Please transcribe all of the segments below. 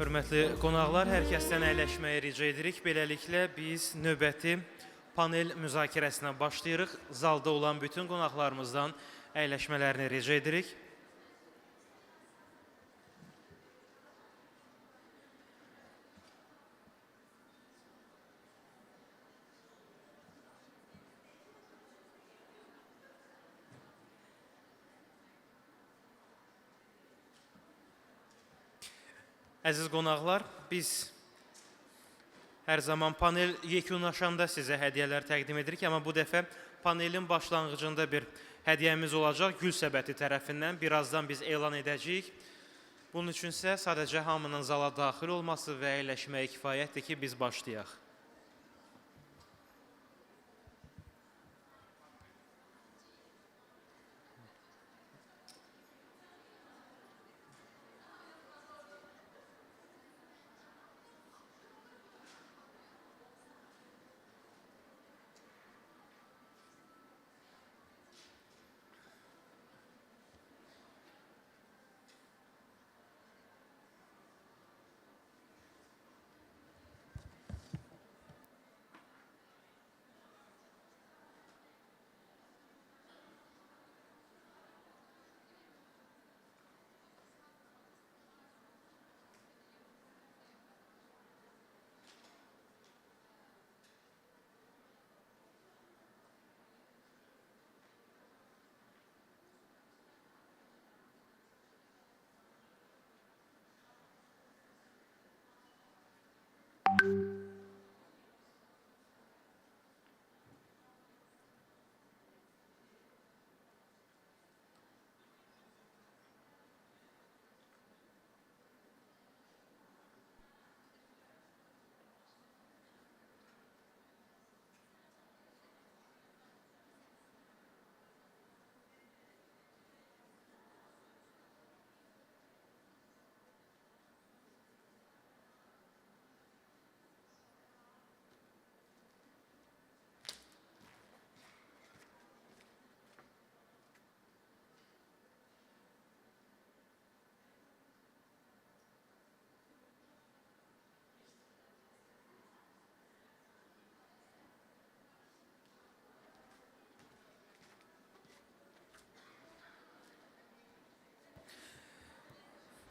Hörmətli qonaqlar, hər kəsdən əyləşməyi rica edirik. Beləliklə biz növbəti panel müzakirəsinə başlayırıq. Zalda olan bütün qonaqlarımızdan əyləşmələrini rica edirik. Əziz qonaqlar, biz hər zaman panel yekunlaşanda sizə hədiyyələr təqdim edirik. Amma bu dəfə panelin başlanğıcında bir hədiyyəmiz olacaq Gül Səbəti tərəfindən. Birazdan biz elan edəcəyik. Bunun üçünsə sadəcə hamının zala daxil olması və əyləşməyə kifayətdir ki, biz başlayaq.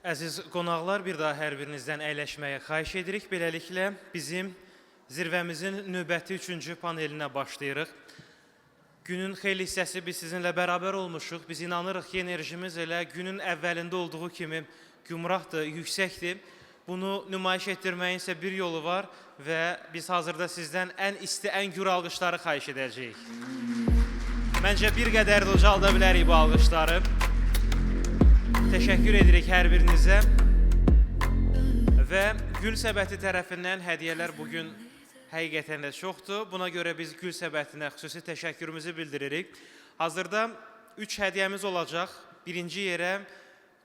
Əziz qonaqlar, bir daha hər birinizdən əyləşməyə xahiş edirik. Beləliklə, bizim zirvəmizin növbəti 3-cü panelinə başlayırıq. Günün xeyli hissəsi biz sizinlə bərabər olmuşuq. Biz inanırıq ki, enerjimiz elə günün əvvəlində olduğu kimi gümrahdır, yüksəkdir. Bunu nümayiş etdirməyin isə bir yolu var və biz hazırda sizdən ən isti, ən gür alqışları xahiş edəcəyik. Məncə bir qədər də ucalda bilərik bu alqışları. Təşəkkür edirik hər birinizə və Gül Səbəti tərəfindən hədiyyələr bugün həqiqətən də çoxdur. Buna görə biz Gül Səbətinə xüsusi təşəkkürümüzü bildiririk. Hazırda 3 hədiyyəmiz olacaq. Birinci yerə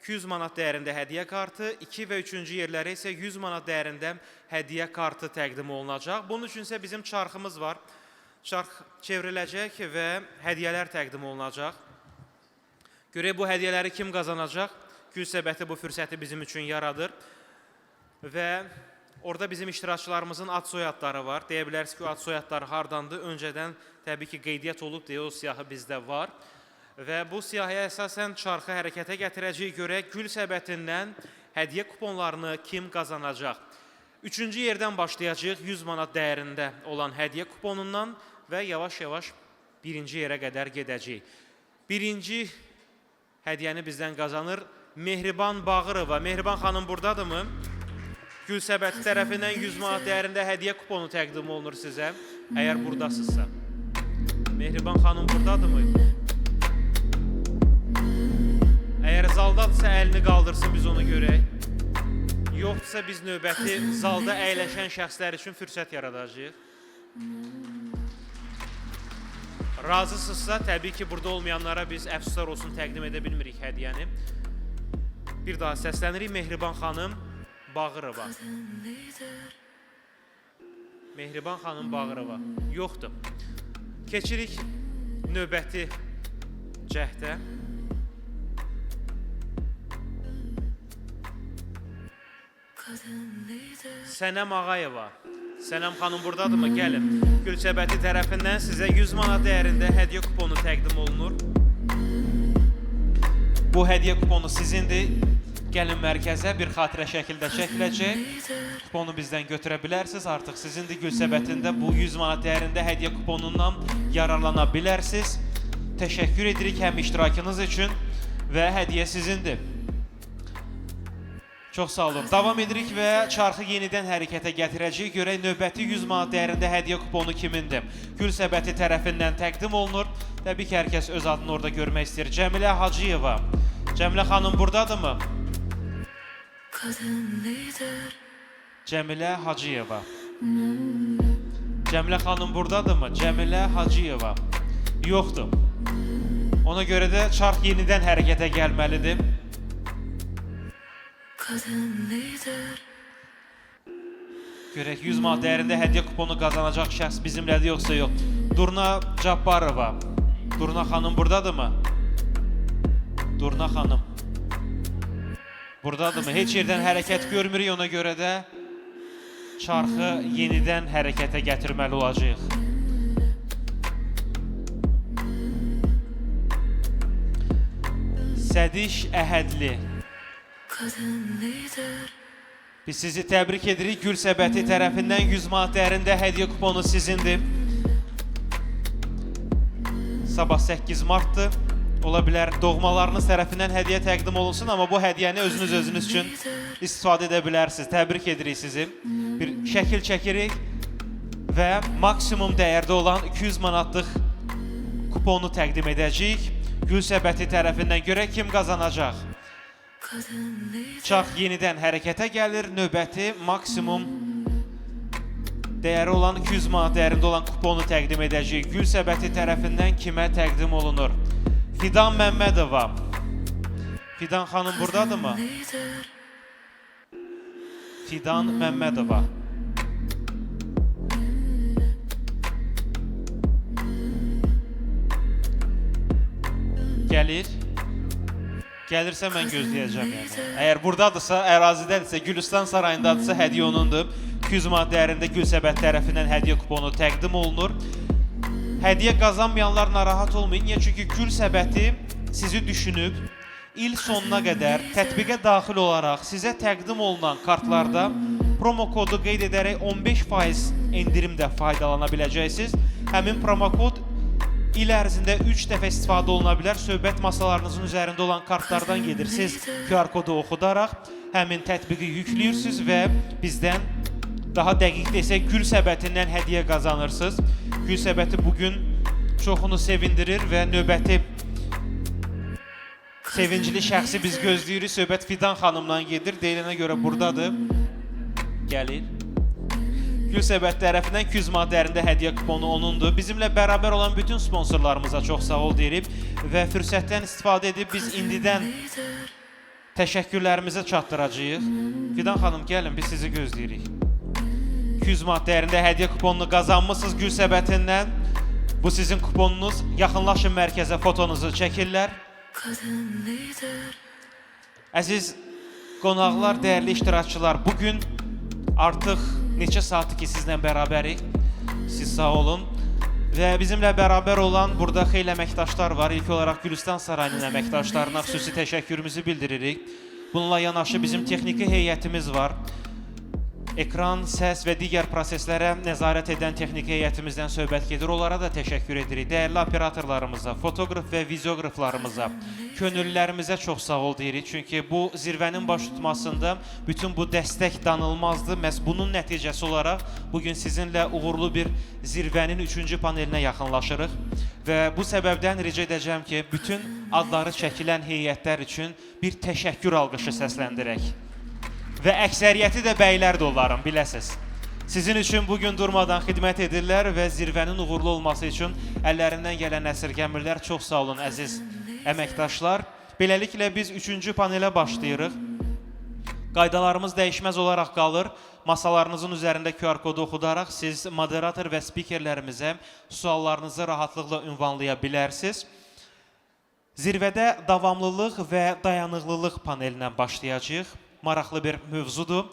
200 manat dəyərində hədiyyə kartı, 2 və 3-cü yerlərə isə 100 manat dəyərində hədiyyə kartı təqdim olunacaq. Bunun üçün isə bizim çarxımız var. Çarx çevriləcək və hədiyyələr təqdim olunacaq. Görək bu hədiyyələri kim qazanacaq? Gül Səbəti bu fürsəti bizim üçün yaradır. Və orada bizim iştirakçılarımızın ad soyadları var. Deyə bilərsiniz ki, o ad soyadları hardandır? Öncədən təbii ki, qeydiyyat olub deyə o siyahı bizdə var. Və bu siyahıya əsasən çarxı hərəkətə gətirəcəyik. Görək Gül Səbətindən hədiyyə kuponlarını kim qazanacaq? 3-cü yerdən başlayacağıq 100 manat dəyərində olan hədiyyə kuponundan və yavaş-yavaş 1-ci yerə qədər gedəcəyik. Birinci hədiyyəni bizdən qazanır Mehriban Bağırova. Mehriban xanım buradadırmı? Gül Səbəti tərəfindən 100 manat dəyərində hədiyyə kuponu təqdim olunur sizə. Əgər buradasınızsa. Mehriban xanım buradadırmı? Əgər zaldadırsa əlini qaldırsın, biz onu görək. Yoxdursa biz növbəti zalda əyləşən şəxslər üçün fürsət yaradacağıq. Razısınızsa, təbii ki, burada olmayanlara biz əfsuslar olsun təqdim edə bilmirik hədiyyəni. Bir daha səslənirik Mehriban xanım Bağırova. Mehriban xanım Bağırova. Yoxdur. Keçirik növbəti cəhdə. Sənəm Ağayeva. Sənəm xanım buradadırmı? Gəlin. Gülsəbəti tərəfindən sizə 100 manat dəyərində hədiyyə kuponu təqdim olunur. Bu hədiyyə kuponu sizindir. Gəlin mərkəzə bir xatirə şəkildə çəkiləcək. Kuponu bizdən götürə bilərsiniz. Artıq sizindir. Gülsəbətində bu 100 manat dəyərində hədiyyə kuponundan yararlana bilərsiniz. Təşəkkür edirik həm iştirakınız üçün və hədiyyə sizindir. Çox sağ olun. Davam edirik və çarxı yenidən hərəkətə gətirəcəyik. Görək növbəti 100 manat dəyərində hədiyyə kuponu kimindir? Gülsəbəti tərəfindən təqdim olunur. Təbii ki, hər kəs öz adını orada görmək istəyir. Cəmilə Hacıyeva. Cəmilə xanım buradadırmı? Cəmilə Hacıyeva. Cəmilə xanım buradadırmı? Cəmilə Hacıyeva. Yoxdur. Ona görə də çarx yenidən hərəkətə gəlməlidir. Görək 100 manat dəyərində hədiyyə kuponu qazanacaq şəxs bizimlədir yoxsa yox. Durna Cabbarova. Durna xanım buradadırmı? Durna xanım. Buradadırmı? Heç yerdən hərəkət görmürük, ona görə də çarxı yenidən hərəkətə gətirməli olacaq. Sədiş Əhədli. Biz sizi təbrik edirik. Gülsəbəti tərəfindən 100 manat dəyərində hədiyyə kuponu sizindir. Sabah 8 martdır. Ola bilər doğmalarınız tərəfindən hədiyyə təqdim olunsun, amma bu hədiyyəni özünüz üçün istifadə edə bilərsiniz. Təbrik edirik sizi. Bir şəkil çəkirik və maksimum dəyərdə olan 200 manatlıq kuponu təqdim edəcəyik. Gülsəbəti tərəfindən görək kim qazanacaq. Çarx yenidən hərəkətə gəlir. Növbəti maksimum dəyəri olan 200 manat dəyərində olan kuponu təqdim edəcəyik. Gülsəbəti tərəfindən kimə təqdim olunur? Fidan Məmmədova. Fidan xanım buradadırmı? Fidan Məmmədova. Gəlir. Gəlirsə mən gözləyəcəm yəni. Əgər buradadırsa, ərazidədirsə, Gülüstan sarayındadırsa hədiyyə onundur. 200 manat dəyərində Gülsəbət tərəfindən hədiyyə kuponu təqdim olunur. Hədiyyə qazanmayanlar narahat olmayın. Niyə? Çünki Gülsəbəti sizi düşünüb, il sonuna qədər tətbiqə daxil olaraq sizə təqdim olunan kartlarda promo kodu qeyd edərək 15% endirimdə faydalana biləcəksiniz. Həmin promo kod il ərzində 3 dəfə istifadə oluna bilər. Söhbət masalarınızın üzərində olan kartlardan gedir. Siz QR kodu oxudaraq həmin tətbiqi yükləyirsiniz və bizdən daha dəqiq desək Gülsəbətindən hədiyyə qazanırsınız. Gülsəbəti bugün çoxunu sevindirir və növbəti sevincli şəxsi biz gözləyirik. Söhbət Fidan xanımdan gedir. Deyilənə görə buradadır. Gəlir. Gülsəbət tərəfindən 200 manat dəyərində hədiyyə kuponu onundur. Bizimlə bərabər olan bütün sponsorlarımıza çox sağ ol deyirik və fürsətdən istifadə edib biz indidən təşəkkürlərimizi çatdıracağıq. Fidan xanım gəlin, biz sizi gözləyirik. 200 manat dəyərində hədiyyə kuponunu qazanmışsınız Gülsəbətindən. Bu sizin kuponunuz. Yaxınlaşın mərkəzə, fotonuzu çəkirlər. Əziz qonaqlar, dəyərli iştirakçılar, bugün artıq neçə saatdır ki sizlə bərabərik. Siz sağ olun. Və bizimlə bərabər olan burada xeyli əməkdaşlar var. İlk olaraq Gülüstan sarayının əməkdaşlarına xüsusi təşəkkürümüzü bildiririk. Bununla yanaşı bizim texniki heyətimiz var. Ekran, səs və digər proseslərə nəzarət edən texniki heyətimizdən söhbət gedir. Onlara da təşəkkür edirik. Dəyərli operatorlarımıza, fotoqraf və videoqraflarımıza, könüllülərimizə çox sağ ol deyirik. Çünki bu zirvənin baş tutmasında bütün bu dəstək danılmazdı. Məhz bunun nəticəsi olaraq bugün sizinlə uğurlu bir zirvənin 3-cü panelinə yaxınlaşırıq. Və bu səbəbdən rica edəcəm ki, bütün adları çəkilən heyətlər üçün bir təşəkkür alqışı səsləndirək. Və əksəriyyəti də bəylər də onların, biləsiz. Sizin üçün bugün durmadan xidmət edirlər və zirvənin uğurlu olması üçün əllərindən gələn əsirgəmirlər. Çox sağ olun, əziz əməkdaşlar. Beləliklə, biz 3-cü panelə başlayırıq. Qaydalarımız dəyişməz olaraq qalır. Masalarınızın üzərində QR kodu oxudaraq siz moderator və spikerlərimizə suallarınızı rahatlıqla ünvanlaya bilərsiniz. Zirvədə davamlılıq və dayanıqlılıq panelinə başlayacağıq. Maraqlı bir mövzudur.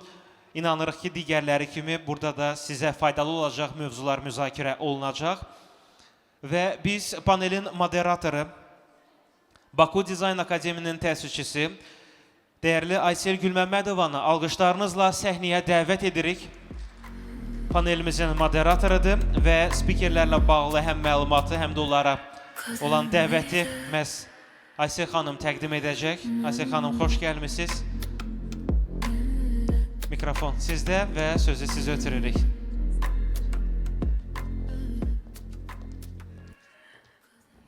İnanırıq ki, digərləri kimi burada da sizə faydalı olacaq mövzular müzakirə olunacaq. Və biz panelin moderatoru, Baku Dizayn Akademiyinin təsisçisi, dəyərli Aysel Gülməmmədovanı alqışlarınızla səhnəyə dəvət edirik. Panelimizin moderatorudur və spikerlərlə bağlı həm məlumatı, həm də onlara olan dəvəti məhz Aysel xanım təqdim edəcək. Aysel xanım, xoş gəlmişsiniz. Mikrofon sizdə və sözü sizə ötürürük.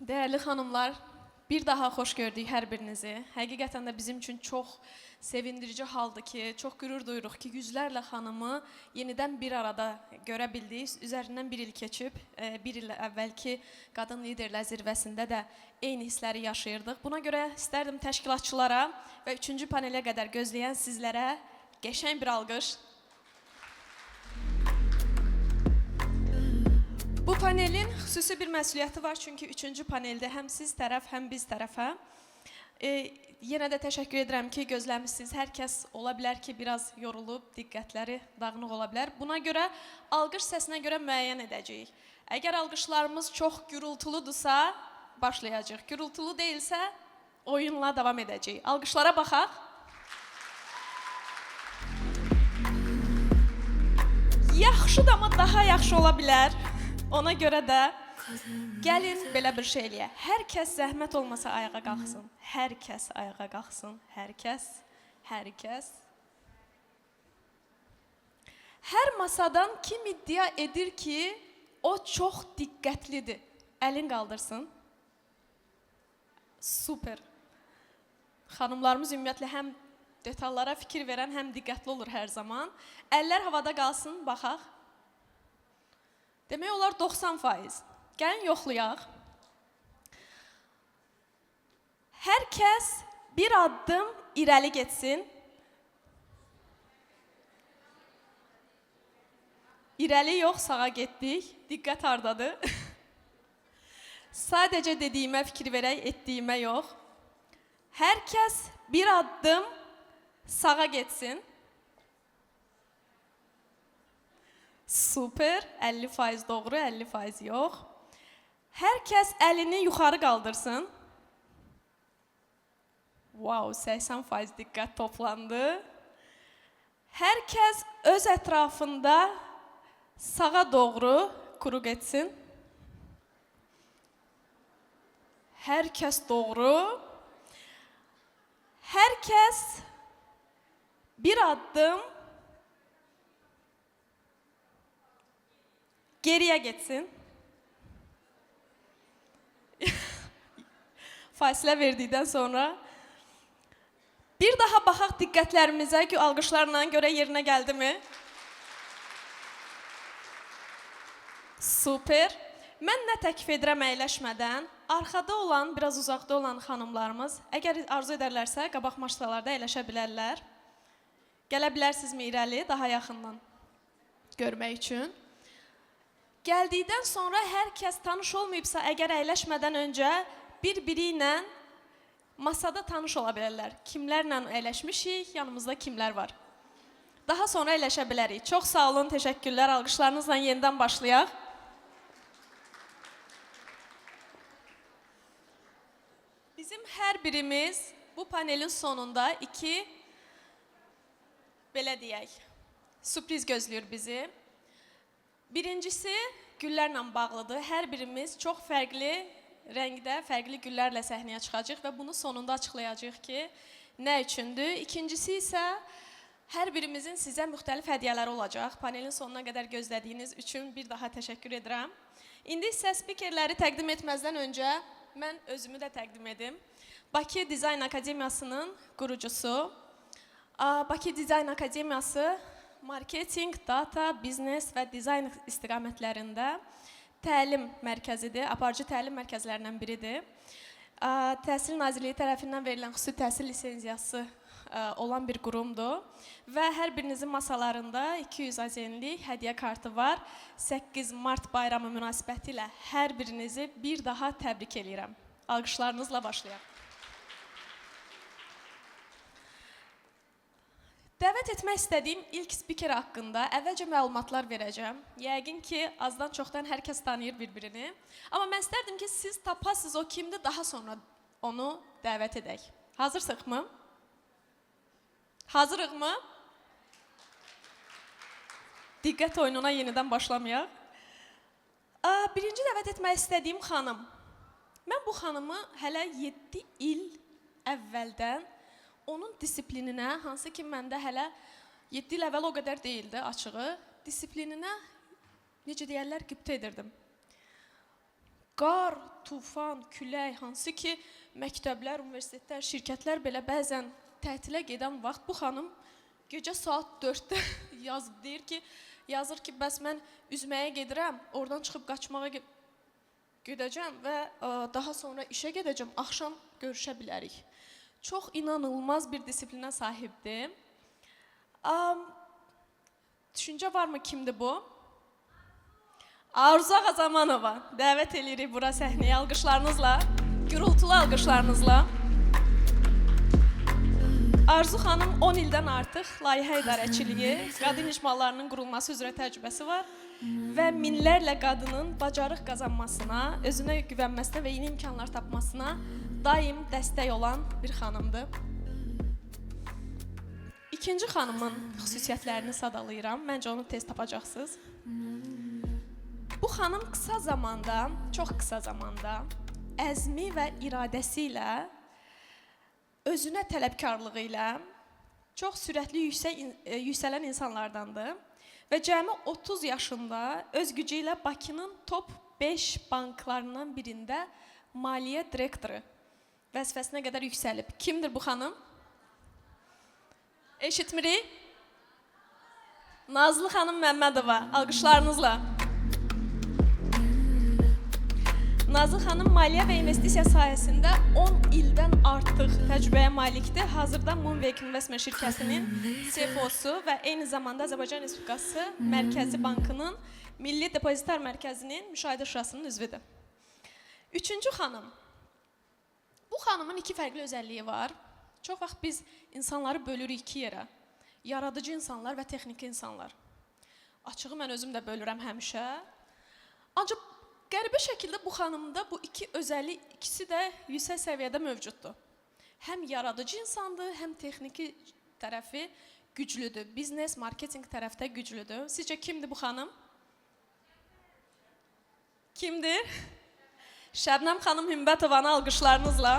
Dəyərli xanımlar, bir daha xoş gördük hər birinizi. Həqiqətən də bizim üçün çox sevindirici haldır ki, çox qürur duyuruq ki, yüzlərlə xanımı yenidən bir arada görə bildik. Üzərindən bir il keçib, bir il əvvəlki Qadın Liderlər Zirvəsində də eyni hissləri yaşayırdıq. Buna görə istərdim təşkilatçılara və 3-cü panelə qədər gözləyən sizlərə qəşəng bir alqış. Bu panelin xüsusi bir məsuliyyəti var, çünki 3-cü paneldə həm siz tərəf, həm biz tərəfə. Yenə də təşəkkür edirəm ki, gözləmişsiniz. Hər kəs ola bilər ki, biraz yorulub, diqqətləri dağınıq ola bilər. Buna görə alqış səsinə görə müəyyən edəcəyik. Əgər alqışlarımız çox gürültülüdürsə, başlayacaq. Gürültülü deyilsə, oyunla davam edəcəyik. Alqışlara baxaq. Yaxşı da, amma daha yaxşı ola bilər. Ona görə də gəlin belə bir şey eləyək. Hər kəs zəhmət olmasa ayağa qalxsın. Hər kəs ayağa qalxsın. Hər kəs. Hər kəs. Hər masadan kim iddia edir ki, o çox diqqətlidir? Əlin qaldırsın. Super. Xanımlarımız ümumiyyətlə həm detallara fikir verən, həm diqqətli olur hər zaman. Əllər havada qalsın, baxaq. Demək olar 90%. Gəlin yoxlayaq. Hər kəs bir addım irəli getsin. İrəli yox, sağa getdik. Diqqət hardadır? Sadəcə dediyimə fikir verək, etdiyimə yox. Hər kəs bir addım sağa getsin. Super, 50% doğru, 50% yox. Hər kəs əlini yuxarı qaldırsın. Wow, 80% diqqət toplandı. Hər kəs öz ətrafında sağa doğru quruq etsin. Hər kəs doğru. Hər kəs bir addım geriyə getsin. Fasilə verdikdən sonra. Bir daha baxaq diqqətlərimizə ki, alqışlarla görə yerinə gəldi mi? Super. Mən nə təklif edirəm əyləşmədən, arxada olan, biraz uzaqda olan xanımlarımız, əgər arzu edərlərsə, qabaq maşsalarda əyləşə bilərlər. Gələ bilərsinizmi irəli, daha yaxından görmək üçün? Gəldikdən sonra hər kəs tanış olmayıbsa, əgər əyləşmədən öncə bir-biri ilə masada tanış ola bilərlər. Kimlərlə əyləşmişik, yanımızda kimlər var. Daha sonra əyləşə bilərik. Çox sağ olun, təşəkkürlər. Alqışlarınızla yenidən başlayaq. Bizim hər birimiz bu panelin sonunda belə deyək, sürpriz gözləyir bizi. Birincisi, güllərlə bağlıdır. Hər birimiz çox fərqli rəngdə, fərqli güllərlə səhnəyə çıxacaq və bunu sonunda açıqlayacaq ki, nə üçündür. İkincisi isə, hər birimizin sizə müxtəlif hədiyyələri olacaq. Panelin sonuna qədər gözlədiyiniz üçün bir daha təşəkkür edirəm. İndi isə spikerləri təqdim etməzdən öncə mən özümü də təqdim edim. Bakı Dizayn Akademiyasının qurucusu. Bakı Dizayn Akademiyası marketinq, data, biznes və dizayn istiqamətlərində təlim mərkəzidir, aparıcı təlim mərkəzlərindən biridir. Təhsil Nazirliyi tərəfindən verilən xüsusi təhsil lisenziyası olan bir qurumdur və hər birinizin masalarında 200 AZN-lik hədiyyə kartı var. 8 Mart bayramı münasibəti ilə hər birinizi bir daha təbrik edirəm. Alqışlarınızla başlayaq. Dəvət etmək istədiyim ilk spiker haqqında əvvəlcə məlumatlar verəcəm. Yəqin ki, azdan çoxdan hər kəs tanıyır bir-birini. Amma mən istərdim ki, siz tapasınız o kimdir, daha sonra onu dəvət edək. Hazırsınızmı? Hazırıqmı? Diqqət oyununa yenidən başlamayaq. Birinci dəvət etmək istədiyim xanım. Mən bu xanımı hələ 7 il əvvəldən onun disiplininə, hansı ki məndə hələ 7 il əvvəl o qədər deyildi açığı, disiplininə, necə deyərlər, qibtə edirdim. Qar, tufan, külək, hansı ki məktəblər, universitetlər, şirkətlər belə bəzən tətilə gedən vaxt bu xanım gecə saat 4-də yazır ki, bəs mən üzməyə gedirəm, oradan çıxıb qaçmağa gedəcəm və daha sonra işə gedəcəm, axşam görüşə bilərik. Çox inanılmaz bir disiplinə sahibdir. Düşüncə varmı, kimdir bu? Arzu Ağazamanova. Dəvət edirik bura səhnəyə alqışlarınızla, gürültülü alqışlarınızla. Arzu xanım 10 ildən artıq layihə idarəçiliyi, qadın icmalarının qurulması üzrə təcrübəsi var və minlərlə qadının bacarıq qazanmasına, özünə güvənməsinə və yeni imkanlar tapmasına daim dəstək olan bir xanımdır. İkinci xanımın xüsusiyyətlərini sadalayıram. Məncə onu tez tapacaqsınız. Bu xanım qısa zamanda, çox qısa zamanda əzmi və iradəsi ilə, özünə tələbkarlığı ilə çox sürətli yüksələn insanlardandır və cəmi 30 yaşında öz gücü ilə Bakının top 5 banklarından birində maliyyə direktoru vəzifəsinə qədər yüksəlib. Kimdir bu xanım? Eşitmirik? Nazlı xanım Məmmədova. Alqışlarınızla. Nazlı xanım maliyyə və investisiya sahəsində 10 ildən artıq təcrübəyə malikdir. Hazırda Moonwake Investment şirkətinin CFO-su və eyni zamanda Azərbaycan Respublikası Mərkəzi Bankının Milli Depozitar Mərkəzinin müşahidə şurasının üzvüdür. Üçüncü xanım. Bu xanımın iki fərqli özəlliyi var. Çox vaxt biz insanları bölürük iki yerə. Yaradıcı insanlar və texniki insanlar. Açığı mən özüm də bölürəm həmişə. Ancaq qəribə şəkildə bu xanımda bu iki özəllik ikisi də yüksək səviyyədə mövcuddur. Həm yaradıcı insandır, həm texniki tərəfi güclüdür. Biznes, marketinq tərəfdə güclüdür. Sizcə kimdir bu xanım? Kimdir? Şəbnəm xanım Hümbətovanı alqışlarınızla.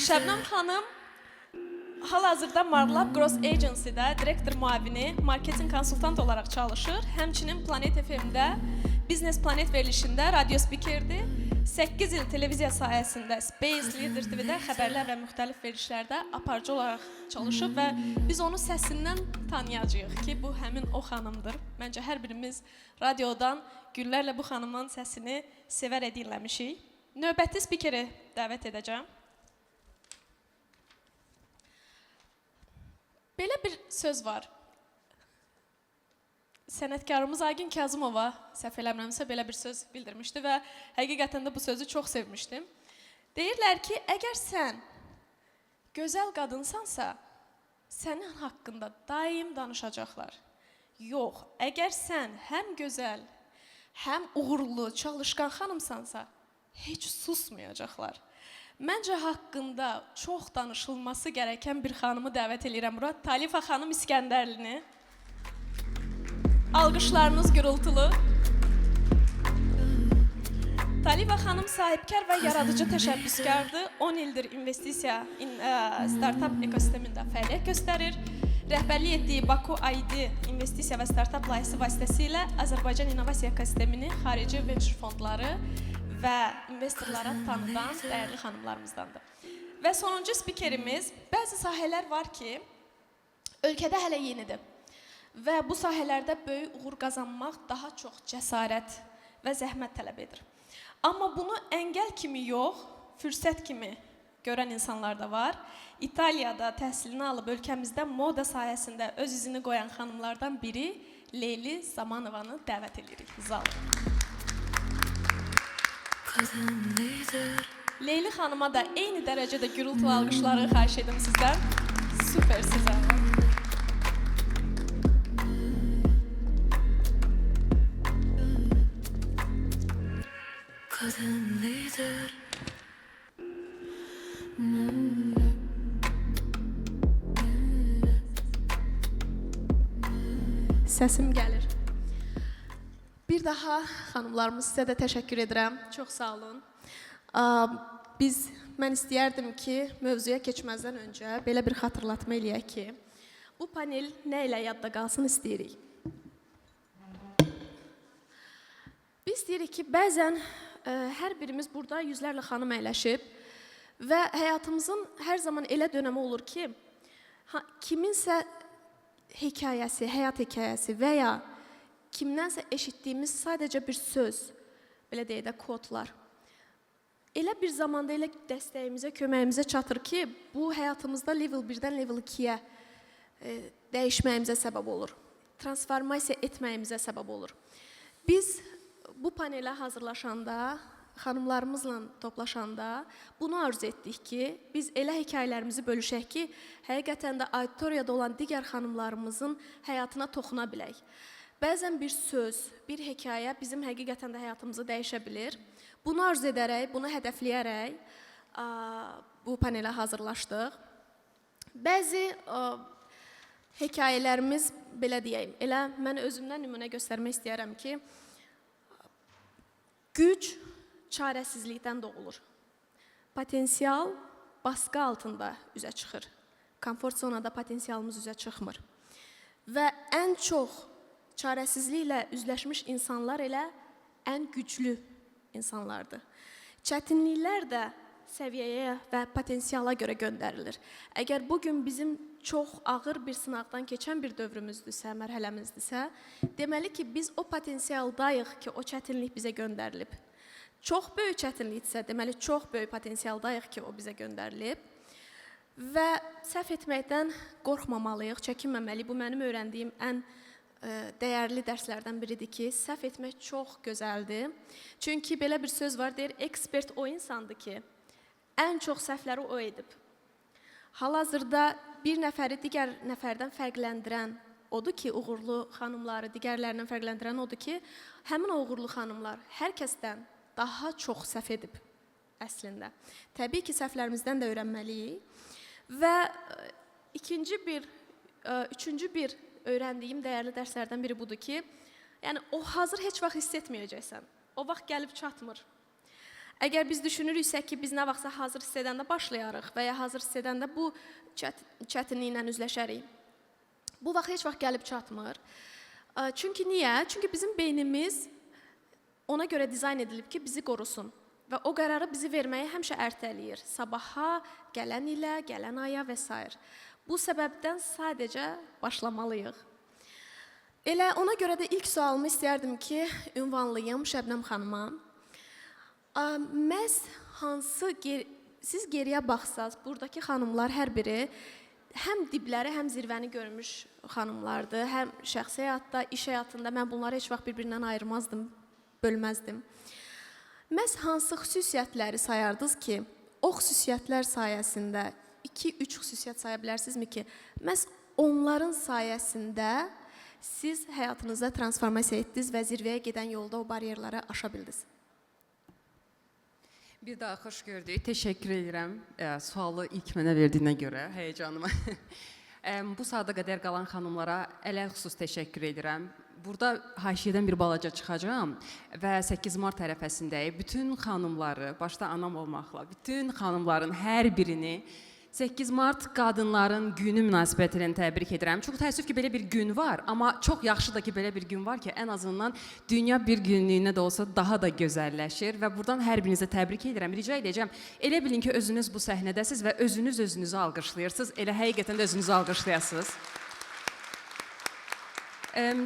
Şəbnəm xanım hal-hazırda Marlab Gross Agency-də direktor müavini, marketing konsultant olaraq çalışır. Həmçinin Planet FM-də, Biznes Planet verilişində radio spikerdir. 8 il televiziya sahəsində Space Leader TV-də xəbərlər və müxtəlif verilişlərdə aparıcı olaraq çalışıb və biz onu səsindən tanıyacağıq ki, bu həmin o xanımdır. Məncə hər birimiz radiodan günlərlə bu xanımın səsini sevərək dinləmişik. Növbəti spikeri dəvət edəcəm. Belə bir söz var. Sənətkarımız Aygün Kazımova, səhv eləmirəmsə, belə bir söz bildirmişdi və həqiqətən də bu sözü çox sevmişdim. Deyirlər ki, əgər sən gözəl qadınsansa, sənin haqqında daim danışacaqlar. Yox, əgər sən həm gözəl, həm uğurlu, çalışqan xanımsansa, heç susmayacaqlar. Məncə haqqında çox danışılması gərəkən bir xanımı dəvət edirəm bura. Talifa xanım İskəndərlini. Alqışlarınız gürültülü. Talifa xanım sahibkar və yaradıcı təşəbbüskardır. 10 ildir investisiya startup ekosistemində fəaliyyət göstərir. Rəhbərlik etdiyi Baku ID investisiya və startup layihəsi vasitəsilə Azərbaycan innovasiya ekosistemini xarici venture fondları və investorlara tanıdan dəyərli xanımlarımızdandır. Və sonuncu spikerimiz, bəzi sahələr var ki, ölkədə hələ yenidir. Və bu sahələrdə böyük uğur qazanmaq daha çox cəsarət və zəhmət tələb edir. Amma bunu əngəl kimi yox, fürsət kimi görən insanlar da var. İtaliyada təhsilini alıb ölkəmizdə moda sahəsində öz izini qoyan xanımlardan biri Leyli Zamanovanı dəvət edirik zala. Leyli xanıma da eyni dərəcədə gürültülü alqışları xahiş edim sizdən. Süpersiz ama. Kadın lider. Səsim gəlir. Bir daha xanımlarımız sizə də təşəkkür edirəm. Çox sağ olun. Mən istəyərdim ki, mövzuya keçməzdən öncə belə bir xatırlatma eləyək ki, bu panel nə ilə yadda qalsın istəyirik. Biz istəyirik ki, bəzən hər birimiz burada yüzlərlə xanım əyləşib və həyatımızın hər zaman elə dönəmi olur ki, kiminsə hekayəsi, həyat hekayəsi və ya kimdənsə eşitdiyimiz sadəcə bir söz, belə deyək də kodlar, elə bir zamanda elə dəstəyimizə, köməyimizə çatır ki, bu həyatımızda level 1-dən level 2-yə dəyişməyimizə səbəb olur, transformasiya etməyimizə səbəb olur. Biz bu panelə hazırlaşanda, xanımlarımızla toplaşanda bunu arzu etdik ki, biz elə hekayələrimizi bölüşək ki, həqiqətən də auditoriyada olan digər xanımlarımızın həyatına toxuna bilək. Bəzən bir söz, bir hekayə bizim həqiqətən də həyatımızı dəyişə bilir. Bunu arzu edərək, bunu hədəfləyərək bu panelə hazırlaşdıq. Bəzi hekayələrimiz, belə deyəyim, elə mən özümdən nümunə göstərmək istəyərəm ki, güc çarəsizlikdən doğulur. Potensial baskı altında üzə çıxır. Komfort zonada potensialımız üzə çıxmır. Və ən çox çarəsizliklə üzləşmiş insanlar elə ən güclü insanlardır. Çətinliklər də səviyyəyə və potensiala görə göndərilir. Əgər bugün bizim çox ağır bir sınaqdan keçən bir dövrümüzdürsə, mərhələmizdirsə, deməli ki, biz o potensialdayıq ki, o çətinlik bizə göndərilib. Çox böyük çətinlikdirsə, deməli, çox böyük potensialdayıq ki, o bizə göndərilib. Və səhv etməkdən qorxmamalıyıq, çəkinməməliyik. Bu mənim öyrəndiyim ən dəyərli dərslərdən biridir ki, səhv etmək çox gözəldir. Çünki belə bir söz var, deyir, ekspert o insandır ki, ən çox səhvləri o edib. Hal-hazırda bir nəfəri digər nəfərdən fərqləndirən odur ki, uğurlu xanımları digərlərindən fərqləndirən odur ki, həmin o uğurlu xanımlar hər kəsdən daha çox səhv edib əslində. Təbii ki, səhvlərimizdən də öyrənməliyik. Və üçüncü bir öyrəndiyim dəyərli dərslərdən biri budur ki, yəni o hazır heç vaxt hiss etməyəcəksən. O vaxt gəlib çatmır. Əgər biz düşünürüksə ki, biz nə vaxtsa hazır hiss edəndə başlayarıq və ya hazır hiss edəndə bu çətinliklə üzləşərik. Bu vaxt heç vaxt gəlib çatmır. Çünki niyə? Çünki bizim beynimiz ona görə dizayn edilib ki, bizi qorusun və o qərarı bizi verməyə həmişə ərtələyir. Sabaha, gələn ilə, gələn aya və s. Bu səbəbdən sadəcə başlamalıyıq. Elə ona görə də ilk sualımı istəyərdim ki, ünvanlıyım Şəbnəm xanıma. Məhz siz geriyə baxsaz, buradakı xanımlar hər biri həm dibləri, həm zirvəni görmüş xanımlardır. Həm şəxsi həyatda, iş həyatında mən bunları heç vaxt bir-birindən ayırmazdım, bölməzdim. Məhz hansı xüsusiyyətləri sayardınız ki, o xüsusiyyətlər sayəsində 2-3 xüsusiyyət saya bilərsinizmi ki, məhz onların sayəsində siz həyatınızda transformasiya etdiniz və zirvəyə gedən yolda o bariyerləri aşa bildiniz? Bir daha xoş gördük. Təşəkkür edirəm sualı ilk mənə verdiyinə görə, həyəcanıma. Bu saata qədər qalan xanımlara ələlxüsus təşəkkür edirəm. Burada haşiyədən bir balaca çıxacağam və 8 mart ərəfəsindəyik. Bütün xanımları, başda anam olmaqla, bütün xanımların hər birini 8 mart qadınların günü münasibətilə təbrik edirəm. Çox təəssüf ki, belə bir gün var, amma çox yaxşıdır ki, belə bir gün var ki, ən azından dünya bir günlüyünə də olsa daha da gözəlləşir və buradan hər birinizə təbrik edirəm. Rica edəcəm, elə bilin ki, özünüz bu səhnədəsiz və özünüzü alqışlayırsınız, elə həqiqətən də özünüzü alqışlayasınız.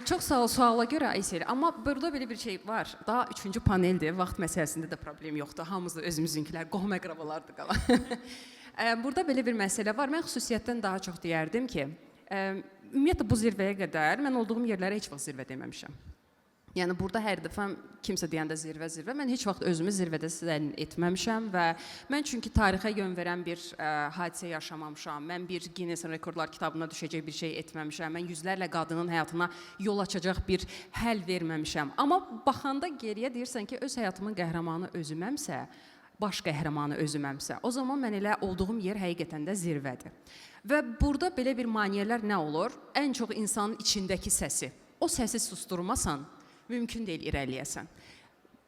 Çox sağ ol suala görə Aysel, amma burada belə bir şey var. Daha 3-cü paneldir, vaxt məsələsində də problem yoxdur. Hamımız da özümüzünkilər, qohum əqrabalardır qalan. Burada belə bir məsələ var. Mən xüsusiyyətdən daha çox deyərdim ki, ümumiyyətlə bu zirvəyə qədər mən olduğum yerlərə heç vaxt zirvə deməmişəm. Yəni burada hər dəfə kimsə deyəndə zirvə, mən heç vaxt özümü zirvədə zənn etməmişəm və mən çünki tarixə yön verən bir hadisə yaşamamışam. Mən bir Guinness Rekordlar kitabına düşəcək bir şey etməmişəm. Mən yüzlərlə qadının həyatına yol açacaq bir həll verməmişəm. Amma baxanda geriyə deyirsən ki, öz həyatımın qəhrəmanı özüməmsə, baş qəhrəmanı özüməmsə, o zaman mən elə olduğum yer həqiqətən də zirvədir. Və burada belə bir maneələr nə olur? Ən çox insanın içindəki səsi. O səsi susturmasan, mümkün deyil irəliyəsən.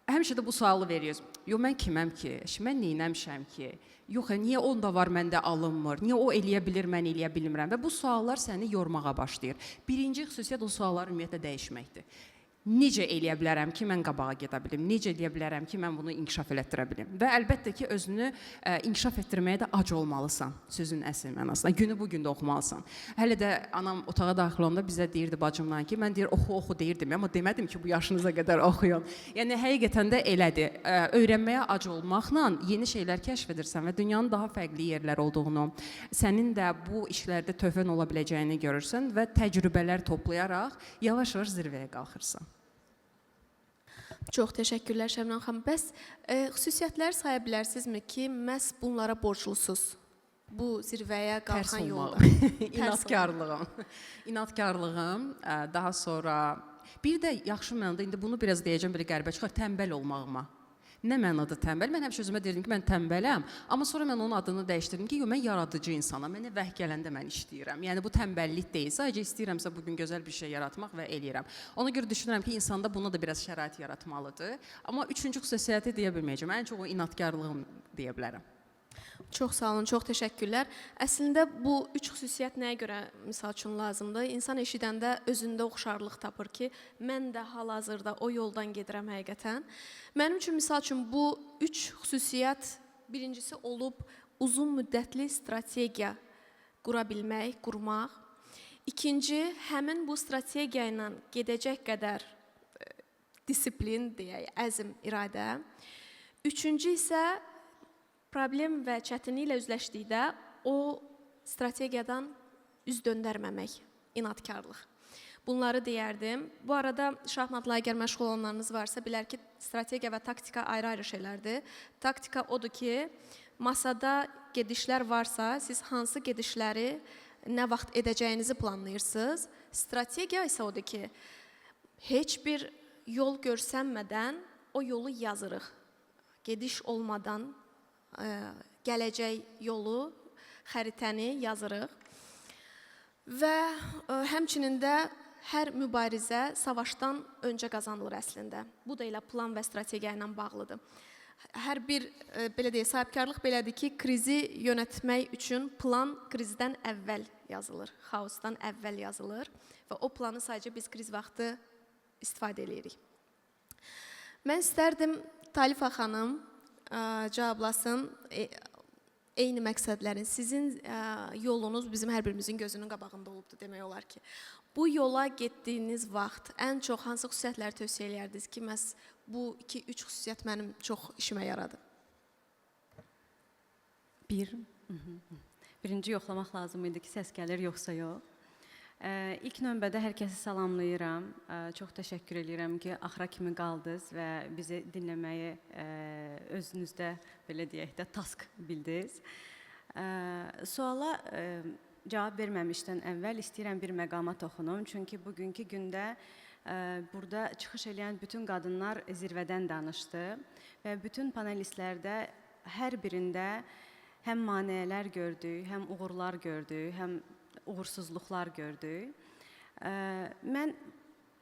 Həmişə də bu sualı veriyoruz. Yox, mən kiməm ki? Mən neynəmişəm ki? Yox, niyə onda var, məndə alınmır? Niyə o eləyə bilir, mən eləyə bilmirəm? Və bu suallar səni yormağa başlayır. Birinci xüsusiyyət o sualları ümumiyyətlə dəyişməkdir. Necə eləyə bilərəm ki, mən qabağa gedə bilim? Necə eləyə bilərəm ki, mən bunu inkişaf elətdirə bilim? Və əlbəttə ki, özünü inkişaf etdirməyə də ac olmalısan, sözün əsl mənasında. Günü bu gün də oxumalısan. Hələ də anam otağa daxil olanda bizə deyirdi bacımdan ki, mən deyir oxu deyirdim, amma demədim ki, bu yaşınıza qədər oxuyun. Yəni həqiqətən də elədir. Öyrənməyə ac olmaqla yeni şeylər kəşf edirsən və dünyanın daha fərqli yerlər olduğunu, sənin də bu işlərdə töhfən ola biləcəyini görürsən və təcrübələr toplayaraq yavaş-yavaş zirvəyə qalxırsan. Çox təşəkkürlər Şəbnəm xanım. Bəs xüsusiyyətləri saya bilərsinizmi ki, məhz bunlara borclusuz bu zirvəyə qalxan yolda? İnadkarlığım, daha sonra bir də yaxşı mənada, indi bunu biraz deyəcəm, belə qəribə çıxar, tənbəl olmağıma. Nə mənada tənbəl? Mən həmişə özümə deyirdim ki, mən tənbələm, amma sonra mən onun adını dəyişdirdim ki, mən yaradıcı insanam, mənə vəh gələndə mən işləyirəm. Yəni bu tənbəllik deyil, sadəcə istəyirəmsə bugün gözəl bir şey yaratmaq və eləyirəm. Ona görə düşünürəm ki, insanda buna da biraz şərait yaratmalıdır. Amma üçüncü xüsusiyyəti deyə bilməyəcəm, ən çox o inadkarlığım deyə bilərəm. Çox sağ olun, çox təşəkkürlər. Əslində bu üç xüsusiyyət nəyə görə misal üçün lazımdır? İnsan eşidəndə özündə oxşarlıq tapır ki, mən də hal-hazırda o yoldan gedirəm həqiqətən. Mənim üçün misal üçün bu üç xüsusiyyət birincisi olub uzun müddətli strategiya qura bilmək, qurmaq. İkinci, həmin bu strategiya ilə gedəcək qədər disiplin, deyək, əzm, iradə. Üçüncü isə problem və çətinliklə üzləşdikdə o strategiyadan üz döndərməmək, inadkarlıq. Bunları deyərdim. Bu arada şahmatla əgər məşğul olanlarınız varsa, bilər ki, strategiya və taktika ayrı-ayrı şeylərdir. Taktika odur ki, masada gedişlər varsa, siz hansı gedişləri nə vaxt edəcəyinizi planlayırsınız. Strategiya isə odur ki, heç bir yol görsənmədən o yolu yazırıq. Gediş olmadan gələcək yolu, xəritəni yazırıq və həmçinin də hər mübarizə savaşdan öncə qazanılır əslində. Bu da elə plan və strategiya ilə bağlıdır. Hər bir, belə deyək, sahibkarlıq belədir ki, krizi yönətmək üçün plan krizdən əvvəl yazılır, xaosdan əvvəl yazılır və o planı sadəcə biz kriz vaxtı istifadə edirik. Mən istərdim Talifə xanım cavablasın eyni məqsədlərin. Sizin yolunuz bizim hər birimizin gözünün qabağında olubdur demək olar ki. Bu yola getdiyiniz vaxt ən çox hansı xüsusiyyətləri tövsiyə edərdiniz ki, məhz bu 2-3 xüsusiyyət mənim çox işimə yaradı? Birinci yoxlamaq lazım idi ki, səs gəlir yoxsa yox. İlk növbədə hər kəsi salamlayıram. Çox təşəkkür edirəm ki, axıra kimi qaldınız və bizi dinləməyi özünüzdə, belə deyək də, task bildiniz. Suala cavab verməmişdən əvvəl istəyirəm bir məqama toxunum. Çünki bugünkü gündə burada çıxış edən bütün qadınlar zirvədən danışdı və bütün panelistlərdə hər birində həm maneələr gördük, həm uğurlar gördük, həm uğursuzluqlar gördük. Mən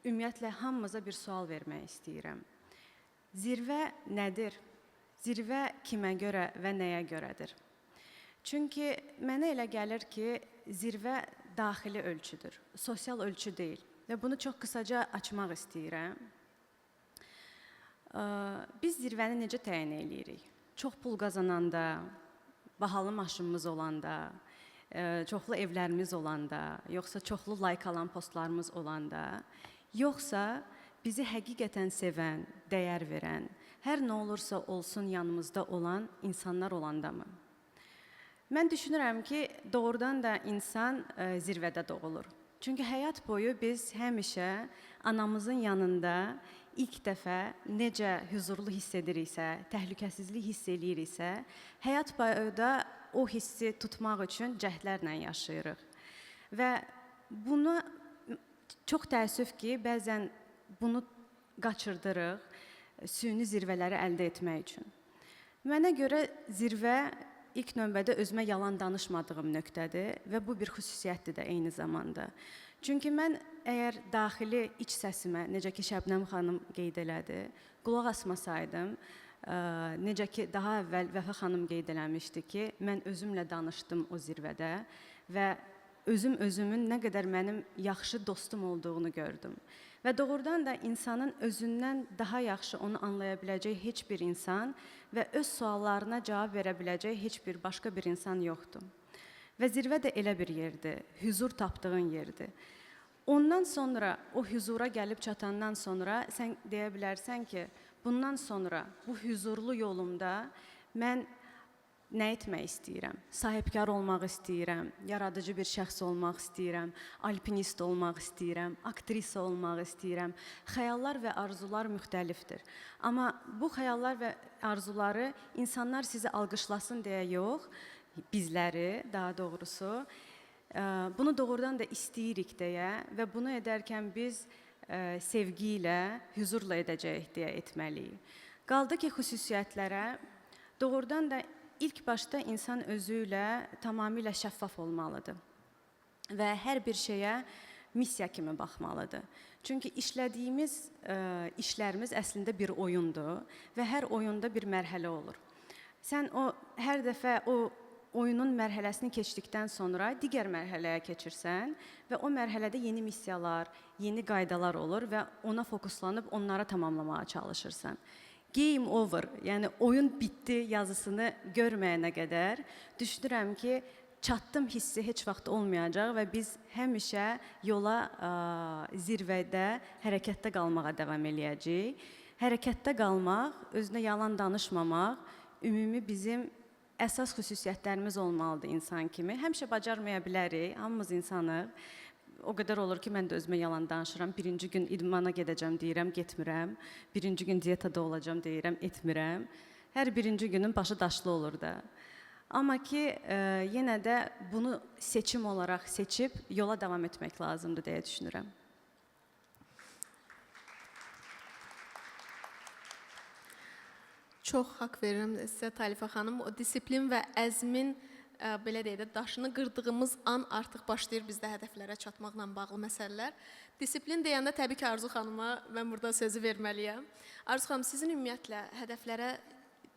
ümumiyyətlə hamımıza bir sual vermək istəyirəm. Zirvə nədir? Zirvə kimə görə və nəyə görədir? Çünki mənə elə gəlir ki, zirvə daxili ölçüdür, sosial ölçü deyil. Və bunu çox qısaca açmaq istəyirəm. Biz zirvəni necə təyin edirik? Çox pul qazananda, bahalı maşınımız olanda, çoxlu evlərimiz olanda, yoxsa çoxlu like alan postlarımız olanda, yoxsa bizi həqiqətən sevən, dəyər verən, hər nə olursa olsun yanımızda olan insanlar olanda mı? Mən düşünürəm ki, doğrudan da insan zirvədə doğulur. Çünki həyat boyu biz həmişə anamızın yanında ilk dəfə necə huzurlu hiss ediriksə, təhlükəsizlik hiss eləyiriksə, həyat boyu da o hissi tutmaq üçün cəhdlərlə yaşayırıq. Və buna çox təəssüf ki, bəzən bunu qaçırdırıq süni zirvələri əldə etmək üçün. Mənə görə zirvə ilk növbədə özümə yalan danışmadığım nöqtədir və bu bir xüsusiyyətdir də eyni zamanda. Çünki mən əgər daxili iç səsimə, necə ki Şəbnəm xanım qeyd elədi, qulaq asmasaydım, necə ki daha əvvəl Vəfa xanım qeyd eləmişdi ki, mən özümlə danışdım o zirvədə və özümün nə qədər mənim yaxşı dostum olduğunu gördüm. Və doğrudan da insanın özündən daha yaxşı onu anlaya biləcək heç bir insan və öz suallarına cavab verə biləcək heç bir başqa bir insan yoxdur. Və zirvə də elə bir yerdir, huzur tapdığın yerdir. Ondan sonra, o huzura gəlib çatandan sonra sən deyə bilərsən ki, bundan sonra bu huzurlu yolumda mən nə etmək istəyirəm? Sahibkar olmaq istəyirəm, yaradıcı bir şəxs olmaq istəyirəm, alpinist olmaq istəyirəm, aktrisa olmaq istəyirəm. Xəyallar və arzular müxtəlifdir. Amma bu xəyallar və arzuları insanlar sizi alqışlasın deyə yox, bizləri daha doğrusu, bunu doğrudan da istəyirik deyə və bunu edərkən biz sevgi ilə, huzurla edəcəyik deyə etməliyik. Qaldı ki, xüsusiyyətlərə doğrudan da İlk başda insan özü ilə tamamilə şəffaf olmalıdır və hər bir şeyə missiya kimi baxmalıdır. Çünki işlədiyimiz işlərimiz əslində bir oyundur və hər oyunda bir mərhələ olur. Sən hər dəfə o oyunun mərhələsini keçdikdən sonra digər mərhələyə keçirsən və o mərhələdə yeni missiyalar, yeni qaydalar olur və ona fokuslanıb onlara tamamlamağa çalışırsan. Game over, yəni oyun bitdi yazısını görməyənə qədər düşünürəm ki, çatdım hissi heç vaxt olmayacaq və biz həmişə yola zirvədə, hərəkətdə qalmağa davam eləyəcəyik. Hərəkətdə qalmaq, özünə yalan danışmamaq, ümumi bizim əsas xüsusiyyətlərimiz olmalıdır insan kimi. Həmişə bacarmaya bilərik, hamımız insanıq. O qədər olur ki, mən də özümə yalan danışıram. Birinci gün idmana gedəcəm deyirəm, getmirəm. Birinci gün dietada olacam deyirəm, etmirəm. Hər birinci günün başı daşlı olur da. Amma ki, yenə də bunu seçim olaraq seçib yola davam etmək lazımdır deyə düşünürəm. Çox haqq verirəm sizə Talifə xanım. O disiplin və əzmin belə deyək də daşını qırdığımız an artıq başlayır bizdə hədəflərə çatmaqla bağlı məsələlər. Disiplin deyəndə təbii ki, Arzu xanıma mən burada sözü verməliyəm. Arzu xanım, sizin ümumiyyətlə hədəflərə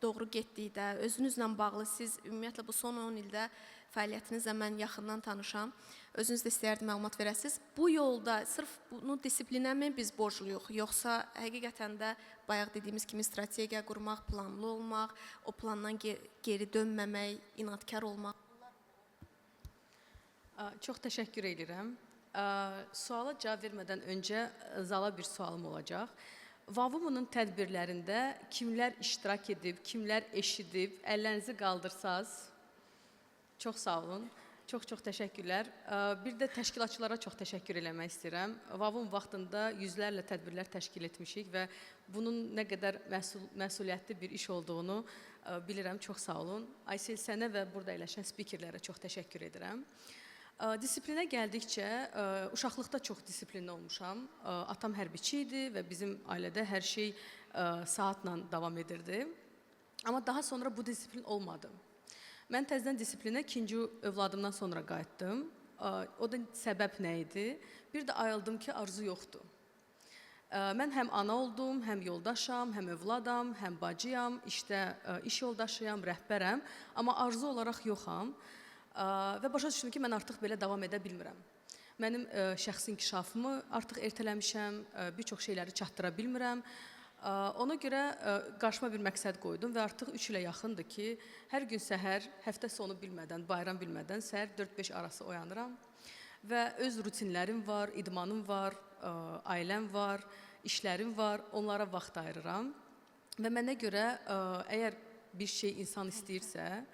doğru getdikdə, özünüzlə bağlı siz ümumiyyətlə bu son 10 ildə fəaliyyətinizlə mən yaxından tanışam. Özünüz də istəyərdim məlumat verəsiniz. Bu yolda sırf bunu disiplinəmi biz borcluyuq, yoxsa həqiqətən də bayaq dediyimiz kimi strategiya qurmaq, planlı olmaq, o plandan geri dönməmək, inadkar olmaq? Çox təşəkkür edirəm. Suala cavab vermədən öncə zala bir sualım olacaq. Vavumunun tədbirlərində kimlər iştirak edib, kimlər eşidib, əllərinizi qaldırsaz. Çox sağ olun. Çox təşəkkürlər. Bir də təşkilatçılara çox təşəkkür eləmək istəyirəm. Vavum vaxtında yüzlərlə tədbirlər təşkil etmişik və bunun nə qədər məsuliyyətli bir iş olduğunu bilirəm. Çox sağ olun. Aysel, sənə və burada əyləşən spikerlərə çox təşəkkür edirəm. Disiplinə gəldikcə, uşaqlıqda çox disiplinli olmuşam. Atam hərbiçi idi və bizim ailədə hər şey saatla davam edirdi. Amma daha sonra bu disiplin olmadı. Mən təzədən disiplinə ikinci övladımdan sonra qayıtdım. O da səbəb nə idi? Bir də ayıldım ki, arzu yoxdur. Mən həm ana oldum, həm yoldaşam, həm övladam, həm bacıyam, işdə iş yoldaşıyam, rəhbərəm. Amma arzu olaraq yoxam. Və başa düşdüm ki, mən artıq belə davam edə bilmirəm. Mənim şəxsi inkişafımı artıq ertələmişəm, bir çox şeyləri çatdıra bilmirəm. Ona görə qarşıma bir məqsəd qoydum və artıq 3 ilə yaxındır ki, hər gün səhər, həftə sonu bilmədən, bayram bilmədən səhər 4-5 arası oyanıram və öz rutinlərim var, idmanım var, ailəm var, işlərim var, onlara vaxt ayırıram və mənə görə əgər bir şey insan istəyirsə,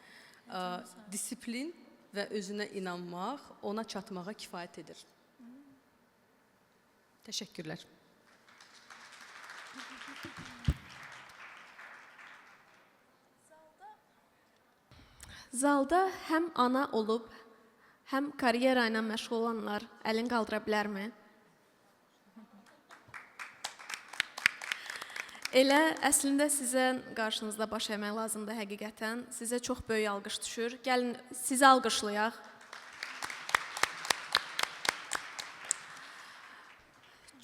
disiplin və özünə inanmaq ona çatmağa kifayət edir. Təşəkkürlər. Zalda həm ana olub, həm karyera ilə məşğul olanlar əlini qaldıra bilərmi? Elə əslində sizə qarşınızda baş əymək lazımdır həqiqətən. Sizə çox böyük alqış düşür. Gəlin sizi alqışlayaq.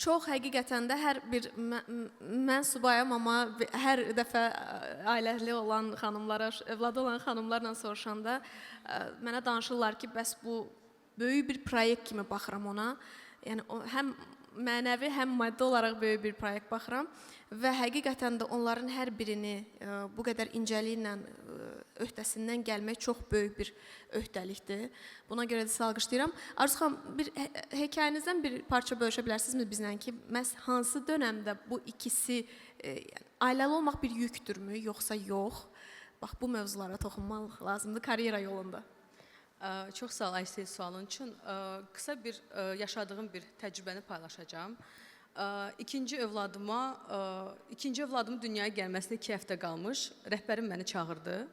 Çox həqiqətən də hər bir mən subayam, amma hər dəfə ailəli olan xanımlara, övladı olan xanımlarla soruşanda mənə danışırlar ki, bəs bu böyük bir proyekt kimi baxıram ona. Yəni həm mənəvi, həm maddi olaraq böyük bir proyekt baxıram və həqiqətən də onların hər birini bu qədər incəliklə öhdəsindən gəlmək çox böyük bir öhdəlikdir. Buna görə də sizə alqışlayıram. Arzu xanım, bir hekayənizdən bir parça bölüşə bilərsinizmi bizlə ki, məhz hansı dönəmdə bu ikisi ailəli olmaq bir yükdürmü, yoxsa yox? Bax, bu mövzulara toxunmaq lazımdır karyera yolunda. Çox sağ ol Aysel sualın üçün. Qısa bir yaşadığım bir təcrübəni paylaşacağam. İkinci övladımın dünyaya gəlməsinə 2 həftə qalmış. Rəhbərim məni çağırdı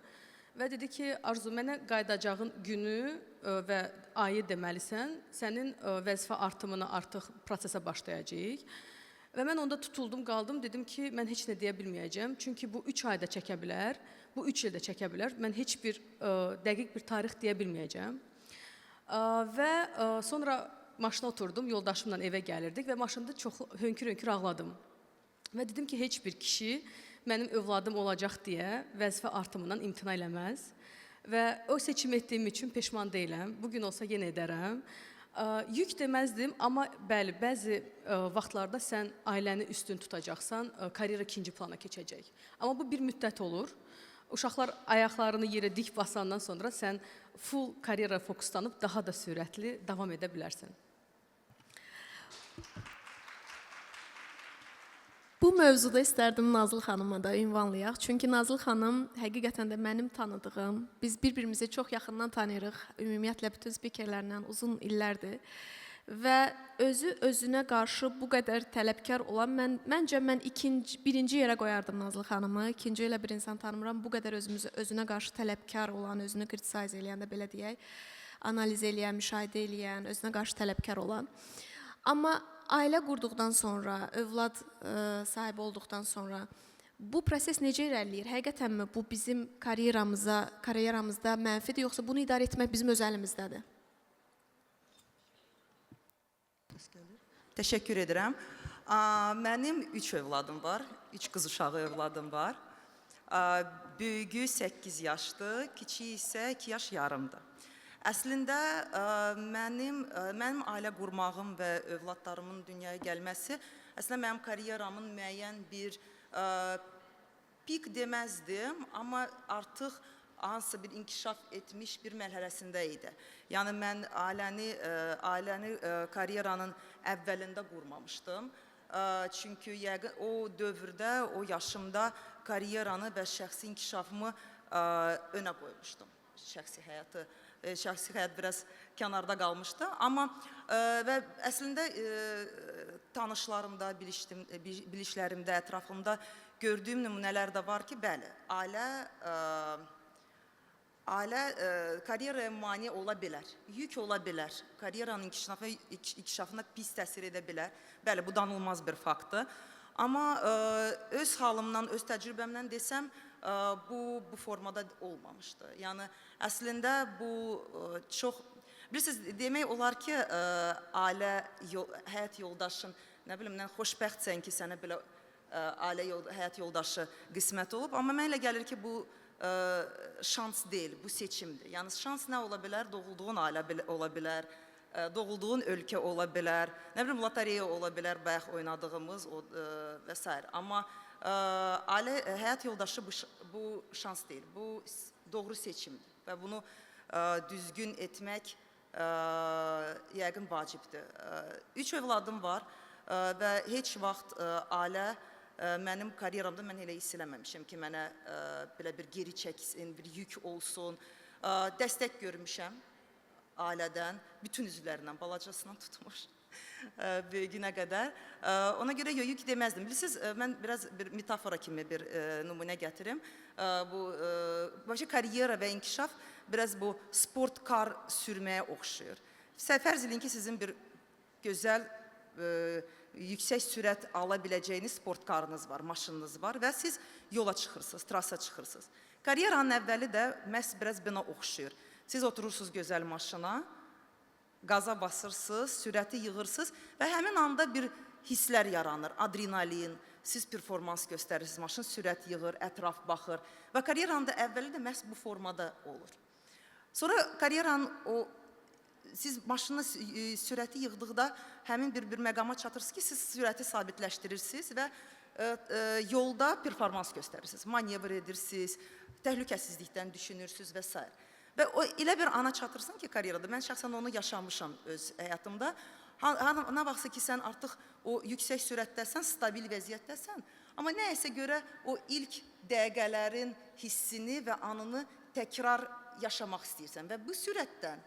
və dedi ki, Arzu, mənə qayıdacağın günü və ayı deməlisən, sənin vəzifə artımına artıq prosesə başlayacağıq. Və mən onda tutuldum, qaldım, dedim ki, mən heç nə deyə bilməyəcəm. Çünki bu 3 ayda çəkə bilər, bu 3 ildə çəkə bilər. Mən heç bir dəqiq bir tarix deyə bilməyəcəm. Və sonra maşına oturdum, yoldaşımla evə gəlirdik və maşında çox hönkür-hönkür ağladım. Və dedim ki, heç bir kişi mənim övladım olacaq deyə vəzifə artımından imtina eləməz. Və o seçim etdiyim üçün peşman deyiləm. Bugün olsa yenə edərəm. Yük deməzdim, amma bəli, bəzi vaxtlarda sən ailəni üstün tutacaqsan, karyera ikinci plana keçəcək. Amma bu bir müddət olur. Uşaqlar ayaqlarını yerə dik basandan sonra sən full karyera fokuslanıb daha da sürətli davam edə bilərsən. Bu mövzuda istərdim Nazlı xanıma da ünvanlayaq. Çünki Nazlı xanım həqiqətən də mənim tanıdığım, biz bir-birimizi çox yaxından tanıyırıq. Ümumiyyətlə bütün spikerlərlə uzun illərdir. Və özünə qarşı bu qədər tələbkar olan, məncə mən birinci yerə qoyardım Nazlı xanımı. İkinci elə bir insan tanımıram. Bu qədər özünə qarşı tələbkar olan, özünü kritisayz eləyən də belə deyək, analiz eləyən, müşahidə eləyən, özünə qarşı tələbkar olan. Amma ailə qurduqdan sonra, övlad sahibi olduqdan sonra bu proses necə irəliləyir? Həqiqətənmi bu bizim karyeramızda mənfidir, yoxsa bunu idarə etmək bizim öz əlimizdədir? Təşəkkür edirəm. Mənim 3 övladım var, 3 qız uşağı övladım var. Böyüyü 8 yaşdır, kiçiyi isə 2 yaş yarımdır. Əslində, mənim ailə qurmağım və övladlarımın dünyaya gəlməsi əslində mənim karyeramın müəyyən bir pik deməzdim, amma artıq hansısa bir inkişaf etmiş bir mərhələsində idi. Yəni, mən ailəni karyeranın əvvəlində qurmamışdım. Çünki o dövrdə, o yaşımda karyeranı və şəxsi inkişafımı önə qoymuşdum. Şəxsi həyat biraz kənarda qalmışdı. Amma və əslində tanışlarımda, bilişlərimdə, ətrafımda gördüyüm nümunələr də var ki, bəli, ailə karyeraya mane ola bilər, yük ola bilər, karyeranın inkişafına pis təsir edə bilər. Bəli, bu danılmaz bir faktdır. Amma öz halımdan, öz təcrübəmdən desəm, bu formada olmamışdı. Yəni, əslində bu çox... Bilirsiniz, demək olar ki, ailə, həyat yoldaşın, nə bilim, xoşbəxtsən ki, sənə belə ailə, həyat yoldaşı qismət olub. Amma mənə elə gəlir ki, bu şans deyil, bu seçimdir. Yəni, şans nə ola bilər? Doğulduğun ailə ola bilər, doğulduğun ölkə ola bilər, nə bilim, lotereya ola bilər, bayaq oynadığımız və s. Amma ailə, həyat yoldaşı bu şans deyil, bu doğru seçimdir və bunu düzgün etmək yəqin vacibdir. 3 övladım var və heç vaxt ailə mənim karyeramda mən elə hiss eləməmişəm ki, mənə belə bir geri çəksin, bir yük olsun. Dəstək görmüşəm. ailədən, bütün üzvlərindən, balacasından tutmuş böyüyünə qədər. Ona görə yük deməzdim. Bilirsiniz, mən biraz bir metafora kimi bir nümunə gətirim. Bu karyera və inkişaf biraz bu sport kar sürməyə oxşuyur. Fərz edin ki, sizin bir gözəl, yüksək sürət ala biləcəyiniz sport karınız var, maşınınız var və siz yola çıxırsınız, trasa çıxırsınız. Karyeranın əvvəli də məhz biraz buna oxşuyur. Siz oturursunuz gözəl maşına, qaza basırsınız, sürəti yığırsınız və həmin anda bir hisslər yaranır, adrenalin, siz performans göstərirsiniz, maşın sürət yığır, ətraf baxır və karyeranın da əvvəli də məhz bu formada olur. Sonra karyeranın siz maşını sürəti yığdıqda həmin bir məqama çatırsınız ki, siz sürəti sabitləşdirirsiniz və yolda performans göstərirsiniz, manevr edirsiniz, təhlükəsizlikdən düşünürsünüz və s. Və elə bir ana çatırsan ki, karyerada, mən şəxsən onu yaşamışam öz həyatımda. Nə vaxtsa ki, sən artıq o yüksək sürətdəsən, stabil vəziyyətdəsən, amma nəyəsə görə o ilk dəqiqələrin hissini və anını təkrar yaşamaq istəyirsən və bu sürətdən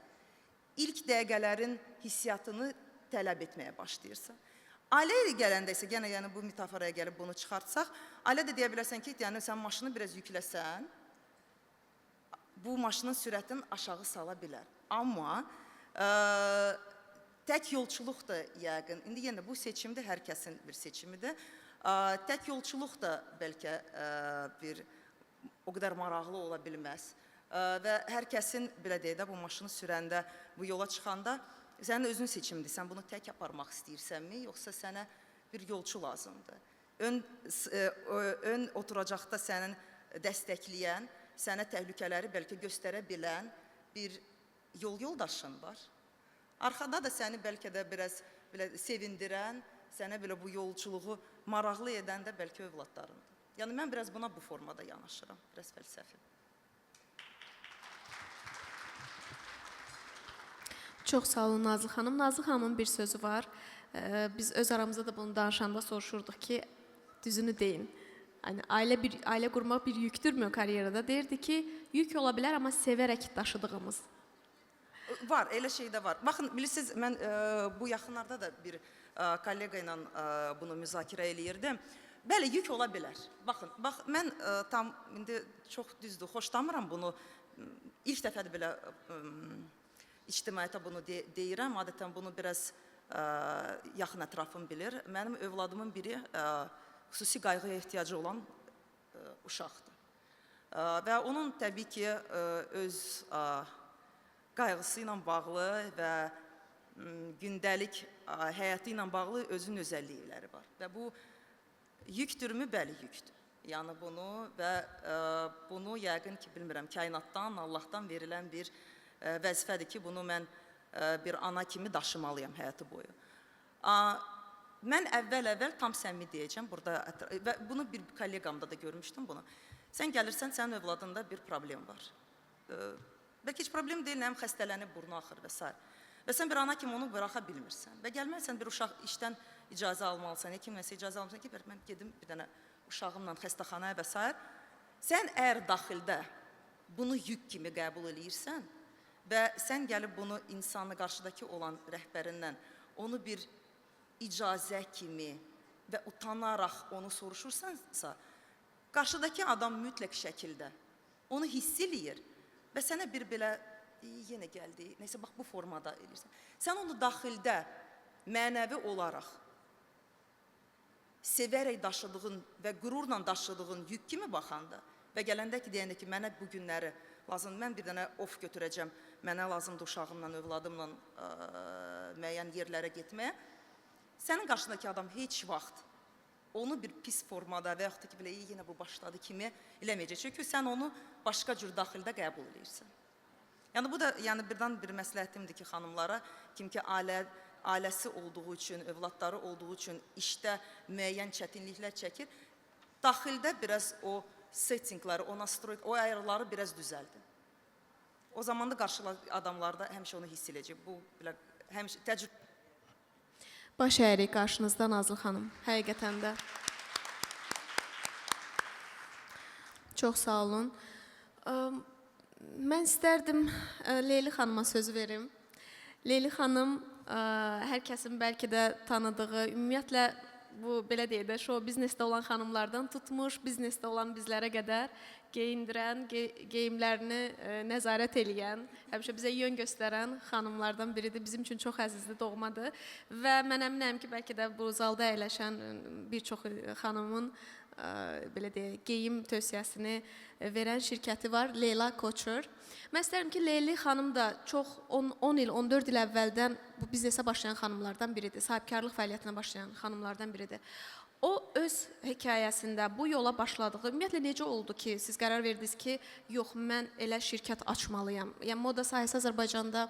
ilk dəqiqələrin hissiyatını tələb etməyə başlayırsan. Ailəyə gələndə isə, yenə bu metaforaya gəlib bunu çıxartsaq, ailə də deyə bilərsən ki, sən maşını biraz yükləsən, bu maşının sürətini aşağı sala bilər. Amma tək yolçuluq da yəqin, indi yenə bu seçimdə hər kəsin bir seçimidir. Tək yolçuluq da bəlkə o qədər maraqlı ola bilməz. Və hər kəsin, belə deyək də, bu maşını sürəndə, bu yola çıxanda, sənin özün seçimdir. Sən bunu tək aparmaq istəyirsənmi, yoxsa sənə bir yolçu lazımdır? Ön oturacaqda sənin dəstəkləyən, sənə təhlükələri bəlkə göstərə bilən bir yol yoldaşın var. Arxada da səni bəlkə də biraz sevindirən, sənə belə bu yolçuluğu maraqlı edən də bəlkə övladlarındır. Yəni, mən biraz buna bu formada yanaşıram, biraz fəlsəfi. Çox sağ olun Nazlı xanım. Nazlı xanımın bir sözü var. Biz öz aramızda da bunu danışanda soruşurduq ki, düzünü deyin. Ailə qurmaq bir yükdürmü karyerada? Deyirdi ki, yük ola bilər, amma sevərək daşıdığımız. Var, elə şey də var. Baxın, bilirsiniz, mən bu yaxınlarda da bir kollega ilə bunu müzakirə eləyirdim. Bəli, yük ola bilər. Baxın, mən tam, indi çox düzdür, xoşlamıram bunu. İlk dəfədir belə ictimaiyyətə bunu deyirəm. Adətən bunu biraz yaxın ətrafım bilir. Mənim övladımın biri xüsusi qayğıya ehtiyacı olan uşaqdır. Və onun təbii ki, öz qayğısı ilə bağlı və gündəlik həyatı ilə bağlı özünün özəllikləri var. Və bu yükdürmü? Bəli, yükdür. Yəni bunu yəqin ki, bilmirəm, kainatdan, Allahdan verilən bir vəzifədir ki, bunu mən bir ana kimi daşımalıyam həyatı boyu. Mən əvvəl tam səmimi deyəcəm burada və bunu bir kolleqamda da görmüşdüm bunu. Sən gəlirsən, sənin övladında bir problem var. Bəlkə heç problem deyil, həm xəstələnib, burnu axır və s. Və sən bir ana kimi onu bıraxa bilmirsən. Və gəlməlisən bir uşaq işdən icazə almalısan, kimləsə icazə almalısan ki, mən gedim bir dənə uşağımla xəstəxanaya və s. Sən əgər daxildə bunu yük kimi qəbul edirsən və sən gəlib bunu insanı qarşıdakı olan rəhbərindən onu bir icazə kimi və utanaraq onu soruşursansa, qarşıdakı adam mütləq şəkildə onu hiss eləyir və sənə bir belə, yenə gəldi, neysə, bax bu formada eləyirsən. Sən onu daxildə mənəvi olaraq sevərək daşıdığın və qürurla daşıdığın yük kimi baxanda və gələndə ki, deyəndə ki, mənə bu günləri lazımdır, mən bir dənə of götürəcəm, mənə lazımdır uşağımla, övladımla müəyyən yerlərə getməyə. Sənin qarşındakı adam heç vaxt onu bir pis formada və yaxud da ki, yenə bu başladı kimi eləməyəcək. Çünki sən onu başqa cür daxildə qəbul edirsən. Yəni, bu da birdən bir məsləhətimdir ki, xanımlara, kim ki, ailəsi olduğu üçün, övladları olduğu üçün işdə müəyyən çətinliklər çəkir, daxildə biraz o settingləri, o ayarları biraz düzəldir. O zaman da qarşıdakı adamlarda həmişə onu hiss edəcək. Bu, həmişə təcrübə. Baş əyirik qarşınızda Nazlı xanım, həqiqətən də. Çox sağ olun. Mən istərdim Leyli xanıma söz verim. Leyli xanım hər kəsin bəlkə də tanıdığı, ümumiyyətlə bu belə deyək də, şou biznesdə olan xanımlardan tutmuş, biznesdə olan bizlərə qədər geyindirən, geyimlərini nəzarət eləyən, həmişə bizə yön göstərən xanımlardan biridir. Bizim üçün çox əzizli doğmadır və mən əminəm ki, bəlkə də bu zalda əyləşən bir çox xanımın belə deyək, geyim tövsiyəsini verən şirkəti var, Leyla Couture. Mən istərəm ki, Leyli xanım da çox 10 il, 14 il əvvəldən bu biznesə başlayan xanımlardan biridir. Sahibkarlıq fəaliyyətinə başlayan xanımlardan biridir. O öz hekayəsində bu yola başladığı, ümumiyyətlə necə oldu ki, siz qərar verdiniz ki, yox, mən elə şirkət açmalıyam. Yəni moda sahəsi Azərbaycanda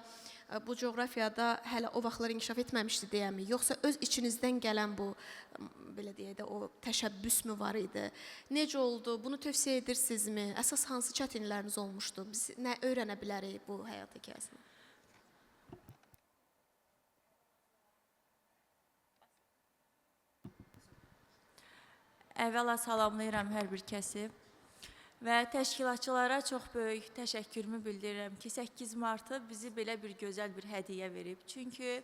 bu coğrafiyada hələ o vaxtlar inkişaf etməmişdi deyəmi? Yoxsa öz içinizdən gələn bu belə deyək də o təşəbbüs mü var idi? Necə oldu? Bunu tövsiyə edirsinizmi? Əsas hansı çətinlikləriniz olmuşdu? Biz nə öyrənə bilərik bu həyat hekayəsindən? Əvvəla salamlayıram hər bir kəsi və təşkilatçılara çox böyük təşəkkürümü bildirirəm ki, 8 Martı bizi belə bir gözəl bir hədiyyə verib. Çünki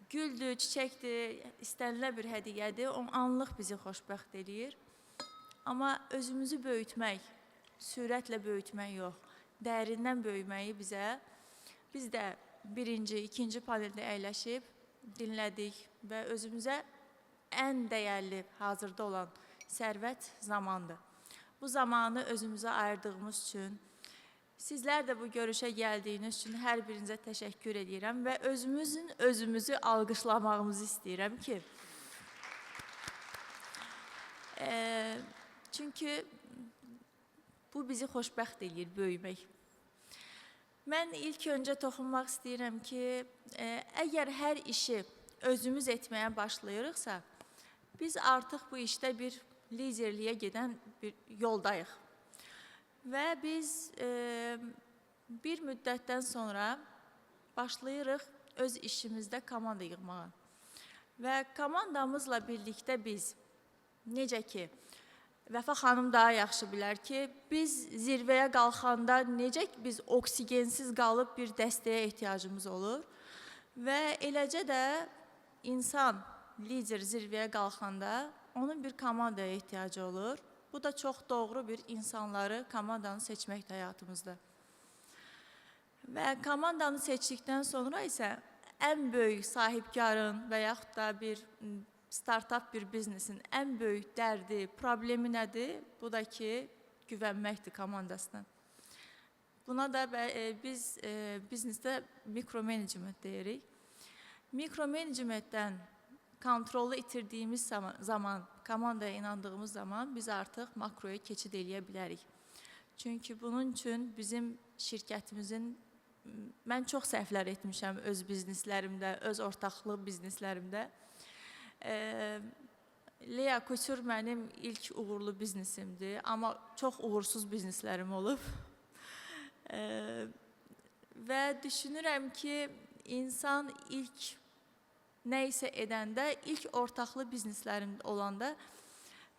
güldür, çiçəkdir, istənilən bir hədiyyədir, o anlıq bizi xoşbəxt eləyir. Amma özümüzü böyütmək, sürətlə böyütmək yox, dərindən böyüməyi bizə, biz də birinci, ikinci paneldə əyləşib, dinlədik və özümüzə ən dəyərli hazırda olan sərvət zamandır. Bu zamanı özümüzə ayırdığımız üçün, sizlər də bu görüşə gəldiyiniz üçün hər birinizə təşəkkür edirəm və özümüzü alqışlamağımızı istəyirəm ki, çünki bu bizi xoşbəxt edir, böyümək. Mən ilk öncə toxunmaq istəyirəm ki, əgər hər işi özümüz etməyə başlayırıqsa, biz artıq bu işdə bir liderliyə gedən bir yoldayıq. Və biz bir müddətdən sonra başlayırıq öz işimizdə komanda yığmağa. Və komandamızla birlikdə biz, necə ki, Vəfa xanım daha yaxşı bilər ki, biz zirvəyə qalxanda necə ki, biz oksigensiz qalıb bir dəstəyə ehtiyacımız olur. Və eləcə də insan, lider zirvəyə qalxanda onun bir komandaya ehtiyacı olur. Bu da çox doğru bir insanları, komandanı seçməkdir həyatımızda. Və komandanı seçdikdən sonra isə ən böyük sahibkarın və yaxud da bir startup bir biznesin ən böyük dərdi, problemi nədir? Bu da ki, güvənməkdir komandasına. Buna da biz biznesdə mikromanagement deyirik. Mikromanagmentdən kontrolu itirdiyimiz zaman, komandaya inandığımız zaman biz artıq makroya keçid eləyə bilərik. Çünki bunun üçün bizim şirkətimizin, mən çox səhvlər etmişəm öz bizneslərimdə, öz ortaqlıq bizneslərimdə. Lea Couture mənim ilk uğurlu biznesimdir, amma çox uğursuz bizneslərim olub. Və düşünürəm ki, insan ilk nə isə edəndə, ilk ortaqlı bizneslərim olanda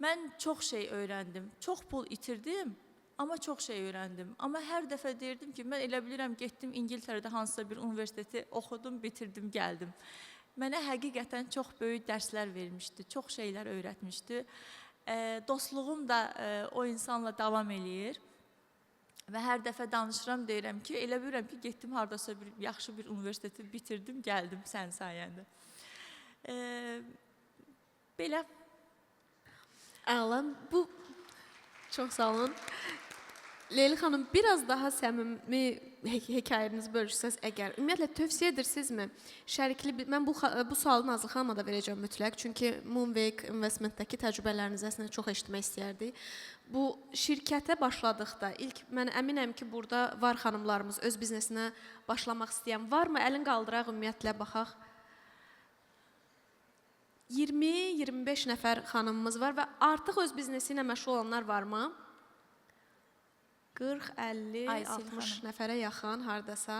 mən çox şey öyrəndim. Çox pul itirdim, amma çox şey öyrəndim. Amma hər dəfə deyirdim ki, mən elə bilirəm, getdim İngiltərədə hansısa bir universiteti oxudum, bitirdim, gəldim. Mənə həqiqətən çox böyük dərslər vermişdi, çox şeylər öyrətmişdi. Dostluğum da o insanla davam eləyir. Və hər dəfə danışıram, deyirəm ki, elə bilirəm ki, getdim haradasa yaxşı bir universiteti bitirdim, gəldim sən sayəndə. Belə. Əla, bu çox sağ olun. Leyli xanım, biraz daha səmimi hekayənizi bölüşsəz əgər, ümumiyyətlə tövsiyə edirsinizmi? Şərikli, mən bu sualı Nazlı xanıma da verəcəm mütləq, çünki Moonwake Investmentdəki təcrübələrinizi əslində çox eşitmək istəyərdik. Bu şirkətə başladıqda, ilk mən əminəm ki, burada var xanımlarımız öz biznesinə başlamaq istəyən, varmı? Əlin qaldıraq, ümumiyyətlə baxaq. 20-25 nəfər xanımımız var və artıq öz biznesi ilə məşğul olanlar varmı? 40, 50, 60 nəfərə yaxın hardasa.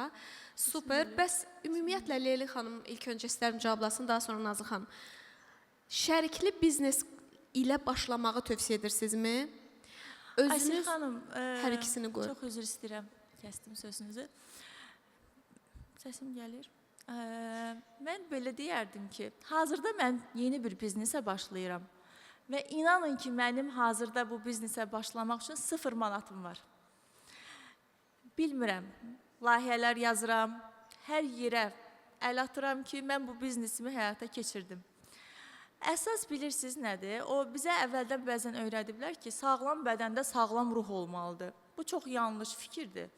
Super. Bəs ümumiyyətlə Leyli xanım ilk öncə istərəm cavablasın, daha sonra Nazlı xanım. Şərikli biznes ilə başlamağı tövsiyə edirsinizmi? Özünüz hər ikisini qoyun. Çox üzr istəyirəm, kəsdim sözünüzü. Səsim gəlir. Mən belə deyərdim ki, hazırda mən yeni bir biznesə başlayıram. Və inanın ki, mənim hazırda bu biznesə başlamaq üçün 0 manatım var. Bilmirəm, layihələr yazıram, hər yerə əl atıram ki, mən bu biznesimi həyata keçirdim. Əsas bilirsiniz nədir? O bizə əvvəldən bəzən öyrədiblər ki, sağlam bədəndə sağlam ruh olmalıdır. Bu çox yanlış fikirdir.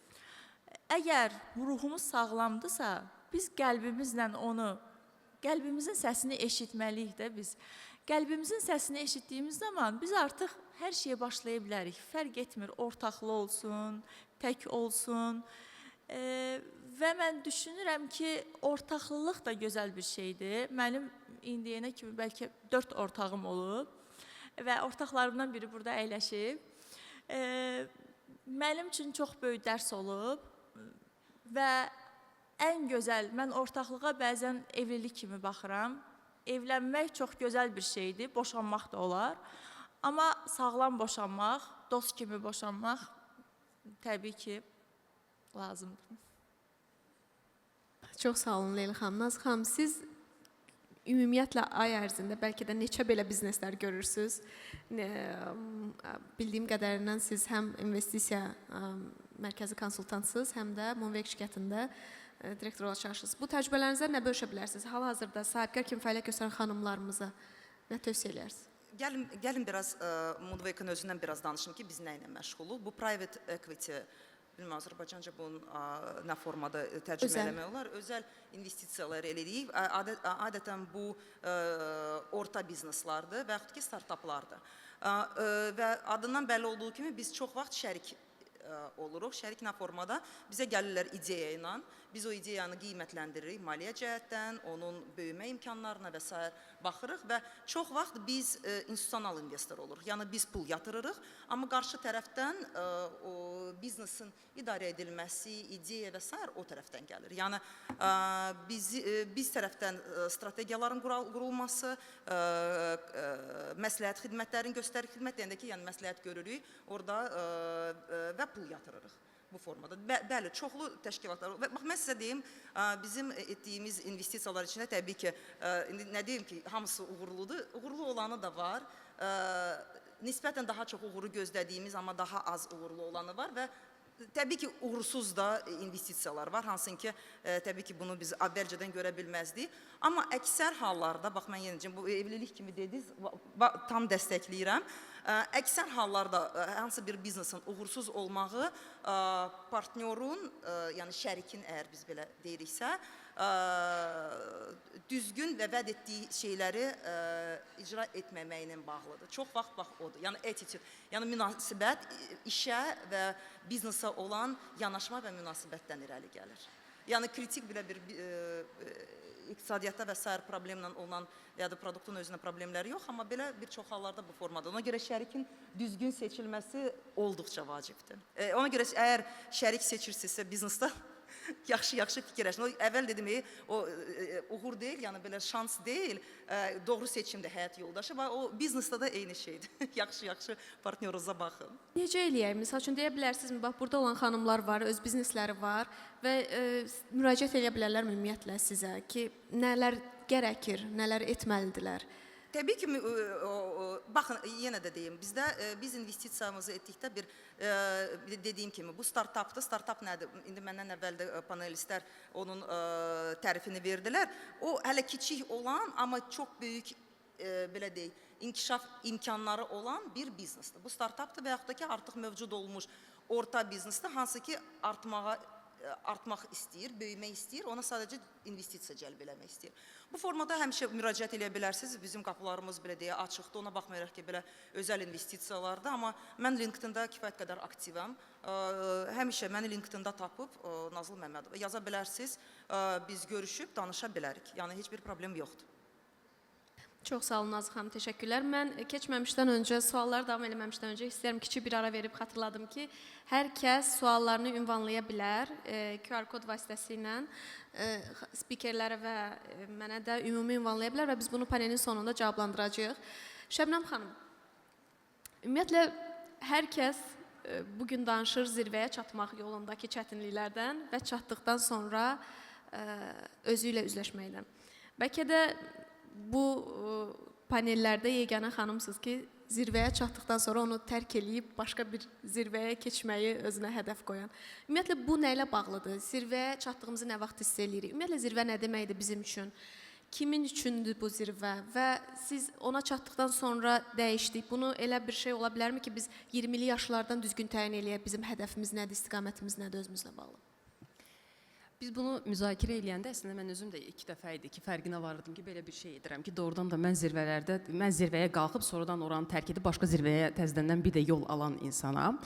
Əgər ruhumuz sağlamdırsa, biz qəlbimizlə onu, qəlbimizin səsini eşitməliyik də biz. Qəlbimizin səsini eşitdiyimiz zaman biz artıq hər şeyə başlaya bilərik. Fərq etmir, ortaqlı olsun, tək olsun. Və mən düşünürəm ki, ortaqlılıq da gözəl bir şeydir. Mənim indiyənə kimi bəlkə 4 ortağım olub və ortaqlarımdan biri burada əyləşib. Mənim üçün çox böyük dərs olub və ən gözəl, mən ortaqlığa bəzən evlilik kimi baxıram. Evlənmək çox gözəl bir şeydir, boşanmaq da olar. Amma sağlam boşanmaq, dost kimi boşanmaq təbii ki, lazımdır. Çox sağ olun Leyla xanım. Naz xanım, siz ümumiyyətlə ay ərzində bəlkə də neçə belə bizneslər görürsünüz. Bildiyim qədərindən siz həm investisiya mərkəzi konsultantsınız, həm də Moonweg şirkətində direktor olaraq çalışırsınız. Bu təcrübələrinizə nə bölüşə bilərsiniz? Hal-hazırda sahibkar kimi fəaliyyət göstərən xanımlarımıza nə tövsiyə edərsiniz? Gəlin biraz Moonweg-in özündən biraz danışım ki, biz nə ilə məşğuluq. Bu private equity, bilmirəm Azərbaycanca bunun nə formada tərcümə eləmək olar. Özəl investisiyalar eləyirik. Adətən bu orta bizneslardır və yaxud ki startaplardır. Və adından bəlli olduğu kimi biz çox vaxt şərik oluruq. Şərik nə formada? Bizə gəlirlər ideya ilə. Biz o ideyanı qiymətləndiririk maliyyə cəhətdən, onun böyümə imkanlarına və s. baxırıq və çox vaxt biz institusional investor oluruq. Yəni biz pul yatırırıq, amma qarşı tərəfdən o biznesin idarə edilməsi, ideya və s. o tərəfdən gəlir. Yəni biz tərəfdən strategiyaların qurulması, məsləhət xidmətlərin göstərik xidmət deyəndə ki, yəni məsləhət görürük orada və pul yatırırıq. Bu formada. Bəli, çoxlu təşkilatlar. Bax, mən sizə deyim, bizim etdiyimiz investisiyalar içində təbii ki, nə deyim ki, hamısı uğurludur. Uğurlu olanı da var. Nisbətən daha çox uğuru gözlədiyimiz, amma daha az uğurlu olanı var və təbii ki, uğursuz da investisiyalar var. Hansın ki, təbii ki, bunu biz əvvəlcədən görə bilməzdik. Amma əksər hallarda, bax, mən yenəcəm, bu evlilik kimi dediniz, tam dəstəkləyirəm. Əksər hallarda hansı bir biznesin uğursuz olmağı partnyorun, yəni şərikin əgər biz belə deyiriksə, düzgün və vəd etdiyi şeyləri icra etməməklə bağlıdır. Çox vaxt bax odur. Yəni attitude, yəni münasibət işə və biznesə olan yanaşma və münasibətdən irəli gəlir. Yəni kritik belə bir iqtisadiyyatda və s. problemlə olan ya da produktun özünə problemləri yox, amma belə bir çox hallarda bu formada. Ona görə şərikin düzgün seçilməsi olduqca vacibdir. Ona görə əgər şərik seçirsinizsə biznesdə yaxşı fikirləşin. Əvvəl dedim, o uğur deyil, yəni belə şans deyil, doğru seçimdir həyat yoldaşı və o biznesdə də eyni şeydir. Yaxşı partnyorunuza baxın. Necə eləyək? Misal üçün deyə bilərsinizmi? Bax, burada olan xanımlar var, öz biznesləri var və müraciət edə bilərlər ümumiyyətlə sizə ki, nələr gərəkir, nələr etməlidirlər? Təbii ki, baxın, yenə də deyim, biz investisiyamızı etdikdə bir dediyim kimi, bu startapdır. Startap nədir? İndi məndən əvvəldə panelistlər onun tərifini verdilər. O hələ kiçik olan, amma çox böyük, belə deyək, inkişaf imkanları olan bir biznesdir. Bu startapdır və yaxud da ki, artıq mövcud olmuş orta biznesdir, hansı ki, artmaq istəyir, böyümək istəyir, ona sadəcə investisiya cəlb eləmək istəyir. Bu formada həmişə müraciət edə bilərsiniz. Bizim qapılarımız belə deyə açıqdır. Ona baxmayaraq ki, belə özəl investisiyalardır. Amma mən LinkedIn-da kifayət qədər aktivəm. Həmişə məni LinkedIn-da tapıb Nazlı Məmmədova yaza bilərsiniz. Biz görüşüb danışa bilərik. Yəni heç bir problem yoxdur. Çox sağ olun Nazlı xanım, təşəkkürlər. Mən keçməmişdən öncə, sualları davam eləməmişdən öncə istəyirəm kiçik bir ara verib xatırladım ki, hər kəs suallarını ünvanlaya bilər QR kod vasitəsilə spikerlərə və mənə də ümumi ünvanlaya bilər və biz bunu panelin sonunda cavablandıracağıq. Şəbnəm xanım, ümumiyyətlə hər kəs bugün danışır zirvəyə çatmaq yolundakı çətinliklərdən və çatdıqdan sonra özü ilə üzləşməkdən. Bəlkə də bu panellərdə yeganə xanımsınız ki, zirvəyə çatdıqdan sonra onu tərk eləyib başqa bir zirvəyə keçməyi özünə hədəf qoyan. Ümumiyyətlə bu nə ilə bağlıdır? Zirvəyə çatdığımızı nə vaxt hiss eləyirik? Ümumiyyətlə zirvə nə deməkdir bizim üçün? Kimin üçündür bu zirvə və siz ona çatdıqdan sonra dəyişdik. Bunu elə bir şey ola bilərmi ki, biz 20'li yaşlardan düzgün təyin eləyək, bizim hədəfimiz nədir, istiqamətimiz nədir özümüzlə bağlı? Biz bunu müzakirə eləyəndə əslində mən özüm də 2 dəfə idi ki, fərqinə varırdım ki, belə bir şey edirəm ki, doğrudan da mən zirvəyə qalxıb sonradan oranı tərk edib başqa zirvəyə təzədən bir də yol alan insanam.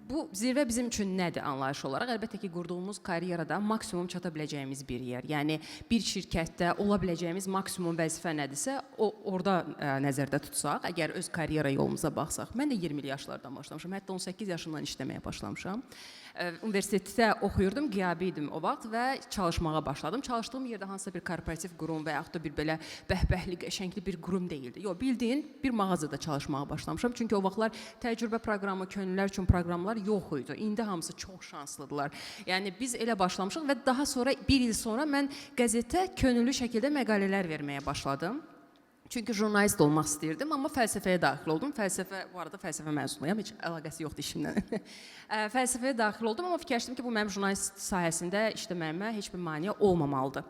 Bu zirvə bizim üçün nədir anlayış olaraq? Əlbəttə ki, qurduğumuz karyerada maksimum çata biləcəyimiz bir yer. Yəni bir şirkətdə ola biləcəyimiz maksimum vəzifə nədirsə, orada nəzərdə tutsaq, əgər öz karyera yolumuza baxsaq. Mən də 20'li yaşlardan başlamışam, hətta 18 yaşımdan işləməyə başlamışam. Universitetdə oxuyurdum, qiyabi idim o vaxt və çalışmağa başladım. Çalışdığım yerdə hansısa bir korporativ qurum və yaxud da bir belə bəhbəhli, qəşəngli bir qurum deyildi. Yox, bildiyin bir mağazada çalışmağa başlamışam. Çünki o vaxtlar təcrübə proqramı, könüllülər üçün proqramlar yox idi. İndi hamısı çox şanslıdırlar. Yəni biz elə başlamışıq və daha sonra bir il sonra mən qəzetə könüllü şəkildə məqalələr verməyə başladım. Çünki jurnalist olmaq istəyirdim, amma fəlsəfəyə daxil oldum. Bu arada fəlsəfə məzunuyam, heç əlaqəsi yoxdur işimlə. Fəlsəfəyə daxil oldum, amma fikirləşdim ki, bu mənim jurnalist sahəsində işləməyimə heç bir maneə olmamalıdır.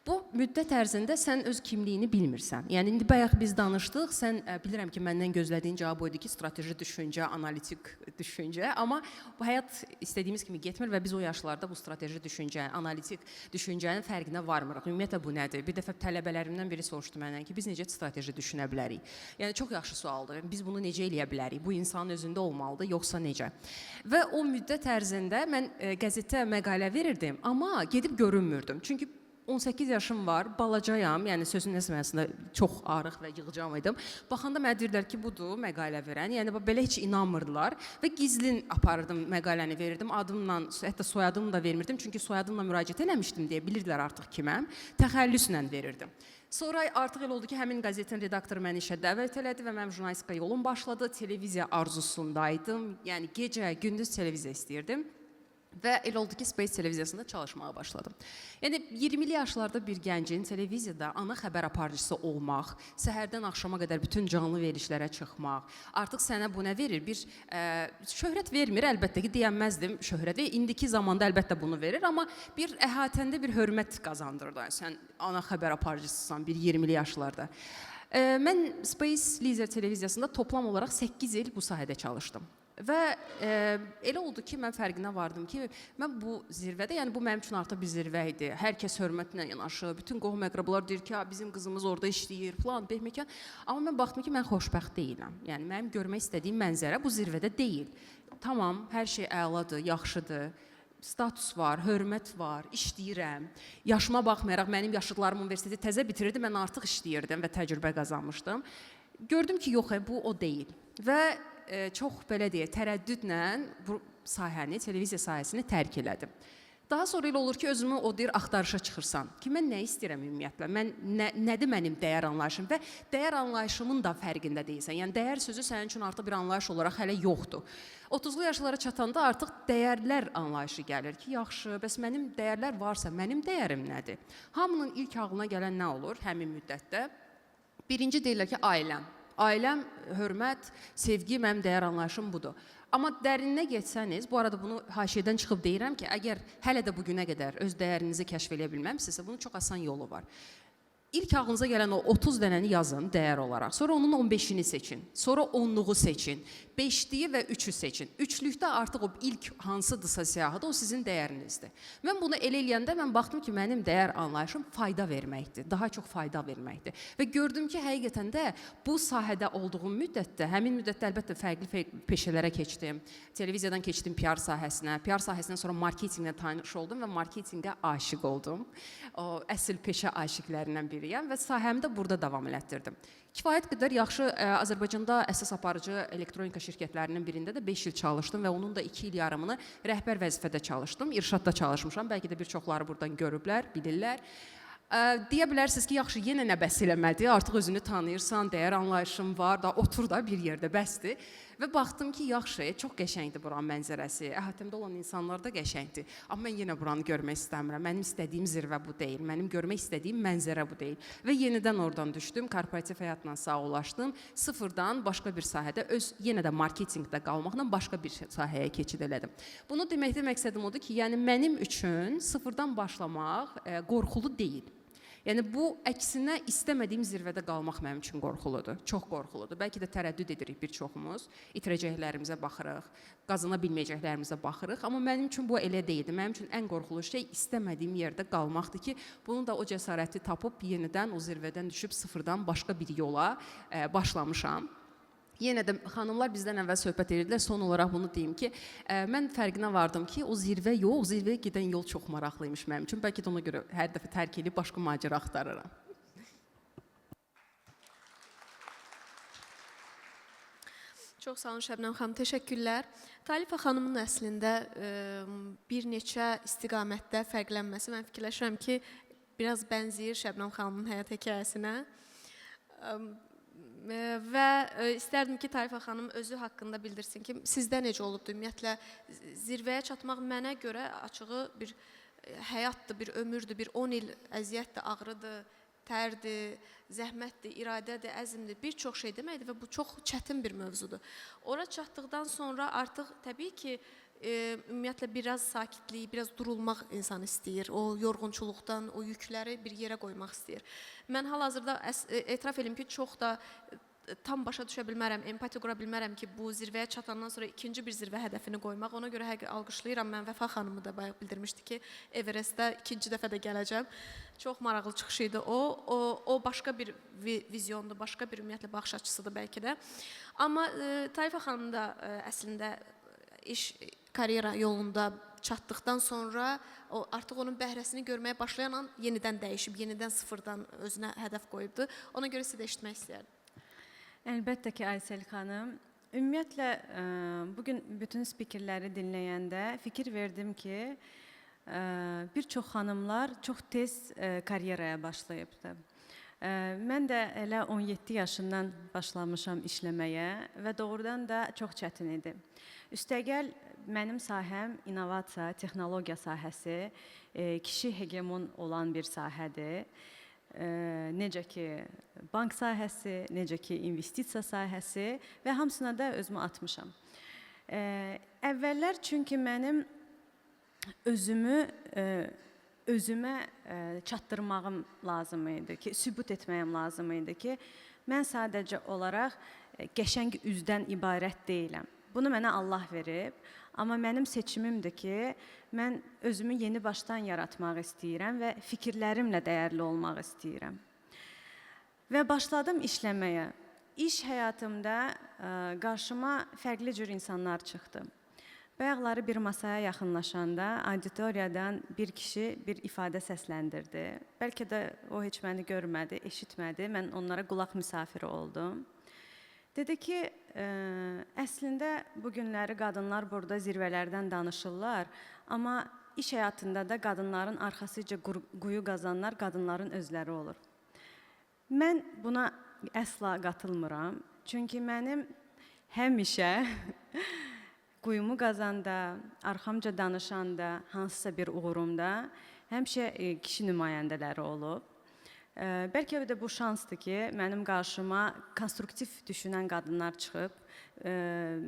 Bu müddət ərzində sən öz kimliyini bilmirsən. Yəni indi bayaq biz danışdıq, sən bilirəm ki, məndən gözlədiyin cavab oydu ki, strateji düşüncə, analitik düşüncə, amma bu həyat istədiyimiz kimi getmir və biz o yaşlarda bu strateji düşüncə, analitik düşüncənin fərqinə varmırıq. Ümumiyyətlə bu nədir? Bir dəfə tələbələrimdən biri soruşdu məndən ki, biz necə strateji düşünə bilərik? Yəni çox yaxşı sualdır. Biz bunu necə eləyə bilərik? Bu insanın özündə olmalıdır, yoxsa necə? Və o müddət ərzində mən qəzetə məqalə verirdim, amma gedib görünmürdüm. Çünki 18 yaşım var, balacayam, yəni sözün əsasında çox arıq və yığcam idim. Baxanda mənə deyirlər ki, budur məqalə verən, yəni belə heç inanmırdılar və gizlin aparırdım məqaləni verirdim, adımla, hətta soyadımı da vermirdim, çünki soyadımla müraciət eləmişdim deyə bilirdilər artıq kiməm, təxəllüslə verirdim. Sonra artıq elə oldu ki, həmin qəzetin redaktoru məni işə dəvət elədi və mənim jurnalistika yolum başladı, televiziya arzusundaydım, yəni gecə, gündüz televiziya istəyirdim. Və elə oldu ki, Space televiziyasında çalışmağa başladım. Yəni 20'li yaşlarda bir gəncin televiziyada ana xəbər aparıcısı olmaq, səhərdən axşama qədər bütün canlı verilişlərə çıxmaq, artıq sənə bu nə verir? Bir şöhrət vermir, əlbəttə ki, deyənməzdim şöhrət və indiki zamanda əlbəttə bunu verir, amma bir əhatəndə bir hörmət qazandırdı. Sən ana xəbər aparıcısısan bir 20'li yaşlarda. Mən Space Lizer televiziyasında toplam olaraq 8 il bu sahədə çalışdım. Və elə oldu ki, mən fərqinə vardım ki, mən bu zirvədə, yəni bu mənim üçün artıq bir zirvə idi. Hər kəs hörmətlə yanaşır, bütün qohum-əqrabalar deyir ki, bizim qızımız orada işləyir, falan, behməkən. Amma mən baxdım ki, mən xoşbəxt deyiləm. Yəni mənim görmək istədiyim mənzərə bu zirvədə deyil. Tamam, hər şey əladır, yaxşıdır. Status var, hörmət var, işləyirəm. Yaşıma baxmayaraq, mənim yaşıdlarım universiteti təzə bitirirdi, mən artıq işləyirdim və təcrübə qazanmışdım. Gördüm ki, yox, bu o deyil. Və çox belə deyək, tərəddüdlə bu sahəni, televiziya sahəsini tərk elədim. Daha sonra elə olur ki, özümü o deyir, axtarışa çıxırsan ki, mən nə istəyirəm ümumiyyətlə, nədir mənim dəyər anlayışım və dəyər anlayışımın da fərqində deyilsən. Yəni, dəyər sözü sənin üçün artıq bir anlayış olaraq hələ yoxdur. 30'lu yaşlara çatanda artıq dəyərlər anlayışı gəlir ki, yaxşı, bəs mənim dəyərlər varsa, mənim dəyərim nədir? Hamının ilk ağlına gələn nə olur həmin müddətdə? Birinci deyirlər ki, ailəm. Ailəm, hörmət, sevgi, mənim dəyər anlayışım budur. Amma dərinə getsəniz, bu arada bunu haşiyədən çıxıb deyirəm ki, əgər hələ də bugünə qədər öz dəyərinizi kəşf eləyə bilməmsinizsə, bunun çox asan yolu var. İlk ağlınıza gələn o 30 dənəni yazın dəyər olaraq. Sonra onun 15'ini seçin. Sonra 10'luğu seçin. 5'liyi və 3'ü seçin. 3'lükdə artıq o ilk hansıdırsa siyahıda o sizin dəyərinizdir. Mən bunu elə eləyəndə mən baxdım ki, mənim dəyər anlayışım fayda verməkdir. Daha çox fayda verməkdir. Və gördüm ki, həqiqətən də bu sahədə olduğum müddətdə, həmin müddətdə əlbəttə fərqli peşələrə keçdim. Televiziyadan keçdim PR sahəsinə. PR sahəsindən sonra marketinqlə tanış oldum və marketinqə aşiq oldum. O əsl peşə aşiqlərindən biriyəm və sahəmdə burada davam elətdirdim. Kifayət qədər yaxşı Azərbaycanda əsas aparıcı elektronika şirkətlərinin birində də 5 il çalışdım və onun da 2 il yarımını rəhbər vəzifədə çalışdım. İrşadda çalışmışam, bəlkə də bir çoxları buradan görüblər, bilirlər. Deyə bilərsiniz ki, yaxşı, yenə nə bəs eləmədi, artıq özünü tanıyırsan, dəyər anlayışın var, da otur da bir yerdə bəsdir. Və baxdım ki, yaxşı, çox qəşəngdir buranın mənzərəsi. Əhatəmdə olan insanlar da qəşəngdir. Amma mən yenə buranı görmək istəmirəm. Mənim istədiyim zirvə bu deyil. Mənim görmək istədiyim mənzərə bu deyil. Və yenidən oradan düşdüm, korporativ həyatla sağollaşdım. Sıfırdan başqa bir sahədə yenə də marketinqdə qalmaqla başqa bir sahəyə keçid elədim. Bunu deməkdə məqsədim odur ki, yəni mənim üçün sıfırdan başlamaq qorxulu deyil. Yəni bu əksinə istəmədiyim zirvədə qalmaq mənim üçün qorxuludur, çox qorxuludur. Bəlkə də tərəddüd edirik bir çoxumuz, itirəcəklərimizə baxırıq, qazana bilməyəcəklərimizə baxırıq, amma mənim üçün bu elə deyildi. Mənim üçün ən qorxulu şey istəmədiyim yerdə qalmaqdır ki, bunu da o cəsarəti tapıb yenidən o zirvədən düşüb sıfırdan başqa bir yola başlamışam. Yenə də xanımlar bizdən əvvəl söhbət edirdilər. Son olaraq bunu deyim ki, mən fərqinə vardım ki, o zirvə yox, zirvəyə gedən yol çox maraqlıymış mənim üçün. Bəlkə də ona görə hər dəfə tərk edib başqa macəra axtarıram. Çox sağ olun Şəbnəm xanım, təşəkkürlər. Talifə xanımın əslində bir neçə istiqamətdə fərqlənməsi mən fikirləşirəm ki, biraz bənzəyir Şəbnəm xanımın həyat hekayəsinə. Və istərdim ki, Talifə xanım özü haqqında bildirsin ki, sizdə necə olubdu? Ümumiyyətlə, zirvəyə çatmaq mənə görə açığı bir həyatdır, bir ömürdür, bir 10 il əziyyətdir, ağrıdır, tərdir, zəhmətdir, iradədir, əzmdir, bir çox şey deməkdir və bu çox çətin bir mövzudur. Ora çatdıqdan sonra artıq təbii ki, ümumiyyətlə biraz sakitlik, biraz durulmaq insan istəyir. O yorğunçuluqdan, o yükləri bir yerə qoymaq istəyir. Mən hal-hazırda etiraf edim ki, çox da tam başa düşə bilmərəm, empatiya qura bilmərəm ki, bu zirvəyə çatandan sonra ikinci bir zirvə hədəfini qoymaq. Ona görə alqışlayıram. Mən Vəfa xanımı da bayaq bildirmişdi ki, Everestdə ikinci dəfə də gələcəm. Çox maraqlı çıxış idi o başqa bir vizyondur, başqa bir ümumiyyətlə baxış açısıdır bəlkə də. Amma Talifə xanım da əslində iş karyera yolunda çatdıqdan sonra artıq onun bəhrəsini görməyə başlayan an yenidən dəyişib, yenidən sıfırdan özünə hədəf qoyubdu. Ona görə sizə də eşitmək istəyərdim. Əlbəttə ki, Aysel xanım. Ümumiyyətlə, bugün bütün spikerləri dinləyəndə fikir verdim ki, bir çox xanımlar çox tez karyeraya başlayıbdı. Mən də elə 17 yaşından başlamışam işləməyə və doğrudan da çox çətin idi. Üstəgəl, mənim sahəm innovasiya, texnologiya sahəsi, kişi hegemon olan bir sahədir. Necə ki, bank sahəsi, necə ki, investisiya sahəsi və hamısına da özümü atmışam. Əvvəllər çünki mənim özümə çatdırmağım lazım idi ki, sübut etməyim lazım idi ki, mən sadəcə olaraq qəşəng üzdən ibarət deyiləm. Bunu mənə Allah verib, amma mənim seçimimdir ki, mən özümü yeni başdan yaratmaq istəyirəm və fikirlərimlə dəyərli olmaq istəyirəm. Və başladım işləməyə. İş həyatımda qarşıma fərqli cür insanlar çıxdı. Bayaqları bir masaya yaxınlaşanda auditoriyadan bir kişi bir ifadə səsləndirdi. Bəlkə də o heç məni görmədi, eşitmədi. Mən onlara qulaq misafiri oldum. Dedi ki, əslində bu günləri qadınlar burada zirvələrdən danışırlar, amma iş həyatında da qadınların arxasıca quyu qazanlar qadınların özləri olur. Mən buna əsla qatılmıram, çünki mənim həmişə quyumu qazanda, arxamca danışanda, hansısa bir uğurumda həmişə kişi nümayəndələri olub. Bəlkə də bu şansdır ki, mənim qarşıma konstruktiv düşünən qadınlar çıxıb,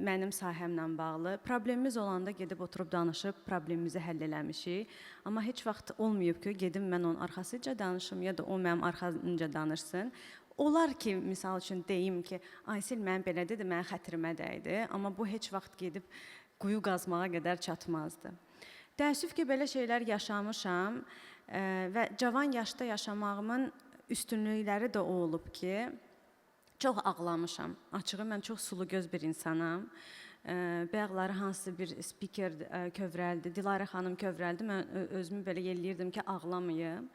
mənim sahəmlə bağlı. Problemimiz olanda gedib oturub danışıb, problemimizi həll eləmişik. Amma heç vaxt olmayıb ki, gedim mən onun arxasıca danışım, ya da o mənim arxamca danışsın. Olar ki, misal üçün deyim ki, Aysel mən belə dedi, mənim xətrimə dəydi, amma bu heç vaxt gedib quyu qazmağa qədər çatmazdı. Təəssüf ki, belə şeylər yaşamışam və cavan yaşda yaşamağımın üstünlükləri də o olub ki, çox ağlamışam. Açığı, mən çox sulu göz bir insanam. Bayaqları hansısa bir spiker kövrəldi, Dilarə xanım kövrəldi, mən özümü belə yelləyirdim ki, ağlamayım.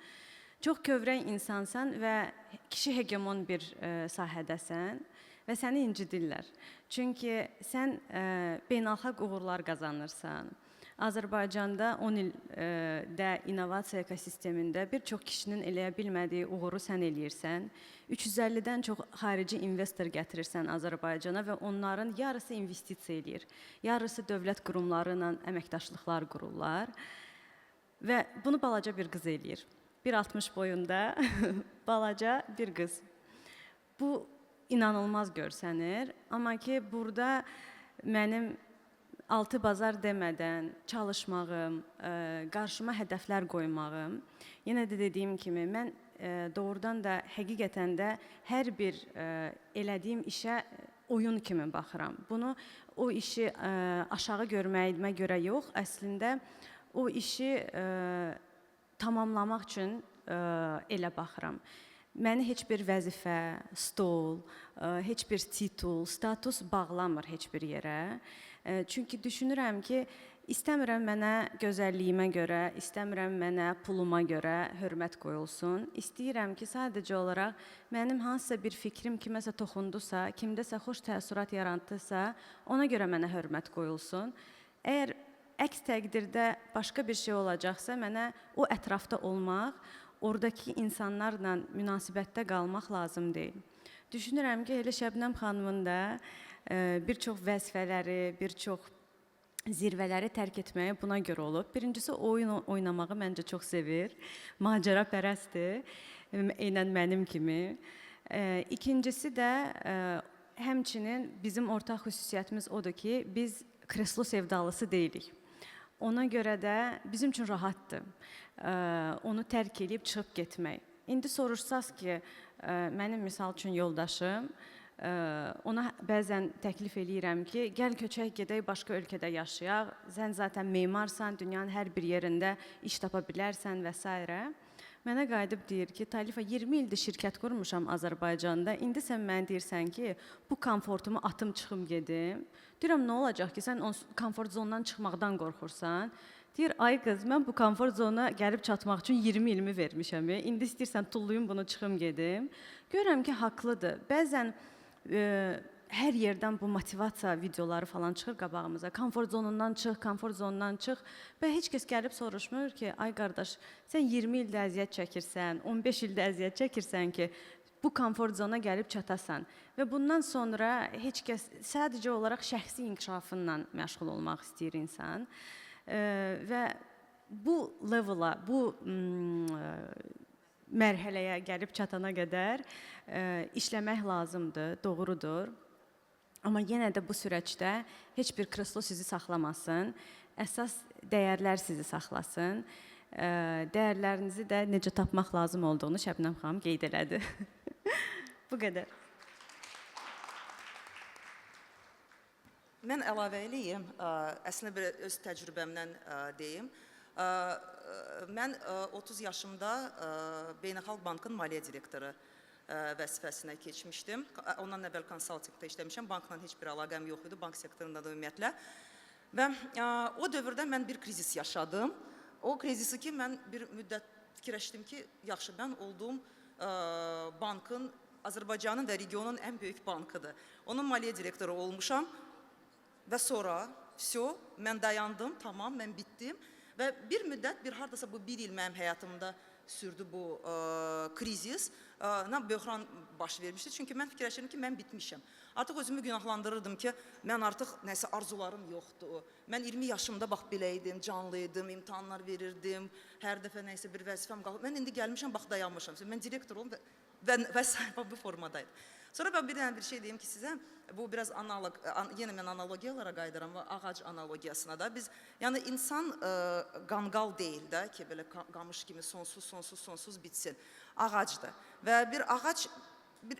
Çox kövrək insansan və kişi hegemon bir sahədəsən və səni incidirlər. Çünki sən beynəlxalq uğurlar qazanırsan, Azərbaycanda 10 ildə innovasiya ekosistemində bir çox kişinin eləyə bilmədiyi uğuru sən eləyirsən. 350-dən çox xarici investor gətirirsən Azərbaycana və onların yarısı investisiya eləyir. Yarısı dövlət qurumları ilə əməkdaşlıqlar qururlar və bunu balaca bir qız eləyir. 1.60 boyunda balaca bir qız. Bu inanılmaz görsənir, amma ki burada mənim altı bazar demədən çalışmağım, qarşıma hədəflər qoymağım, yenə də dediyim kimi mən doğrudan da həqiqətən də hər bir elədiyim işə oyun kimi baxıram. Bunu o işi aşağı görməyimə görə yox, əslində o işi tamamlamaq üçün elə baxıram. Məni heç bir vəzifə, stol, heç bir titul, status bağlamır heç bir yerə. Çünki düşünürəm ki, istəmirəm mənə gözəlliyimə görə, istəmirəm mənə puluma görə hörmət qoyulsun. İstəyirəm ki, sadəcə olaraq mənim hansısa bir fikrim kiməsə toxundusa, kimdəsə xoş təəssürat yaratdısa, ona görə mənə hörmət qoyulsun. Əgər əks təqdirdə başqa bir şey olacaqsa, mənə o ətrafda olmaq, oradakı insanlarla münasibətdə qalmaq lazım deyil. Düşünürəm ki, elə Şəbnəm xanımın da bir çox vəzifələri, bir çox zirvələri tərk etməyə buna görə olub. Birincisi, oyun oynamağı məncə çox sevir, macərapərəstdir, eynən mənim kimi. İkincisi də həmçinin bizim ortaq xüsusiyyətimiz odur ki, biz kreslo sevdalısı deyilik. Ona görə də bizim üçün rahatdır onu tərk edib çıxıb getmək. İndi soruşsaz ki, mənim misal üçün yoldaşım, ona bəzən təklif eləyirəm ki, gəl köçək gedək başqa ölkədə yaşayaq, sən zaten memarsan, dünyanın hər bir yerində iş tapa bilərsən və s. Mənə qayıdıb deyir ki, Talifa 20 ildir şirkət qurmuşam Azərbaycanda, indi sən mənə deyirsən ki, bu komfortumu atım çıxım gedim. Deyirəm, nə olacaq ki, sən komfort zonundan çıxmaqdan qorxursan? Deyir, ay qız, mən bu komfort zonuna gəlib çatmaq üçün 20 ilimi vermişəm. İndi istəyirsən tulluyum bunu çıxım gedim. Görürəm ki, haqlıdır. Bəzən hər yerdən bu motivasiya videoları falan çıxır qabağımıza. Komfort zonundan çıx və heç kəs gəlib soruşmur ki, ay qardaş, sən 20 ildə əziyyət çəkirsən, 15 ildə əziyyət çəkirsən ki, bu komfort zona gəlib çatasan. Və bundan sonra heç kəs sadəcə olaraq şəxsi inkişafınla məşğul olmaq istəyir insan. Və bu level'a, bu mərhələyə gəlib çatana qədər işləmək lazımdır, doğrudur. Amma yenə də bu sürəcdə heç bir kreslo sizi saxlamasın, əsas dəyərlər sizi saxlasın. Dəyərlərinizi də necə tapmaq lazım olduğunu Şəbnəm xanım qeyd elədi. Bu qədər. Mən əlavə eləyim, əslində bir öz təcrübəmdən deyim. Mən 30 yaşımda Beynəlxalq Bankın maliyyə direktoru vəzifəsinə keçmişdim. Ondan əvvəl konsaltingdə işləmişəm, bankla heç bir əlaqəm yox idi, bank sektorunda da ümumiyyətlə. Və o dövrdə mən bir krizis yaşadım. O krizisi ki, mən bir müddət fikirləşdim ki, yaxşı, mən olduğum bankın, Azərbaycanın və regionun ən böyük bankıdır. Onun maliyyə direktoru olmuşam. Və sonra, mən dayandım, tamam, mən bitdim. Və bir müddət, hardasa bu bir il mənim həyatımda sürdü bu krizis. Böhran baş vermişdi. Çünki mən fikirləşirdim ki, mən bitmişəm. Artıq özümü günahlandırırdım ki, mən artıq nəsə arzularım yoxdur. Mən 20 yaşımda bax belə idim, canlı idim, imtahanlar verirdim. Hər dəfə nəsə bir vəzifəm qalıb. Mən indi gəlmişəm, bax dayanmışam. Mən direktor olum və bu formadaydım. Sonra ben bir şey diyeyim ki size, bu biraz analog, yine mən analogiyalara qayıdıram və ağac analogiyasına da. Biz, yani insan qanqal deyil də ki, belə qamış kimi sonsuz bitsin. Ağacdır. Və bir ağac,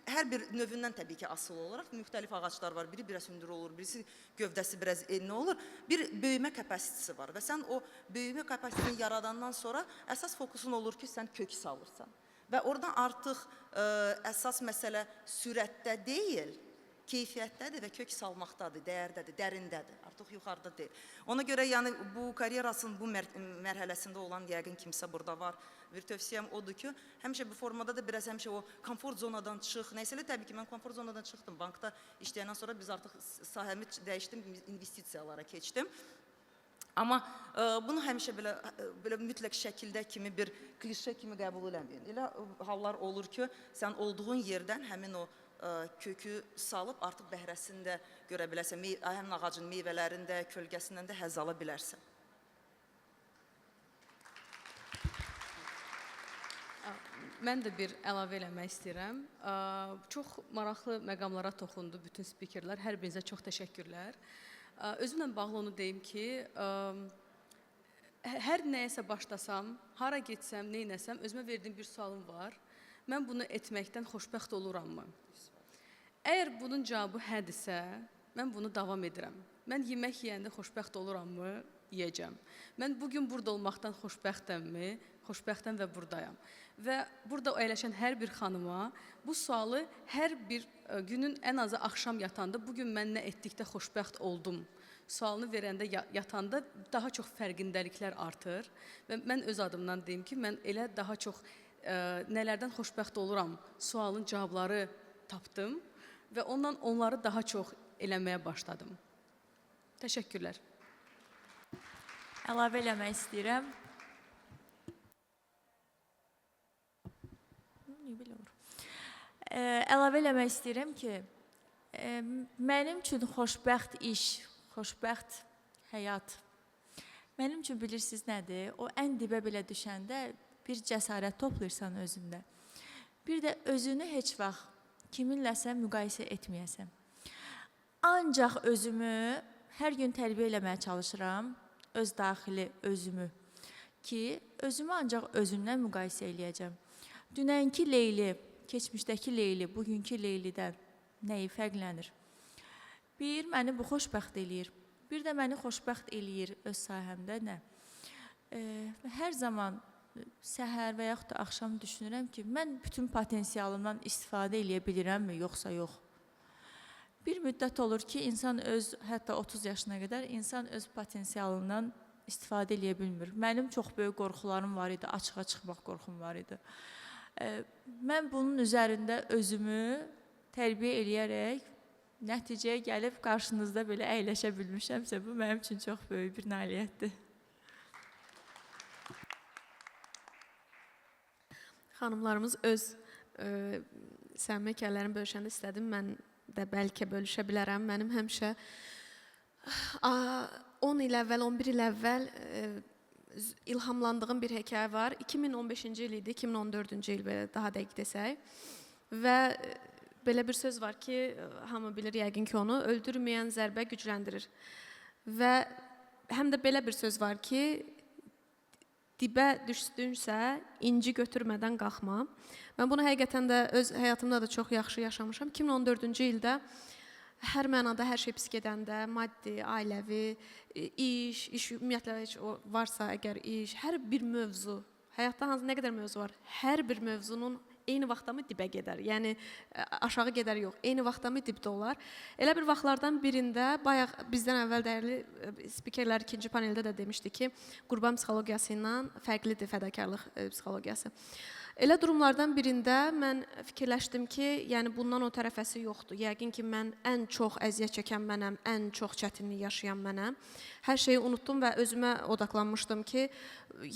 hər bir növündən təbii ki asılı olaraq müxtəlif ağaclar var. Biri biraz hündür olur, birisi gövdəsi biraz enli olur. Bir böyümə kapasitesi var və sən o böyümə kapasitesini yaradandan sonra əsas fokusun olur ki, sən kök salırsan. Və oradan artıq əsas məsələ sürətdə deyil, keyfiyyətdədir və kök salmaqdadır, dəyərdədir, dərindədir, artıq yuxarıda deyil. Ona görə yəni bu karyerasının bu mərhələsində olan yəqin kimsə burada var. Bir tövsiyəm odur ki, həmişə bu formada da biraz həmişə o komfort zonadan çıx. Nəysə təbii ki, mən komfort zonadan çıxdım. Bankda işləyəndən sonra biz artıq sahəmi dəyişdim, investisiyalara keçdim. Amma bunu həmişə belə mütləq şəkildə kimi bir klişe kimi qəbul eləməyin. Elə hallar olur ki, sən olduğun yerdən həmin o kökü salıb artıq bəhrəsini də görə bilərsən. Həmin ağacın meyvələrində, kölgəsindən də həzz ala bilərsən. Mən də bir əlavə eləmək istəyirəm. Çox maraqlı məqamlara toxundu bütün spikerlər. Hər birinizə çox təşəkkürlər. Özümlə bağlı onu deyim ki, hər nəyəsə başlasam, hara getsəm, neynəsəm, özümə verdiyim bir sualım var. Mən bunu etməkdən xoşbəxt oluramı? Əgər bunun cavabı hədirsə, mən bunu davam edirəm. Mən yemək yeyəndə xoşbəxt oluramı? Yeyəcəm. Mən bugün burada olmaqdan xoşbəxtəmmi? Xoşbəxtəm və buradayam. Və burada əyləşən hər bir xanıma bu sualı hər bir günün ən azı axşam yatanda bugün mən nə etdikdə xoşbəxt oldum sualını verəndə yatanda daha çox fərqindəliklər artır. Və mən öz adımdan deyim ki, mən elə daha çox nələrdən xoşbəxt oluram sualın cavabları tapdım və onları daha çox eləməyə başladım. Təşəkkürlər. Əlavə eləmək istəyirəm. Əlavə eləmək istəyirəm ki, mənim üçün xoşbəxt iş, xoşbəxt həyat, mənim üçün bilirsiniz nədir? O ən dibə belə düşəndə bir cəsarət toplayırsan özündə. Bir də özünü heç vaxt kiminləsə müqayisə etməyəsən. Ancaq özümü hər gün tərbiyə eləməyə çalışıram, öz daxili özümü ki, özümü ancaq özümlə müqayisə eləyəcəm. Dünənki Leyli, keçmişdəki Leyli, bugünkü Leylidən nəyi fərqlənir? Bir, məni bu xoşbəxt eləyir. Bir də məni xoşbəxt eləyir öz sahəmdə nə? Hər zaman səhər və yaxud da axşam düşünürəm ki, mən bütün potensialımdan istifadə eləyə bilirəmmi, yoxsa yox? Bir müddət olur ki, insan hətta 30 yaşına qədər insan öz potensialından istifadə eləyə bilmir. Mənim çox böyük qorxularım var idi, açığa çıxmaq qorxum var idi. Mən bunun üzərində özümü tərbiyə eləyərək nəticəyə gəlib qarşınızda belə əyləşə bilmişəmsə, bu mənim üçün çox böyük bir nailiyyətdir. Xanımlarımız öz səmimi hekayələrini bölüşəndə istədim, mən də bəlkə bölüşə bilərəm. Mənim həmişə 10 il əvvəl, 11 il əvvəl ilhamlandığım bir hekayə var. 2015-ci il idi, 2014-cü il belə daha dəqiq desək. Və belə bir söz var ki, hamı bilir yəqin ki onu, öldürməyən zərbə gücləndirir. Və həm də belə bir söz var ki, dibə düşdünsə, inci götürmədən qalxma. Mən bunu həqiqətən də öz həyatımda da çox yaxşı yaşamışam. 2014-cü ildə hər mənada hər şey pis gedəndə, maddi, ailəvi, iş ümumiyyətlə heç varsa əgər iş, hər bir mövzu, həyatda nə qədər mövzu var, hər bir mövzunun eyni vaxtda mı dibə gedər? Yəni aşağı gedər yox, eyni vaxtda mı dibdə olar? Elə bir vaxtlardan birində, bayaq bizdən əvvəl dəyərli spikerlər ikinci paneldə də demişdi ki, qurban psixologiyası ilə fərqlidir fədakarlıq psixologiyası. Elə durumlardan birində mən fikirləşdim ki, yəni bundan o tərəfəsi yoxdur. Yəqin ki, mən ən çox əziyyət çəkən mənəm, ən çox çətinlik yaşayan mənəm. Hər şeyi unutdum və özümə odaqlanmışdım ki,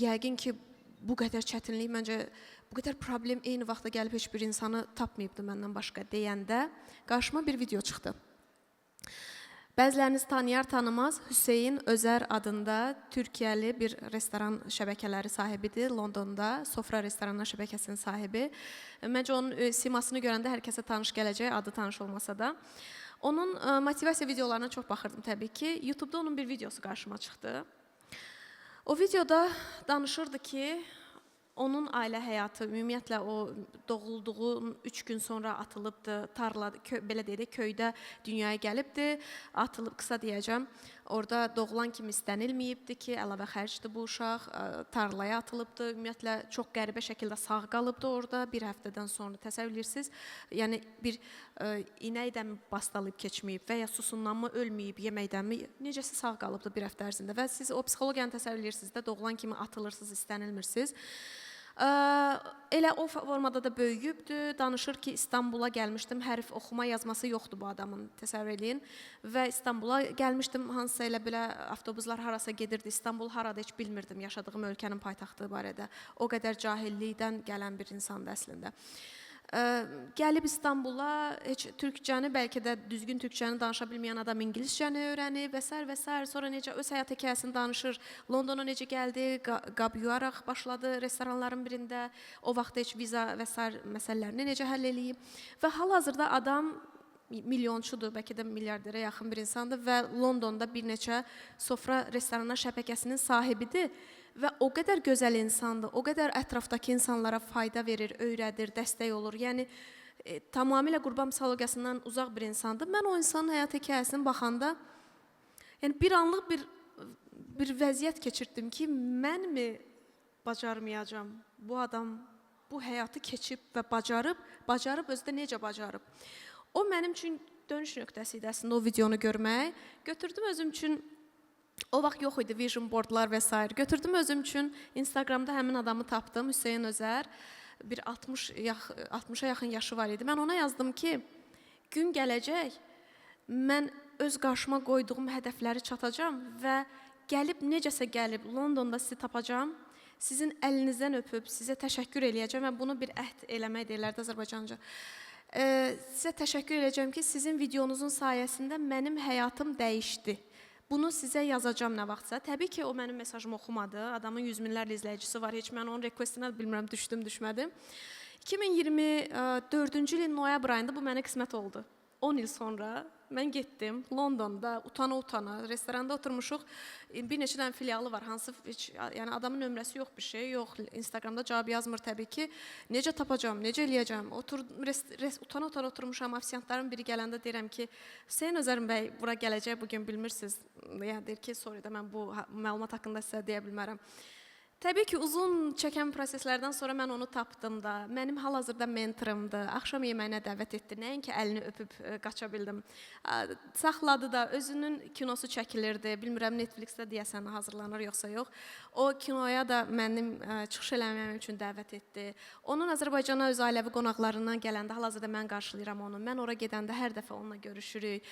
yəqin ki, bu qədər çətinlik, məncə bu qədər problem eyni vaxtda gəlib heç bir insanı tapmayıbdı məndən başqa deyəndə qarşıma bir video çıxdı. Bəziləriniz tanıyar tanımaz, Hüseyn Özər adında Türkiyəli bir restoran şəbəkələri sahibidir. Londonda Sofra restoranlar şəbəkəsinin sahibi. Məncə onun simasını görəndə hər kəsə tanış gələcək, adı tanış olmasa da. Onun motivasiya videolarına çox baxırdım təbii ki. YouTube'da onun bir videosu qarşıma çıxdı. O videoda danışırdı ki, onun ailə həyatı, ümumiyyətlə o doğulduğu 3 gün sonra atılıbdı, tarlada, belə deyək də köydə dünyaya gəlibdi, atılıb, qısa deyəcəm, orada doğulan kimi istənilməyibdi ki, əlavə xərcdir bu uşaq, tarlaya atılıbdı, ümumiyyətlə çox qəribə şəkildə sağ qalıbdı orada, bir həftədən sonra təsəvvür edirsiniz, yəni bir inəkdən bastalayıb keçməyib və ya susundanmı ölməyib, yeməkdənmi, necəsə sağ qalıbdı bir həftə ərzində və siz o psixologiyanı təsəvvür edirsiniz də, doğulan kimi atılırsınız, istənilmirsiniz. Elə o formada da böyüyübdü. Danışır ki, İstanbula gəlmişdim. Hərf oxuma yazması yoxdur bu adamın, təsəvvür eləyin. Və İstanbula gəlmişdim. Hansısa elə belə avtobuslar harasa gedirdi. İstanbul harada heç bilmirdim yaşadığım ölkənin paytaxtı barədə. O qədər cahillikdən gələn bir insandır əslində. Gəlib İstanbula heç türkcəni, bəlkə də düzgün türkcəni danışa bilməyən adam ingiliscəni öyrənib və s. Sonra necə öz həyat hekayəsini danışır. Londona necə gəldi, qab yuyaraq başladı restoranların birində. O vaxt heç viza və s. məsələlərini necə həll eləyib. Və hal-hazırda adam milyonçudur, bəlkə də milyarderə yaxın bir insandır və Londonda bir neçə sofra restoranlar şəbəkəsinin sahibidir. Və o qədər gözəl insandır, o qədər ətrafdakı insanlara fayda verir, öyrədir, dəstək olur. Yəni, tamamilə qurban psixologiyasından uzaq bir insandır. Mən o insanın həyat hekayəsini baxanda, yəni bir anlıq bir vəziyyət keçirdim ki, mənmi bacarmayacam? Bu adam bu həyatı keçib və bacarıb özü də necə bacarıb? O mənim üçün dönüş nöqtəsi idi əslində o videonu görmək. Götürdüm özüm üçün. O vaxt yox idi vision boardlar və s. Götürdüm özüm üçün Instagramda həmin adamı tapdım, Hüseyn Özər. Bir 60-a yaxın yaşı var idi. Mən ona yazdım ki, gün gələcək, mən öz qarşıma qoyduğum hədəfləri çatacam və necəsə gəlib Londonda sizi tapacam, sizin əlinizdən öpüb, sizə təşəkkür eləyəcəm və bunu bir əhd eləmək deyirlərdi Azərbaycanca. Sizə təşəkkür eləyəcəm ki, sizin videonuzun sayəsində mənim həyatım dəyişdi. Bunu sizə yazacam nə vaxtsa. Təbii ki, o mənim mesajımı oxumadı. Adamın 100 minlərlə izləyicisi var. Heç mən onun requestinə bilmirəm, düşdüm, düşmədim. 2024-cü ilin noyabr ayında bu mənə qismət oldu. 10 il sonra mən getdim Londonda, utana-utana, restoranda oturmuşuq. Bir neçə dənə filialı var, hansı yəni adamın nömrəsi yox, bir şey yox. Instagramda cavab yazmır təbii ki. Necə tapacam, necə eləyəcəm? Utana-utana oturmuşam, ofisiantların biri gələndə deyirəm ki, Hüseyn Özərim bəy bura gələcək bugün bilmirsiniz. Yəni deyir ki, sorry da mən bu məlumat haqqında sizə deyə bilmərəm. Təbii ki, uzun çəkən proseslərdən sonra mən onu tapdım da, mənim hal-hazırda mentorumdur, axşam yeməyinə dəvət etdi, nəinki əlini öpüb qaça bildim. Saxladı da, özünün kinosu çəkilirdi, bilmirəm Netflixdə deyəsən hazırlanır yoxsa yox. O kinoya da mənim çıxış eləməyim üçün dəvət etdi. Onun Azərbaycana öz ailəvi qonaqlarından gələndə hal-hazırda mən qarşılayıram onu. Mən ora gedəndə hər dəfə onunla görüşürük.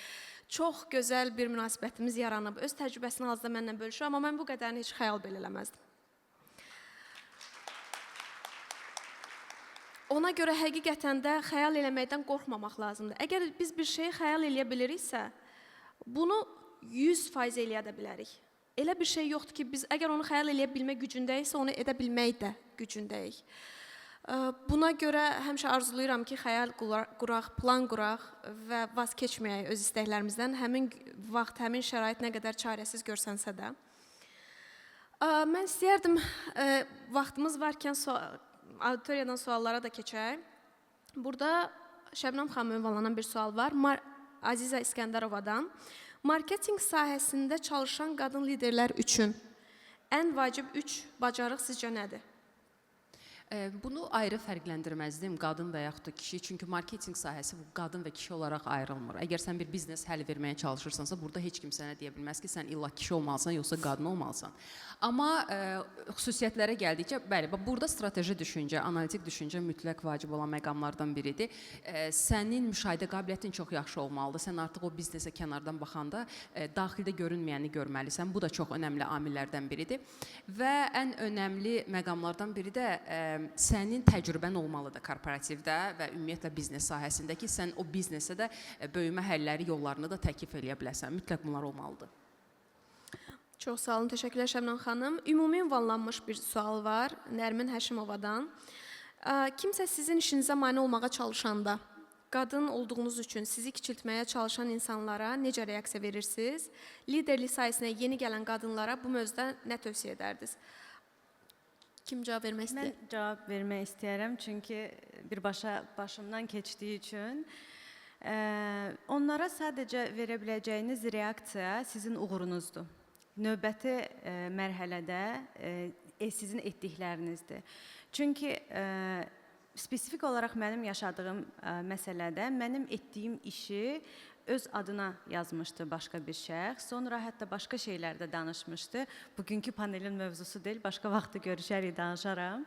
Çox gözəl bir münasibətimiz yaranıb. Öz təcrübəsini hal-hazırda mənlə bölüşür, amma mən bu qədərini heç xəyal belə eləməzdim. Ona görə həqiqətən də xəyal eləməkdən qorxmamaq lazımdır. Əgər biz bir şeyi xəyal eləyə biliriksə, bunu 100% eləyə də bilərik. Elə bir şey yoxdur ki, biz əgər onu xəyal eləyə bilmək gücündəyiksə, onu edə bilmək də gücündəyik. Buna görə həmişə arzulayıram ki, xəyal quraq, plan quraq və vaz keçməyək öz istəklərimizdən. Həmin vaxt, həmin şərait nə qədər çarəsiz görsənsə də. Mən istəyərdim, vaxtımız varkən auditoriyadan suallara da keçək. Burada Şəbnəm xanım ünvanlanan bir sual var. Aziza İskəndərovadan. Marketinq sahəsində çalışan qadın liderlər üçün ən vacib 3 bacarıq sizcə nədir? Bunu ayrı fərqləndirməzdim, qadın və yaxud da kişi. Çünki marketinq sahəsi bu qadın və kişi olaraq ayrılmır. Əgər sən bir biznes həll verməyə çalışırsansa, burada heç kim sənə deyə bilməz ki, sən illa kişi olmalısan, yoxsa qadın olmalısan. Amma xüsusiyyətlərə gəldikcə, bəli, burada strateji düşüncə, analitik düşüncə mütləq vacib olan məqamlardan biridir. Sənin müşahidə qabiliyyətin çox yaxşı olmalıdır. Sən artıq o biznesə kənardan baxanda daxildə görünməyəni görməlisən. Bu da çox önəmli amillərdən biridir. Və ən önəmli məqamlardan biri də sənin təcrübən olmalıdır korporativdə və ümumiyyətlə biznes sahəsində ki, sən o biznesə də böyümə həlləri, yollarını da təklif eləyə biləsən. Mütləq bunlar olmalıdır. Çox sağ olun, təşəkkürlər Şəbnəm xanım. Ümumi ünvanlanmış bir sual var Nərmin Həşimovadan. Kimsə sizin işinizə mane olmağa çalışanda, qadın olduğunuz üçün sizi kiçiltməyə çalışan insanlara necə reaksiya verirsiniz? Liderlik sayəsində yeni gələn qadınlara bu mövzuda nə tövsiyə edərdiniz? Kim cavab vermək istəyir? Mən cavab vermək istəyərəm, çünki birbaşa başımdan keçdiyi üçün. Onlara sadəcə verə biləcəyiniz reaksiya sizin uğurunuzdur. Növbəti mərhələdə sizin etdiklərinizdir. Çünki spesifik olaraq mənim yaşadığım məsələdə mənim etdiyim işi öz adına yazmışdı başqa bir şəxs. Sonra hətta başqa şeylərdə danışmışdı. Bugünkü panelin mövzusu deyil, başqa vaxtda görüşərik, danışaram.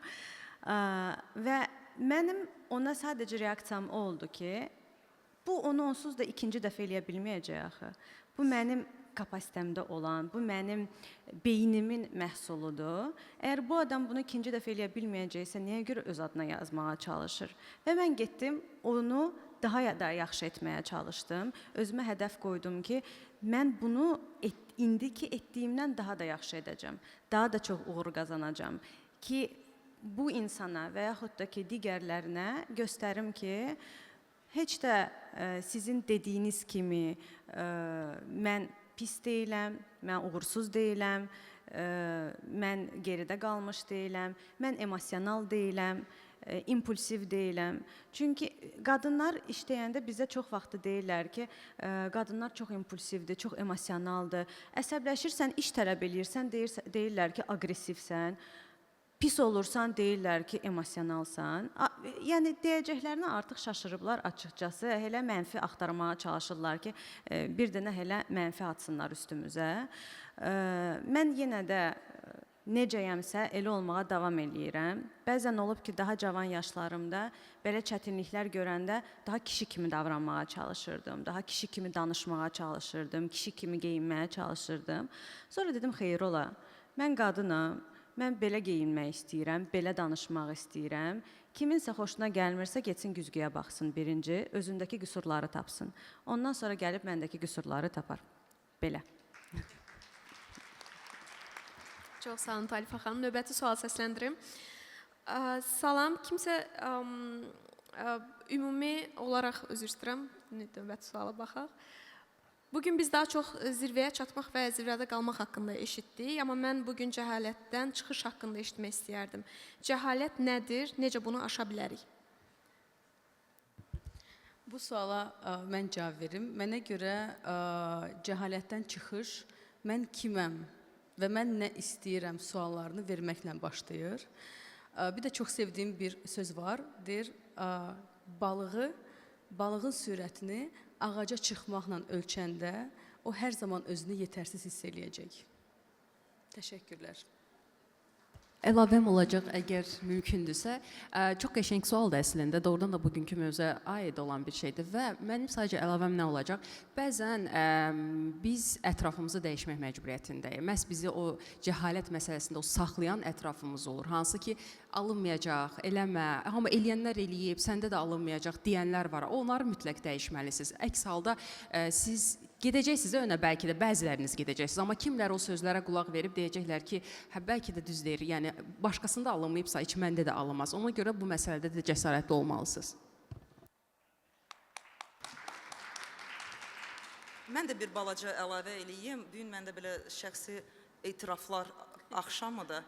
Və mənim ona sadəcə reaksiyam oldu ki, bu onu onsuz da ikinci dəfə eləyə bilməyəcək axı. Bu mənim kapasitəmdə olan, bu mənim beynimin məhsuludur. Əgər bu adam bunu ikinci dəfə eləyə bilməyəcəksə, niyə görə öz adına yazmağa çalışır? Və mən getdim, onu daha da yaxşı etməyə çalışdım. Özümə hədəf qoydum ki, mən bunu indiki etdiyimdən daha da yaxşı edəcəm. Daha da çox uğur qazanacam ki, bu insana və yaxud da ki, digərlərinə göstərim ki, heç də sizin dediyiniz kimi mən pis deyiləm, mən uğursuz deyiləm, mən geridə qalmış deyiləm, mən emosional deyiləm, impulsiv deyiləm. Çünki qadınlar işləyəndə bizə çox vaxt deyirlər ki, qadınlar çox impulsivdir, çox emosionaldır. Əsəbləşirsən, iş tələb eləyirsən, deyirlər ki, aqressivsən. Pis olursan, deyirlər ki, emosionalsan. Yəni, deyəcəklərinə artıq şaşırıblar açıqcası. Hələ mənfi axtarmağa çalışırlar ki, bir dənə hələ mənfi atsınlar üstümüzə. Mən yenə də necəyəmsə, elə olmağa davam eləyirəm. Bəzən olub ki, daha cavan yaşlarımda belə çətinliklər görəndə daha kişi kimi davranmağa çalışırdım. Daha kişi kimi danışmağa çalışırdım, kişi kimi geyinməyə çalışırdım. Sonra dedim, xeyir ola, mən qadınam. Mən belə geyinmək istəyirəm, belə danışmaq istəyirəm. Kiminsə xoşuna gəlmirsə, getsin güzgüyə baxsın birinci, özündəki qüsurları tapsın. Ondan sonra gəlib məndəki qüsurları tapar. Belə. Çox sağ olun Talifə xanım. Növbəti sual səsləndirim. Salam, kimsə ümumi olaraq üzr istəyirəm. Növbəti suala baxaq. Bugün biz daha çox zirvəyə çatmaq və zirvədə qalmaq haqqında eşitdik, amma mən bugün cəhalətdən çıxış haqqında eşitmək istəyərdim. Cəhalət nədir, necə bunu aşa bilərik? Bu suala mən cavab verim. Mənə görə cəhalətdən çıxış mən kiməm və mən nə istəyirəm suallarını verməklə başlayır. Bir də çox sevdiyim bir söz var, deyir, balığın sürətini ağaca çıxmaqla ölçəndə o hər zaman özünü yetərsiz hiss eləyəcək. Təşəkkürlər. Əlavəm olacaq, əgər mümkündürsə. Çox qəşəng sualdır əslində, doğrudan da bugünkü mövzuya aid olan bir şeydir və mənim sadəcə əlavəm nə olacaq? Bəzən biz ətrafımızı dəyişmək məcburiyyətindəyik. Məhz bizi o cəhalət məsələsində o saxlayan ətrafımız olur. Hansı ki, alınmayacaq, eləmə, amma eləyənlər eləyib, səndə də alınmayacaq deyənlər var. Onları mütləq dəyişməlisiniz. Əks halda siz gedəcəksiniz önə, bəlkə də bəziləriniz gedəcəksiniz, amma kimlər o sözlərə qulaq verib deyəcəklər ki, hə, bəlkə də düz deyir, yəni başqasında alınmayıbsa, heç məndə də alınmaz. Ona görə bu məsələdə də cəsarətli olmalısınız. Mən də bir balaca əlavə eləyim. Bugün məndə belə şəxsi etiraflar axşamıdır.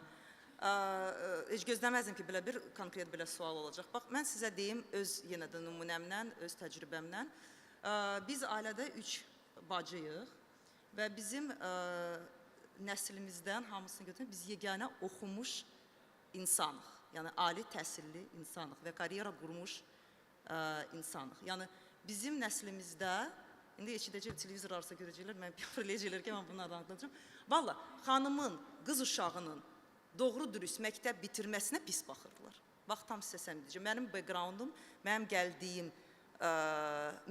Heç gözləməzdim ki, belə bir konkret belə sual olacaq. Bax, mən sizə deyim öz yenə də nümunəmdən, öz təcrübəmdən. Biz ailədə 3 bacıyıq və bizim nəslimizdən hamısını götürün, biz yeganə oxumuş insanıq. Yəni, ali təhsilli insanıq və karyera qurmuş insanıq. Yəni, bizim nəslimizdə, indi eşidəcək televizor arası görəcəklər, mən eləyəcəklər ki, mən bunu anlatacağım. Valla, xanımın, qız uşağının doğru dürüst məktəb bitirməsinə pis baxırlar. Bax, tam sizə sən deyəcəm. Mənim backgroundum, mənim gəldiyim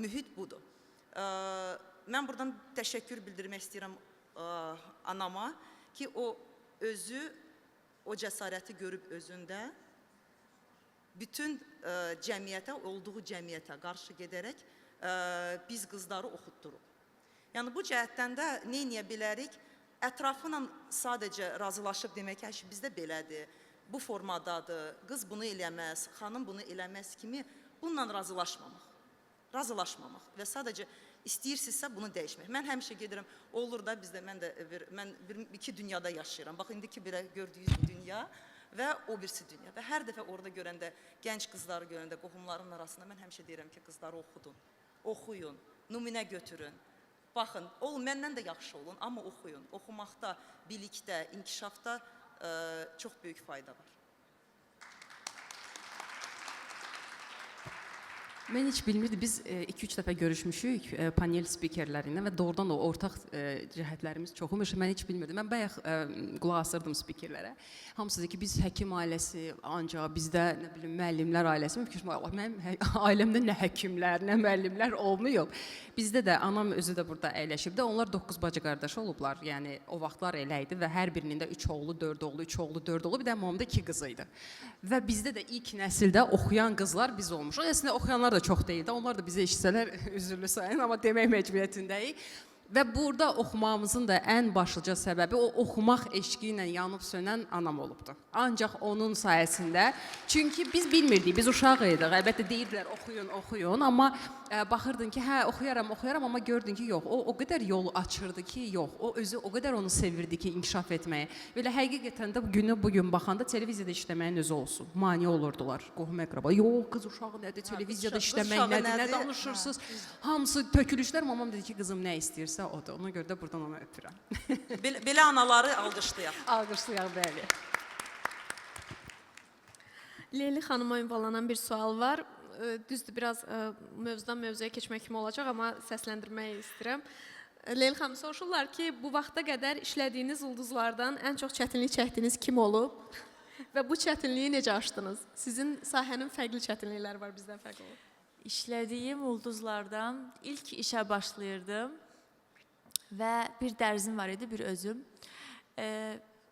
mühit budur. Mən buradan təşəkkür bildirmək istəyirəm anama ki, o özü o cəsarəti görüb özündə bütün cəmiyyətə, olduğu cəmiyyətə qarşı gedərək biz qızları oxutduruq. Yəni, bu cəhətdən də nə eləyə bilərik? Ətrafıyla sadəcə razılaşıb demək ki, bizdə belədir, bu formadadır, qız bunu eləməz, xanım bunu eləməz kimi bununla razılaşmamaq. Razılaşmamaq və sadəcə istəyirsinizsə bunu dəyişmək. Mən həmişə gedirəm, olur da bizdə, mən iki dünyada yaşayıram. Bax, indiki belə gördüyünüz dünya və o birisi dünya. Və hər dəfə orada görəndə, gənc qızları görəndə, qohumların arasında mən həmişə deyirəm ki, qızları oxudun, oxuyun, nümunə götürün. Baxın, məndən də yaxşı olun, amma oxuyun. Oxumaqda, bilikdə, inkişafda çox böyük fayda var. Mən heç bilmirdim. Biz 2-3 dəfə görüşmüşük panel spikerləri ilə və doğrudan da ortaq cəhətlərimiz çox imiş. Mən heç bilmirdim. Mən bayaq qulaq asırdım spikerlərə. Hamısı dedi ki, biz həkim ailəsi, ancaq bizdə nə bilim müəllimlər ailəsi. Mən fikirləşdim, Allah, mənim ailəmdə nə həkimlər, nə müəllimlər olmayıb. Bizdə də anam özü də burada əyləşib də. Onlar 9 bacı qardaş olublar. Yəni o vaxtlar elə idi və hər birinin də 3 oğlu, 4 oğlu, 3 oğlu, 4 oğlu, bir də mamamda 2 qızı idi. Və bizdə də ilk nəsildə oxuyan qızlar biz olmuşuq. Əslində oxuyanlar da çox deyildi. Onlar da bizə eşitsələr üzürlü sayın, amma demək məcburiyyətindəyik. Və burada oxumağımızın da ən başlıca səbəbi o oxumaq eşqi ilə yanıb sönən anam olubdu. Ancaq onun sayəsində, çünki biz bilmirdik, biz uşaq idik. Əlbəttə deyirdilər oxuyun, oxuyun, amma baxırdın ki, hə oxuyaram, amma gördün ki, yox, o qədər yol açırdı ki, yox, o özü o qədər onu sevirdi ki, inkişaf etməyə. Belə həqiqətən də bu gün baxanda televiziyada işləməyin özü olsun. Mane olurdular, qohum-əqraba. Yox, qız uşağı nədir, televiziyada işləmək nədir, nə danışırsınız? Hamısı tökülüşlər. Mamam dedi ki, qızım nə istəyirsə odur. Ona görə də buradan onu öpürəm. Belə anaları alqışlayaq. Alqışlayaq, bəli. Leyli xanıma ünvanlanan bir sual var. Düzdür, biraz mövzudan mövzuya keçmək kimi olacaq, amma səsləndirmək istəyirəm. Leyli xanım, soruşurlar ki, bu vaxta qədər işlədiyiniz ulduzlardan ən çox çətinlik çəkdiyiniz kim olub və bu çətinliyi necə aşdınız? Sizin sahənin fərqli çətinlikləri var, bizdən fərqli olur. İşlədiyim ulduzlardan ilk işə başlayırdım və bir dərzim var idi, bir özüm.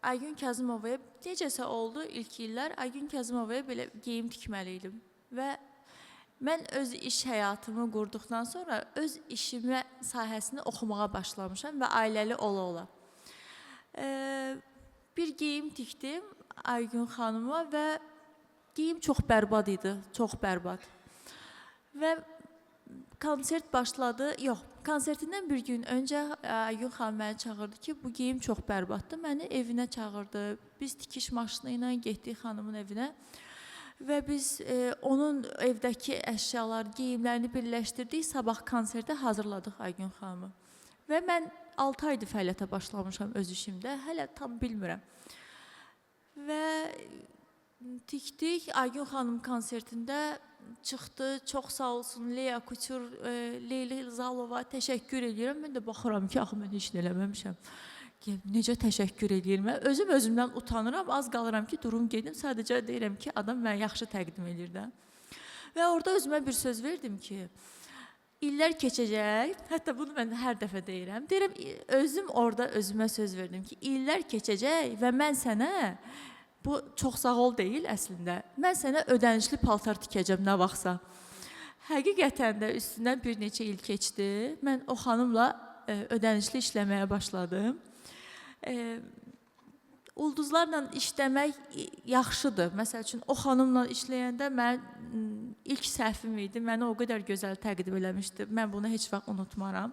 Aygün Kazımovaya necəsə oldu ilk illər, Aygün Kazımovaya belə geyim tikməli idim və mən öz iş həyatımı qurduqdan sonra öz işimə sahəsini oxumağa başlamışam və ailəli ola-ola. Bir geyim tikdim Aygün xanıma və geyim çox bərbad idi, çox bərbad. Və konsert başladı, yox, konsertindən bir gün öncə Aygün xanım məni çağırdı ki, bu geyim çox bərbaddır. Məni evinə çağırdı. Biz tikiş maşını ilə getdik xanımın evinə və biz onun evdəki əşyalar, geyimlərini birləşdirdik. Sabah konsertə hazırladıq Aygün xanımı. Və mən 6 aydır fəaliyyətə başlamışam öz işimdə. Hələ tam bilmirəm. Və tikdik. Aygün xanım konsertində çıxdı. Çox sağ olsun Leya Kuçur, Leyli Zalova təşəkkür edirəm. Mən də baxıram ki, axı mən heç nə eləməmişəm. Necə təşəkkür edirəm? Özüm özümdən utanıram. Az qalıram ki, durum gedim. Sadəcə deyirəm ki, adam mənə yaxşı təqdim edir də. Və orada özümə bir söz verdim ki, illər keçəcək. Hətta bunu mən hər dəfə deyirəm. Deyirəm, özüm orada özümə söz verdim ki, illər keçəcək və mən sənə bu çox sağ ol deyil əslində. Mən sənə ödənişli paltar tikəcəm nə vaxtsa. Həqiqətən də üstündən bir neçə il keçdi. Mən o xanımla ödənişli işləməyə başladım. Ulduzlarla işləmək yaxşıdır. Məsəl üçün, o xanımla işləyəndə mən ilk səhvim idi. Mənə o qədər gözəl təqdim eləmişdi. Mən bunu heç vaxt unutmaram.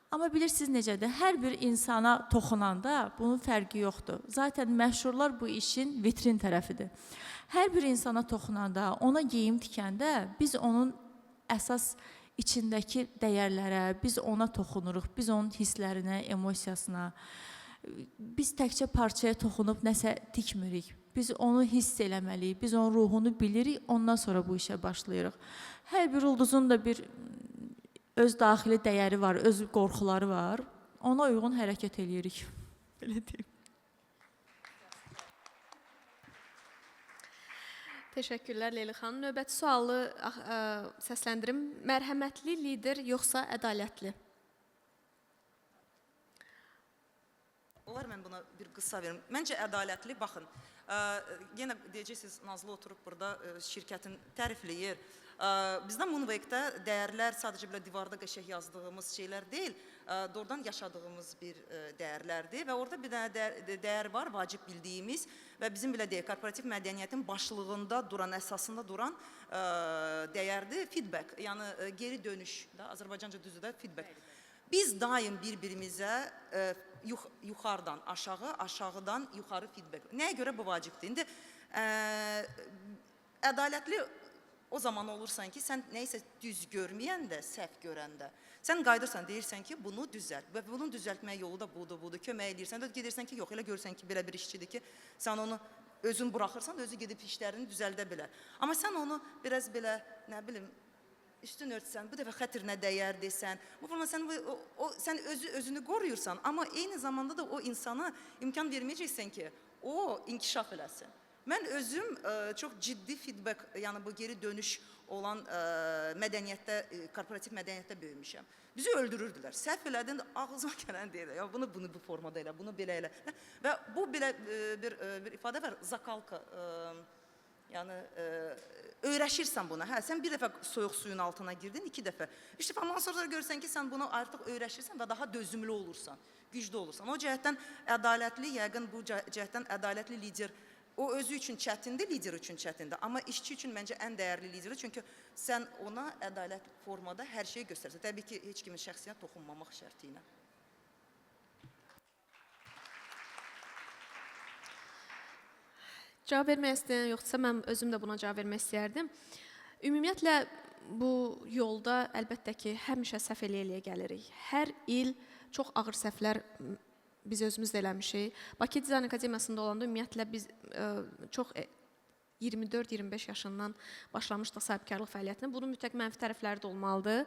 Amma bilirsiniz necədir? Hər bir insana toxunanda bunun fərqi yoxdur. Zaten məşhurlar bu işin vitrin tərəfidir. Hər bir insana toxunanda, ona geyim tikəndə biz onun əsas içindəki dəyərlərə, biz ona toxunuruq, biz onun hisslərinə, emosiyasına. Biz təkcə parçaya toxunub nəsə tikmirik. Biz onu hiss eləməliyik, biz onun ruhunu bilirik, ondan sonra bu işə başlayırıq. Hər bir ulduzun da bir öz daxili dəyəri var, öz qorxuları var. Ona uyğun hərəkət eləyirik. Belə deyim. Təşəkkürlər Leyli xanım. Növbəti sualı səsləndirim. Mərhəmətli lider yoxsa ədalətli? Olar mən buna bir qısa verim. Məncə ədalətli, baxın, yenə deyəcəksiniz, Nazlı oturub burada şirkətin tərifləyir. Bizdə Moonwake-də dəyərlər sadəcə belə divarda qəşəng yazdığımız şeylər deyil, doğrudan yaşadığımız bir dəyərlərdir və orada bir dənə dəyər var, vacib bildiyimiz və bizim belə deyək, korporativ mədəniyyətin başlığında duran, əsasında duran dəyərdir, feedback, yəni geri dönüş, Azərbaycanca düzdür də, feedback. Biz daim bir-birimizə yuxarıdan aşağı, aşağıdan yuxarı feedback. Nəyə görə bu vacibdir? İndi ədalətli o zaman olursan ki, sən neysə düz görməyəndə, səhv görəndə, sən qayıdırsan, deyirsən ki, bunu düzəlt və bunun düzəltmək yolu da budur, kömək edirsən, də gedirsən ki, yox, elə görürsən ki, belə bir işçidir ki, sən onu özün buraxırsan, özü gedib işlərini düzəldə bilər. Amma sən onu biraz belə, nə bilim, üstün örtsən, bu dəfə xətrinə dəyər desən, bu forma sən özünü qoruyursan, amma eyni zamanda da o insana imkan verməyəcəksən ki, o inkişaf eləsin. Mən özüm çox ciddi feedback, yəni bu geri dönüş olan mədəniyyətdə, korporativ mədəniyyətdə böyümüşəm. Bizi öldürürdülər. Səhv elədin, ağzıma gələn deyil. Ya bunu bu formada elə, bunu belə elə. Və bu belə bir ifadə var, zakalka. Yəni öyrəşirsən buna. Hə, sən bir dəfə soyuq suyun altına girdin, 2 dəfə. 3 dəfə ondan sonra görsən ki, sən bunu artıq öyrəşirsən və daha dözümlü olursan, güclü olursan. O cəhətdən ədalətli, yəqin bu cəhətdən ədalətli lider o özü üçün çətindir, lider üçün çətindir. Amma işçi üçün məncə ən dəyərli liderdir. Çünki sən ona ədalət formada hər şeyi göstərsən. Təbii ki, heç kimin şəxsinə toxunmamaq şərti ilə. Cavab vermək istəyən yoxdursa, mən özüm də buna cavab vermək istəyərdim. Ümumiyyətlə, bu yolda əlbəttə ki, həmişə səhv eləyə gəlirik. Hər il çox ağır səhvlər biz özümüz də eləmişik. Bakı Dizayn Akademiyasında olanda ümumiyyətlə biz çox 24-25 yaşından başlamışdıq sahibkarlıq fəaliyyətinə. Bunun mütləq mənfi tərəfləri də olmalıdır.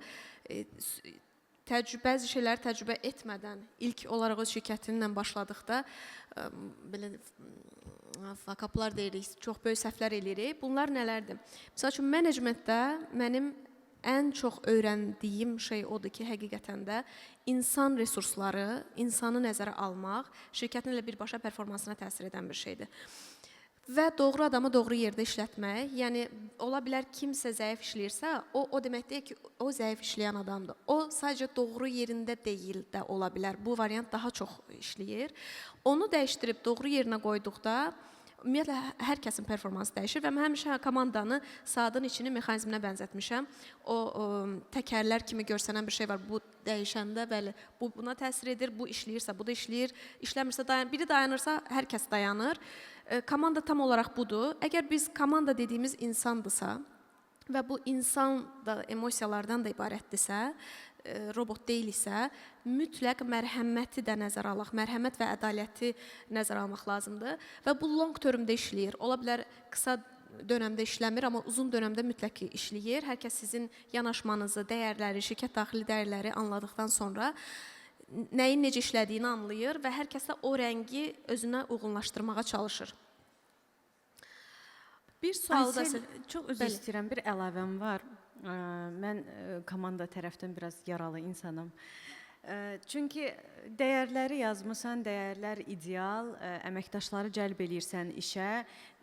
Bəzi şeyləri təcrübə etmədən ilk olaraq öz şirkətinlə başladıqda belə fakaplar deyirik, çox böyük səhvlər eləyirik. Bunlar nələrdir? Məsəl üçün, menecmentdə mənim ən çox öyrəndiyim şey odur ki, həqiqətən də insan resursları, insanı nəzərə almaq şirkətin elə birbaşa performansına təsir edən bir şeydir. Və doğru adamı doğru yerdə işlətmək, yəni ola bilər kimsə zəif işləyirsə, o demək deyil ki, o zəif işləyən adamdır. O sadəcə doğru yerində deyil də ola bilər. Bu variant daha çox işləyir. Onu dəyişdirib doğru yerinə qoyduqda ümumiyyətlə, hər kəsin performansı dəyişir və mən həmişə komandanı saatın içini mexanizminə bənzətmişəm. O təkərlər kimi görsənən bir şey var. Bu dəyişəndə, bəli, bu buna təsir edir, bu işləyirsə, bu da işləyir. İşləmirsə, biri dayanırsa, hər kəs dayanır. Komanda tam olaraq budur. Əgər biz komanda dediyimiz insandırsa və bu insan da emosiyalardan da ibarətdirsə, robot deyiliksə, mütləq mərhəməti də nəzərə alaq, mərhəmət və ədaləti nəzərə almaq lazımdır və bu long termdə işləyir. Ola bilər qısa dönəmdə işləmir, amma uzun dönəmdə mütləq ki, işləyir. Hər kəs sizin yanaşmanızı, dəyərləri, şirkət daxili dəyərləri anladıqdan sonra nəyin necə işlədiyini anlayır və hər kəs də o rəngi özünə uyğunlaşdırmağa çalışır. Bir sual da... Çox üzr istəyirəm, bir əlavəm var. Mən komanda tərəfdən biraz yaralı insanım. Çünki dəyərləri yazmısan, dəyərlər ideal, əməkdaşları cəlb eləyirsən işə,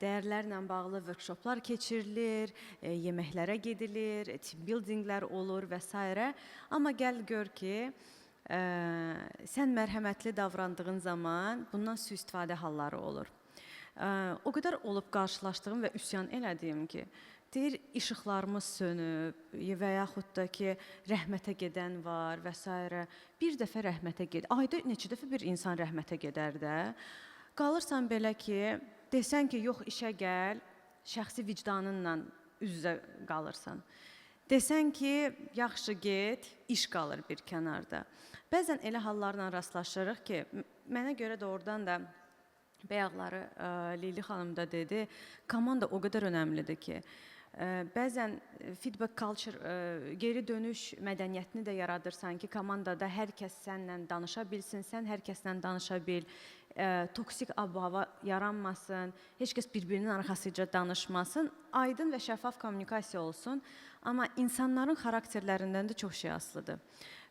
dəyərlərlə bağlı workshoplar keçirilir, yeməklərə gedilir, team buildinglər olur və s. Amma gəl gör ki, sən mərhəmətli davrandığın zaman bundan sui-istifadə halları olur. O qədər olub qarşılaşdığım və üsyan elədiyim ki, deyir, işıqlarımız sönüb və yaxud da ki, rəhmətə gedən var və s. Bir dəfə rəhmətə gedir. Ayda neçə dəfə bir insan rəhmətə gedər də. Qalırsan belə ki, desən ki, yox işə gəl, şəxsi vicdanınla üz-üzə qalırsan. Desən ki, yaxşı get, iş qalır bir kənarda. Bəzən elə hallarla rastlaşırıq ki, mənə görə doğrudan da bayaqları Leyli xanım da dedi, komanda o qədər önəmlidir ki, bəzən feedback culture, geri dönüş mədəniyyətini də yaradırsan ki, komandada hər kəs sənlə danışa bilsin, sən hər kəslə danışa bil, toksik ab-hava yaranmasın, heç kəs bir-birinin arxasıca danışmasın, aydın və şəffaf kommunikasiya olsun, amma insanların xarakterlərindən də çox şey asılıdır.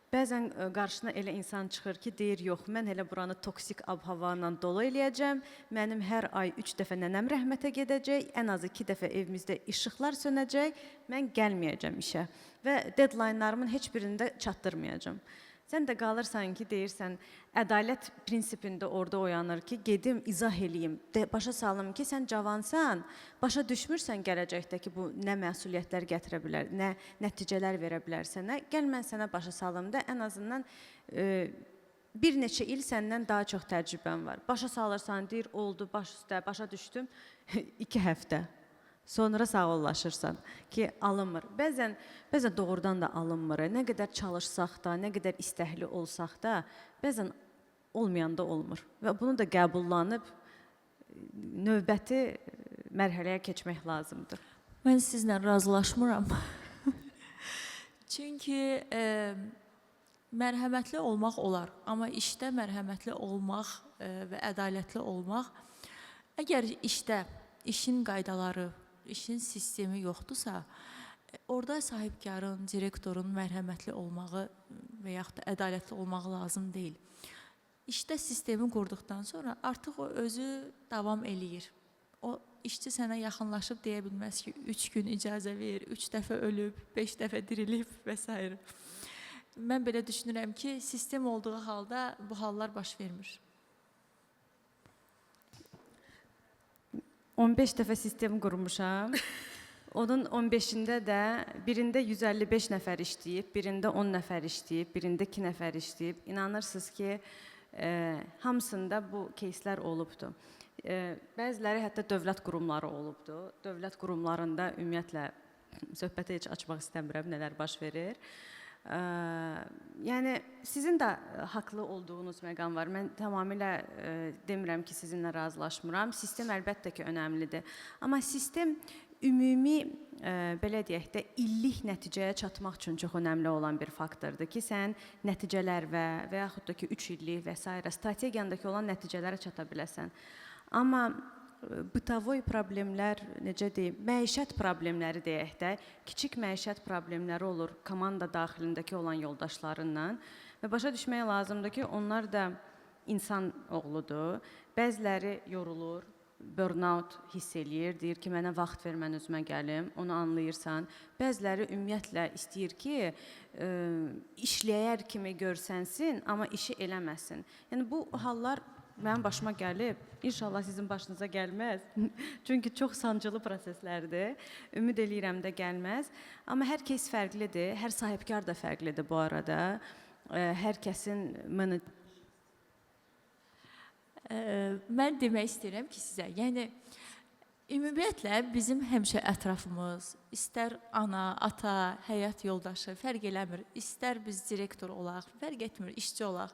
Bəzən qarşına elə insan çıxır ki, deyir, yox, mən elə buranı toksik ab-hava ilə dolu eləyəcəm, mənim hər ay 3 dəfə nənəm rəhmətə gedəcək, ən az 2 dəfə evimizdə işıqlar sönəcək, mən gəlməyəcəm işə və deadline-larımın heç birində çatdırmayacam. Sən də qalırsan ki, deyirsən, ədalət prinsipində orada oyanır ki, gedim, izah eləyim, başa salım ki, sən cavansan, başa düşmürsən gələcəkdə ki, bu nə məsuliyyətlər gətirə bilər, nə nəticələr verə bilər sənə. Gəl, mən sənə başa salım da, ən azından bir neçə il səndən daha çox təcrübəm var. Başa salırsan, deyir, oldu, baş üstə, başa düşdüm, 2 həftə. Sonra sağollaşırsan ki, alınmır. Bəzən doğrudan da alınmır. Nə qədər çalışsaq da, nə qədər istəkli olsaq da, bəzən olmayanda olmur. Və bunu da qəbullanıb növbəti mərhələyə keçmək lazımdır. Mən sizlə razılaşmıram. Çünki mərhəmətli olmaq olar, amma işdə mərhəmətli olmaq və ədalətli olmaq, əgər işdə işin qaydaları, işin sistemi yoxdursa, orada sahibkarın, direktorun mərhəmətli olmağı və yaxud da ədalətli olmağı lazım deyil. İşdə sistemi qurduqdan sonra artıq o özü davam eləyir. O işçi sənə yaxınlaşıb deyə bilməz ki, 3 gün icazə ver, 3 dəfə ölüb, 5 dəfə dirilib və s. Mən belə düşünürəm ki, sistem olduğu halda bu hallar baş vermir. 15 dəfə sistem qurmuşam. Onun 15-də də birində 155 nəfər işləyib, birində 10 nəfər işləyib, birində 2 nəfər işləyib. İnanırsınız ki, hamısında bu keyslər olubdu. Bəziləri hətta dövlət qurumları olubdu. Dövlət qurumlarında ümumiyyətlə söhbəti heç açmaq istəmirəm, nələr baş verir. Yəni sizin də haqlı olduğunuz məqam var. Mən tamamilə demirəm ki, sizinlə razılaşmıram. Sistem əlbəttə ki, önəmlidir. Amma sistem ümumi belə deyək də illik nəticəyə çatmaq üçün çox önəmli olan bir faktordur ki, sən nəticələr və yaxud da ki 3 illik və s. strategiyandakı olan nəticələrə çata biləsən. Amma bытовой problemlər, necə deyim, məişət problemləri deyək də, kiçik məişət problemləri olur komanda daxilindəki olan yoldaşlarınla və başa düşmək lazımdır ki, onlar da insan oğludur. Bəziləri yorulur, burnout hiss eləyir, deyir ki, mənə vaxt ver, mən özümə gəlim, onu anlayırsan. Bəziləri ümumiyyətlə istəyir ki, işləyər kimi görsənsin, amma işi eləməsin. Yəni bu hallar mənim başıma gəlib, inşallah sizin başınıza gəlməz. Çünki çox sancılı proseslərdir. Ümid eləyirəm də gəlməz. Amma hər kəs fərqlidir, hər sahibkar da fərqlidir bu arada. Hər kəsin Mən demək istəyirəm ki, sizə, yəni ümumiyyətlə bizim həmişə ətrafımız, istər ana, ata, həyat yoldaşı, fərq eləmir, istər biz direktor olaq, fərq etmir, işçi olaq.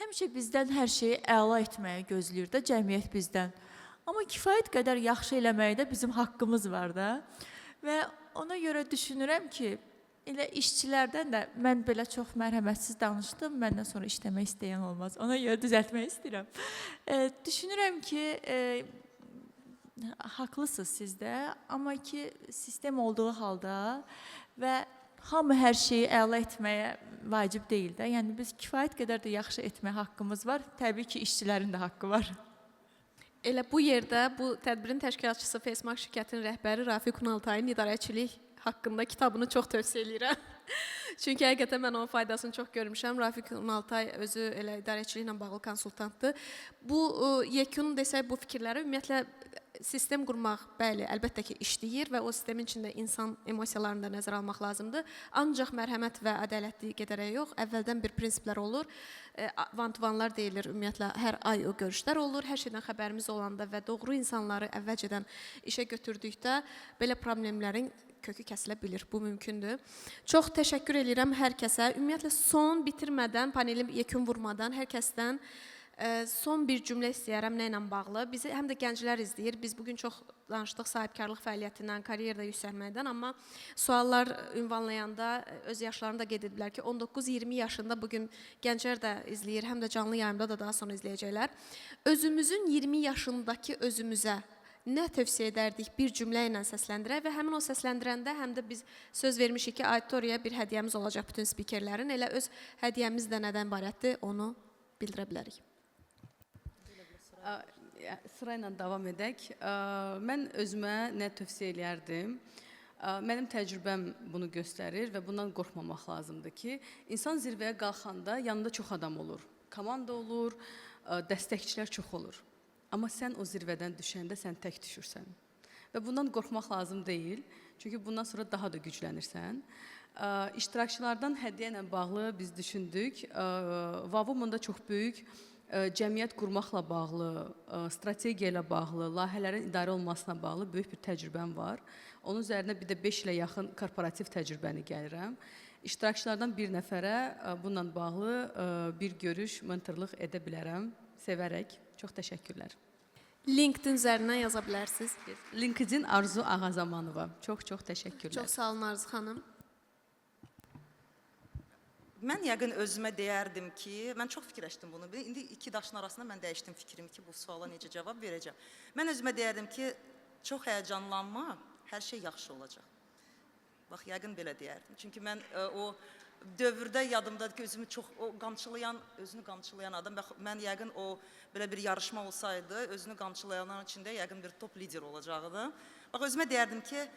Həmişə bizdən hər şeyi əla etməyə gözləyir də cəmiyyət bizdən. Amma kifayət qədər yaxşı eləməyə də bizim haqqımız var da. Və ona görə düşünürəm ki, elə işçilərdən də mən belə çox mərhəmətsiz danışdım, məndən sonra işləmək istəyən olmaz. Ona görə düzəltmək istəyirəm. Düşünürəm ki, haqlısınız siz də, amma ki, sistem olduğu halda və hamı hər şeyi əla etməyə vacib deyil də. Yəni biz kifayət qədər də yaxşı etmə haqqımız var. Təbii ki, işçilərin də haqqı var. Elə bu yerdə bu tədbirin təşkilatçısı Facemark şirkətinin rəhbəri Rafiq Unaltayın idarəçilik haqqında kitabını çox tövsiyə edirəm. Çünki həqiqətən mən onun faydasını çox görmüşəm. Rafiq Unaltay özü elə idarəçiliklə bağlı konsultantdır. Bu yekun desək bu fikirləri ümumiyyətlə sistem qurmaq, bəli, əlbəttə ki, işləyir və o sistemin içində insan emosiyalarını da nəzərə almaq lazımdır. Ancaq mərhəmət və ədalətli gedərək yox, əvvəldən bir prinsiplər olur. One-to-one'lar deyilir, ümumiyyətlə, hər ay o görüşlər olur. Hər şeydən xəbərimiz olanda və doğru insanları əvvəlcədən işə götürdükdə belə problemlərin kökü kəsilə bilir. Bu mümkündür. Çox təşəkkür edirəm hər kəsə. Ümumiyyətlə, son bitirmədən, paneli yekun vurmadan hər kəsdən son bir cümlə istəyərəm nə ilə bağlı. Bizi həm də gənclər izləyir. Biz bugün çox danışdıq sahibkarlıq fəaliyyətindən, karyerdə yüksəlməkdən, amma suallar ünvanlayanda öz yaşlarını da qeyd ediblər ki, 19-20 yaşında bugün gənclər də izləyir, həm də canlı yayımda da daha sonra izləyəcəklər. Özümüzün 20 yaşındakı özümüzə nə tövsiyə edərdik bir cümlə ilə səsləndirək və həmin o səsləndirəndə həm də biz söz vermişik ki, auditoriyaya bir hədiyyəmiz olacaq bütün spikerlərin. Elə öz hədiyyəmiz də nədən ibarətdir, onu bildirə bilərik. Sırayla davam edək. Mən özümə nə tövsiyə eləyərdim? Mənim təcrübəm bunu göstərir və bundan qorxmamaq lazımdır ki, insan zirvəyə qalxanda yanında çox adam olur. Komanda olur, dəstəkçilər çox olur. Amma sən o zirvədən düşəndə sən tək düşürsən. Və bundan qorxmaq lazım deyil. Çünki bundan sonra daha da güclənirsən. İştirakçılardan hədiyyə ilə bağlı biz düşündük. Vavumunda çox böyük cəmiyyət qurmaqla bağlı, strategiya ilə bağlı, layihələrin idarə olmasına bağlı böyük bir təcrübəm var. Onun üzərinə bir də 5 ilə yaxın korporativ təcrübəni gəlirəm. İştirakçılardan bir nəfərə bununla bağlı bir görüş, mentorluq edə bilərəm. Sevərək. Çox təşəkkürlər. LinkedIn üzərindən yaza bilərsiniz. LinkedIn Arzu Ağazamanova. Çox təşəkkürlər. Çox sağ olun Arzu xanım. Mən yəqin özümə deyərdim ki, mən çox fikirləşdim bunu. İndi iki daşın arasında mən dəyişdim fikrimi ki, bu suala necə cavab verəcəm. Mən özümə deyərdim ki, çox həyəcanlanma, hər şey yaxşı olacaq. Bax, yəqin belə deyərdim. Çünki mən o dövrdə yadımdadır ki, özümü çox özünü qamçılayan adam. Mən yəqin o belə bir yarışma olsaydı, özünü qamçılayanların içində yəqin bir top lider olacaqdı. Bax, özümə deyərdim ki,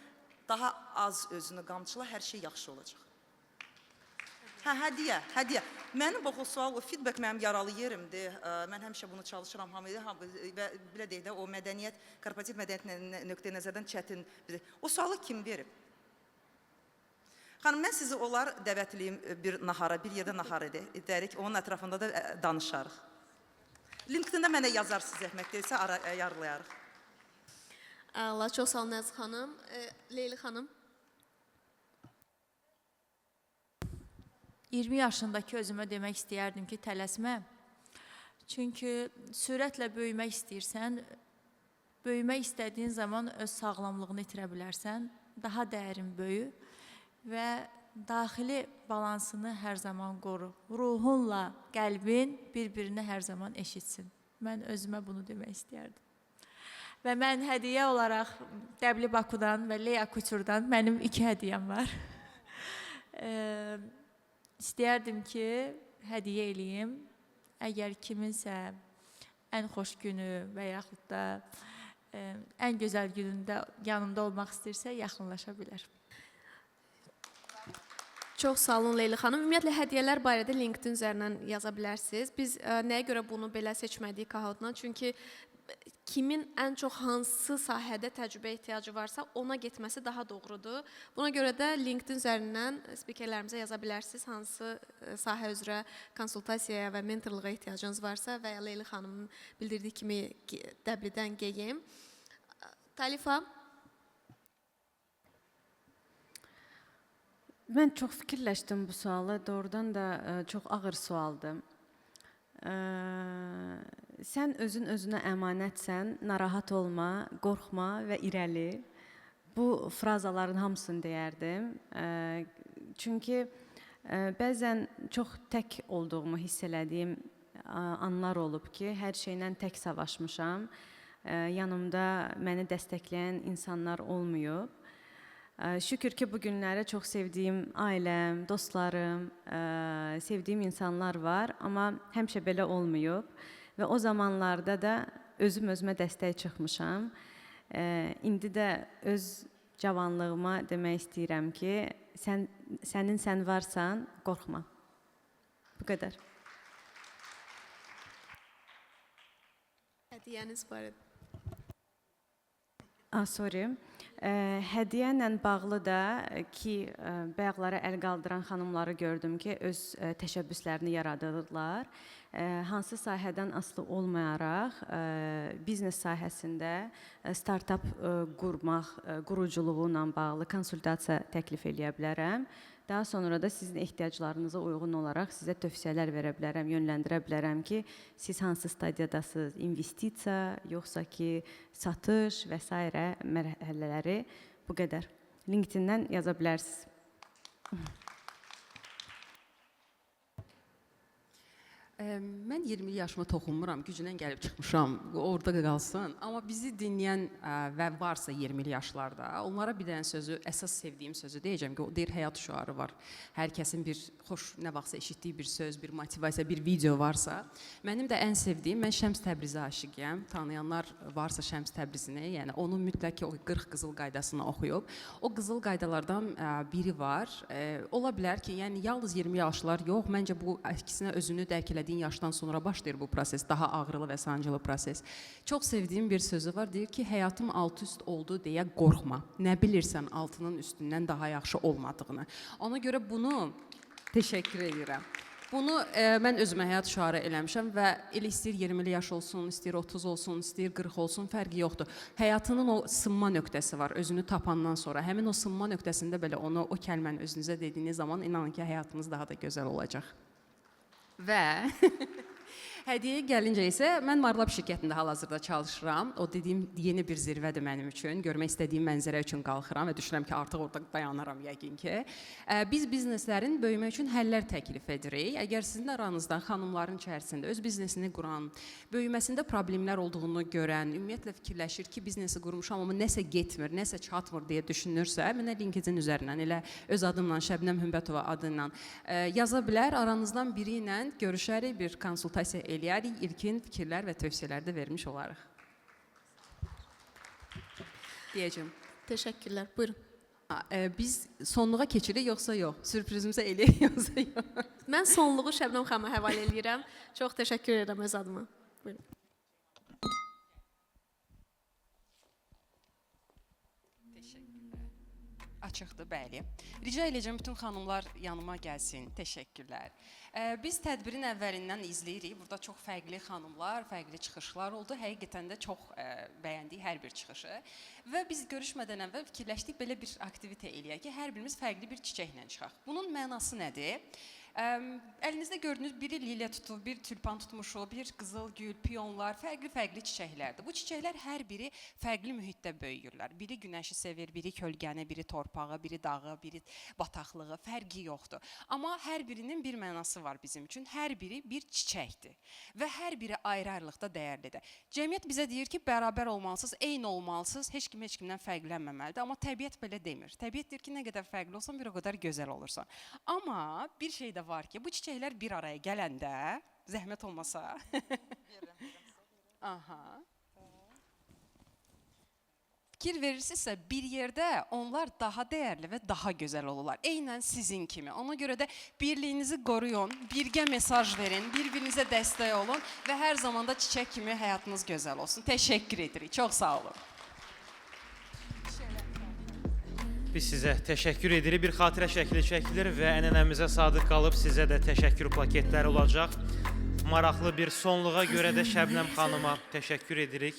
daha az özünü qamçıla, hər şey yaxşı olacaq. Hə, hədiyyə. Mənim bax o sual, o feedback mənim yaralı yerimdir. Mən həmişə bunu çalışıram hamıya və belə deyək də o mədəniyyət, korporativ mədəniyyət nöqteyi nəzərdən çətin. O sualı kim verib? Xanım, mən sizi olar dəvətliyim bir nahara, bir yerdə nahar edərik, onun ətrafında da danışarıq. LinkedIn-də mənə yazarsınız zəhmət deyilsə, ayarlayarıq. Allah, çox sağ olun Nəzih xanım. Leyli xanım. 20 yaşındakı özümə demək istəyərdim ki, tələsmə. Çünki sürətlə böyümək istəyirsən, böyümək istədiyin zaman öz sağlamlığını itirə bilərsən, daha dərin böyü və daxili balansını hər zaman qoru. Ruhunla qəlbin bir-birini hər zaman eşitsin. Mən özümə bunu demək istəyərdim. Və mən hədiyyə olaraq Dəbli Bakudan və Leya Kuturdan mənim 2 hədiyyəm var. İstəyərdim ki, hədiyyə eləyim. Əgər kiminsə ən xoş günü və yaxud da ən gözəl günündə yanımda olmaq istəyirsə, yaxınlaşa bilər. Çox sağ olun Leyli xanım. Ümumiyyətlə, hədiyyələr barədə LinkedIn üzərindən yaza bilərsiniz. Biz nəyə görə bunu belə seçmədik Kahootla? Çünki kimin ən çox hansı sahədə təcrübə ehtiyacı varsa, ona getməsi daha doğrudur. Buna görə də LinkedIn üzərindən spikerlərimizə yaza bilərsiniz, hansı sahə üzrə konsultasiyaya və mentorluğa ehtiyacınız varsa və ya Leyli xanımın bildirdiyi kimi Dəblidən geyim. Talifa? Mən çox fikirləşdim bu sualı. Doğrudan da çox ağır sualdır. Sən özünə əmanətsən, narahat olma, qorxma və irəli. Bu frazaların hamısını deyərdim. Çünki bəzən çox tək olduğumu hiss elədiyim anlar olub ki, hər şeylə tək savaşmışam. Yanımda məni dəstəkləyən insanlar olmayıb. Şükür ki, bu günlərə çox sevdiyim ailəm, dostlarım, sevdiyim insanlar var, amma həmişə belə olmayıb və o zamanlarda da özümə dəstək çıxmışam. İndi də öz cavanlığıma demək istəyirəm ki, sən varsan, qorxma. Bu qədər. Hədiyyəniz barədə. Sorry. Hədiyyə ilə bağlı da ki, bayaqlara əl qaldıran xanımları gördüm ki, öz təşəbbüslərini yaradırlar. Hansı sahədən asılı olmayaraq biznes sahəsində startup qurmaq, quruculuğu ilə bağlı konsultasiya təklif eləyə bilərəm. Daha sonra da sizin ehtiyaclarınıza uyğun olaraq sizə tövsiyələr verə bilərəm, yönləndirə bilərəm ki, siz hansı stadiyadasınız, investisiya, yoxsa ki, satış və s. mərhələləri bu qədər. LinkedIn-dən yaza bilərsiniz. Mən 20 yaşıma toxunmuram, gücünə gəlib çıxmışam, orada qalsın. Amma bizi dinləyən və varsa 20 yaşlarda, onlara bir dənə sözü, əsas sevdiyim sözü deyəcəm ki, o deyir, həyat şüarı var. Hər kəsin bir xoş, nə vaxtsa eşitdiyi bir söz, bir motivasiya, bir video varsa. Mənim də ən sevdiyim, mən Şəms Təbrizi aşiqiyəm. Tanıyanlar varsa Şəms Təbrizini, yəni onun mütləq ki, o 40 qızıl qaydasını oxuyub. O qızıl qaydalardan biri var. Ola bilər ki, yəni yalnız 20 yaşlılar yox, məncə bu əksinə özünü dərk elədiyin yaşdan sonra başlayır bu proses, daha ağrılı və sancılı proses. Çox sevdiyim bir sözü var, deyir ki, həyatım alt-üst oldu deyə qorxma. Nə bilirsən altının üstündən daha yaxşı olmadığını. Ona görə bunu təşəkkür edirəm. Bunu mən özümə həyat şüarı eləmişəm və elə istəyir 20 yaş olsun, istəyir 30 olsun, istəyir 40 olsun, fərqi yoxdur. Həyatının o sınma nöqtəsi var, özünü tapandan sonra. Həmin o sınma nöqtəsində belə onu, o kəlməni özünüzə dediyiniz zaman inanın ki, həyatınız daha da gözəl olacaq. Və Hədiyyəyə gəlincə isə mən Marlab şirkətində hal-hazırda çalışıram. O dediyim yeni bir zirvədir mənim üçün. Görmək istədiyim mənzərə üçün qalxıram və düşünürəm ki, artıq orada dayanaram yəqin ki. Biz bizneslərin böyümək üçün həllər təklif edirik. Əgər sizin aranızdan xanımların içərisində öz biznesini quran, böyüməsində problemlər olduğunu görən, ümumiyyətlə fikirləşir ki, biznesi qurmuşam amma nəsə getmir, nəsə çatmır deyə düşünürsə, mənə LinkedIn üzərindən elə öz adımla Şəbnəm Hümbətova adıyla yaza bilər. Aranızdan biri ilə görüşərik, bir konsultasiya eləyərik, ilkin fikirlər və tövsiyələr də vermiş olarıq. Deyəcəm. Təşəkkürlər. Buyurun. Biz sonluğa keçirik yoxsa yox? Sürprizimizə eləyək yoxsa yox? Mən sonluğu Şəbnəm xanıma həvalə edirəm. Çox təşəkkür edirəm öz adıma. Buyurun. Açıqdır, bəli. Rica edəcəm bütün xanımlar yanıma gəlsin. Təşəkkürlər. Biz tədbirin əvvəlindən izləyirik. Burada çox fərqli xanımlar, fərqli çıxışlar oldu. Həqiqətən də çox bəyəndik hər bir çıxışı. Və biz görüşmədən əvvəl fikirləşdik belə bir aktivitə eləyək ki, hər birimiz fərqli bir çiçəklə çıxaq. Bunun mənası nədir? Əlinizdə gördüyünüz biri lilya tutub, bir tülpan tutmuşuq, bir qızıl gül, piyonlar, fərqli çiçəklərdir. Bu çiçəklər hər biri fərqli mühitdə böyüyürlər. Biri günəşi sevir, biri kölgəni, biri torpağı, biri dağı, biri bataqlığı, fərqi yoxdur. Amma hər birinin bir mənası var bizim üçün. Hər biri bir çiçəkdir və hər biri ayrı-ayrılıqda dəyərlidir. Cəmiyyət bizə deyir ki, bərabər olmalısınız, eyni olmalısınız, heç kimdən fərqlənməməlidir. Amma təbiət belə demir. Təbiət deyir ki, nə qədər fərqli olsan, bir o qədər gözəl olursan. Amma bir şey də var ki, bu çiçəklər bir araya gələndə, zəhmət olmasa, fikir verirsinizsə, bir yerdə onlar daha dəyərli və daha gözəl olurlar. Eynən sizin kimi. Ona görə də birliyinizi qoruyun, birgə mesaj verin, bir-birinizə dəstək olun və hər zaman da çiçək kimi həyatınız gözəl olsun. Təşəkkür edirik. Çox sağ olun. Biz sizə təşəkkür edirik. Bir xatirə şəkli çəkilir və ənənəmizə sadıq qalıb sizə də təşəkkür plaketləri olacaq. Maraqlı bir sonluğa görə də Şəbnəm xanıma təşəkkür edirik.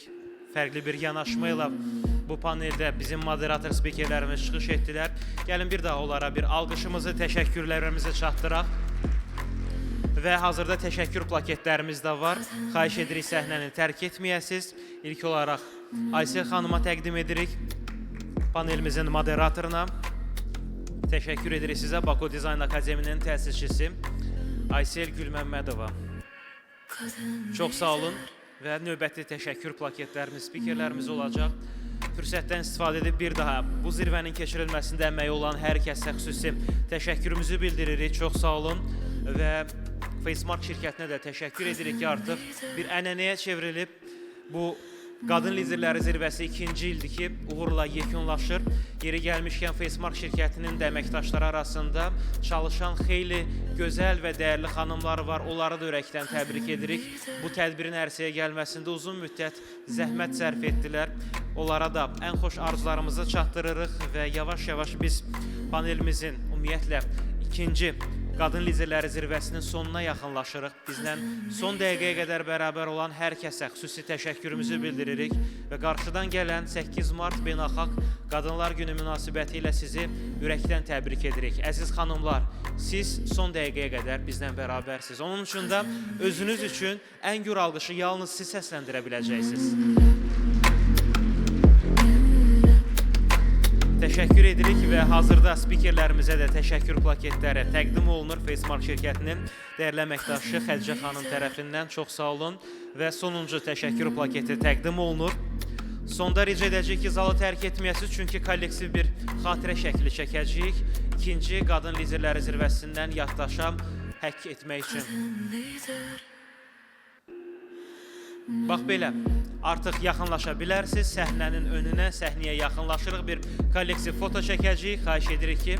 Fərqli bir yanaşma ilə bu paneldə bizim moderator spikerlərimiz çıxış etdilər. Gəlin bir daha onlara bir alqışımızı, təşəkkürlərimizi çatdıraq. Və hazırda təşəkkür plaketlərimiz də var. Xahiş edirik səhnəni tərk etməyəsiz. İlk olaraq Aysel xanıma təqdim edirik. Panelimizin moderatoruna təşəkkür edirik sizə. Baku Dizayn Akademinin təsisçisi Aysel Gülməmmədova. Çox sağ olun və növbəti təşəkkür plaketlərimiz, spikerlərimiz olacaq. Fürsətdən istifadə edib bir daha bu zirvənin keçirilməsində əməyi olan hər kəsə xüsusi təşəkkürümüzü bildiririk. Çox sağ olun və Facemark şirkətinə də təşəkkür edirik ki, artıq bir ənənəyə çevrilib bu Qadın Liderləri Zirvəsi ikinci ildir ki, uğurla yekunlaşır. Yeri gəlmişkən Facemark şirkətinin də əməkdaşları arasında çalışan xeyli gözəl və dəyərli xanımlar var. Onları da ürəkdən təbrik edirik. Bu tədbirin ərsəyə gəlməsində uzun müddət zəhmət sərf etdilər. Onlara da ən xoş arzularımızı çatdırırıq və yavaş-yavaş biz panelimizin ümumiyyətlə ikinci Qadın Liderləri Zirvəsinin sonuna yaxınlaşırıq. Bizdən son dəqiqəyə qədər bərabər olan hər kəsə xüsusi təşəkkürümüzü bildiririk və qarşıdan gələn 8 Mart Beynəlxalq Qadınlar Günü münasibəti ilə sizi ürəkdən təbrik edirik. Əziz xanımlar, siz son dəqiqəyə qədər bizdən bərabərsiniz. Onun üçün də özünüz üçün ən gür alqışı yalnız siz səsləndirə biləcəksiniz. Təşəkkür edirik və hazırda spikerlərimizə də təşəkkür plaketləri təqdim olunur. Facemark şirkətinin dəyərli əməkdaşı Xədicə xanım tərəfindən çox sağ olun və sonuncu təşəkkür plaketi təqdim olunur. Sonda rica edəcəyik ki, zalı tərk etməyəsiniz, çünki kollektiv bir xatirə şəkli çəkəcəyik. İkinci Qadın Liderləri Zirvəsindən yaddaşa həkk etmək üçün. Bax belə, artıq yaxınlaşa bilərsiniz. Səhnənin önünə, səhnəyə yaxınlaşırıq. Bir kollektiv foto çəkəcəyik. Xahiş edirik ki,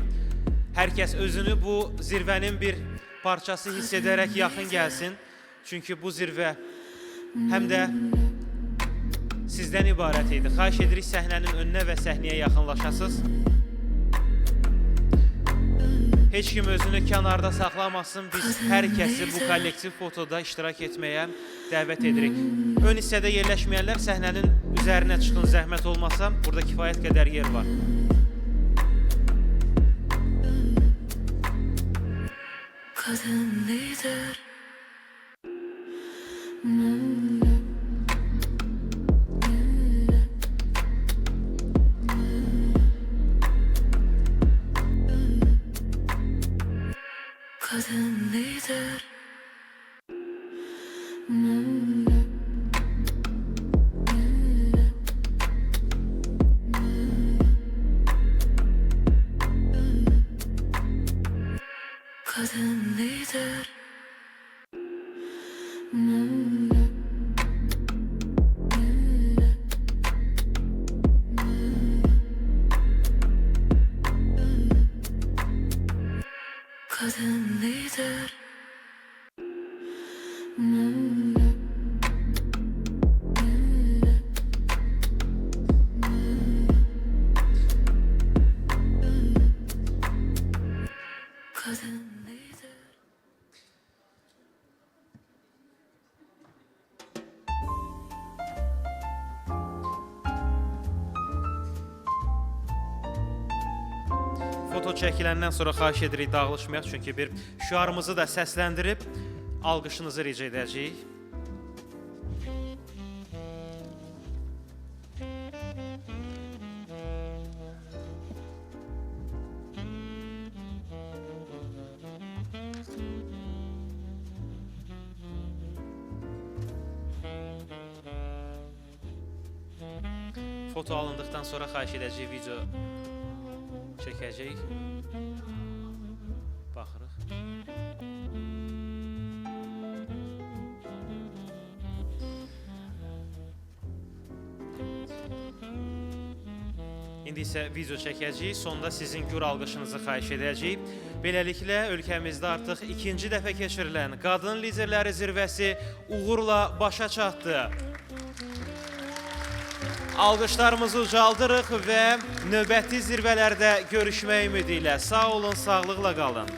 hər kəs özünü bu zirvənin bir parçası hiss edərək yaxın gəlsin. Çünki bu zirvə həm də sizdən ibarət idi. Xahiş edirik səhnənin önünə və səhnəyə yaxınlaşasınız. Heç kim özünü kənarda saxlamasın. Biz hər kəsi bu kollektiv fotoda iştirak etməyə dəvət edirik. Ön hissədə yerləşməyənlər səhnənin üzərinə çıxın, zəhmət olmasa. Burada kifayət qədər yer var. Kadın lider. Kadın lider. Kadın lider. Kadın lider. Foto çəkiləndən sonra xahiş edirik dağılışmayaq, çünki bir şüarımızı da səsləndirib alqışınızı rica edəcəyik. Foto alındıqdan sonra xahiş edəcəyik, video çəkəcəyik. Baxırıq. İndi isə video çəkəcəyik, sonda sizin gür alqışınızı xahiş edəcəyik. Beləliklə, ölkəmizdə artıq ikinci dəfə keçirilən Qadın Liderləri Zirvəsi uğurla başa çatdı. Alqışlarımızı ucaldırıq və növbəti zirvələrdə görüşmək ümidi ilə. Sağ olun, sağlıqla qalın.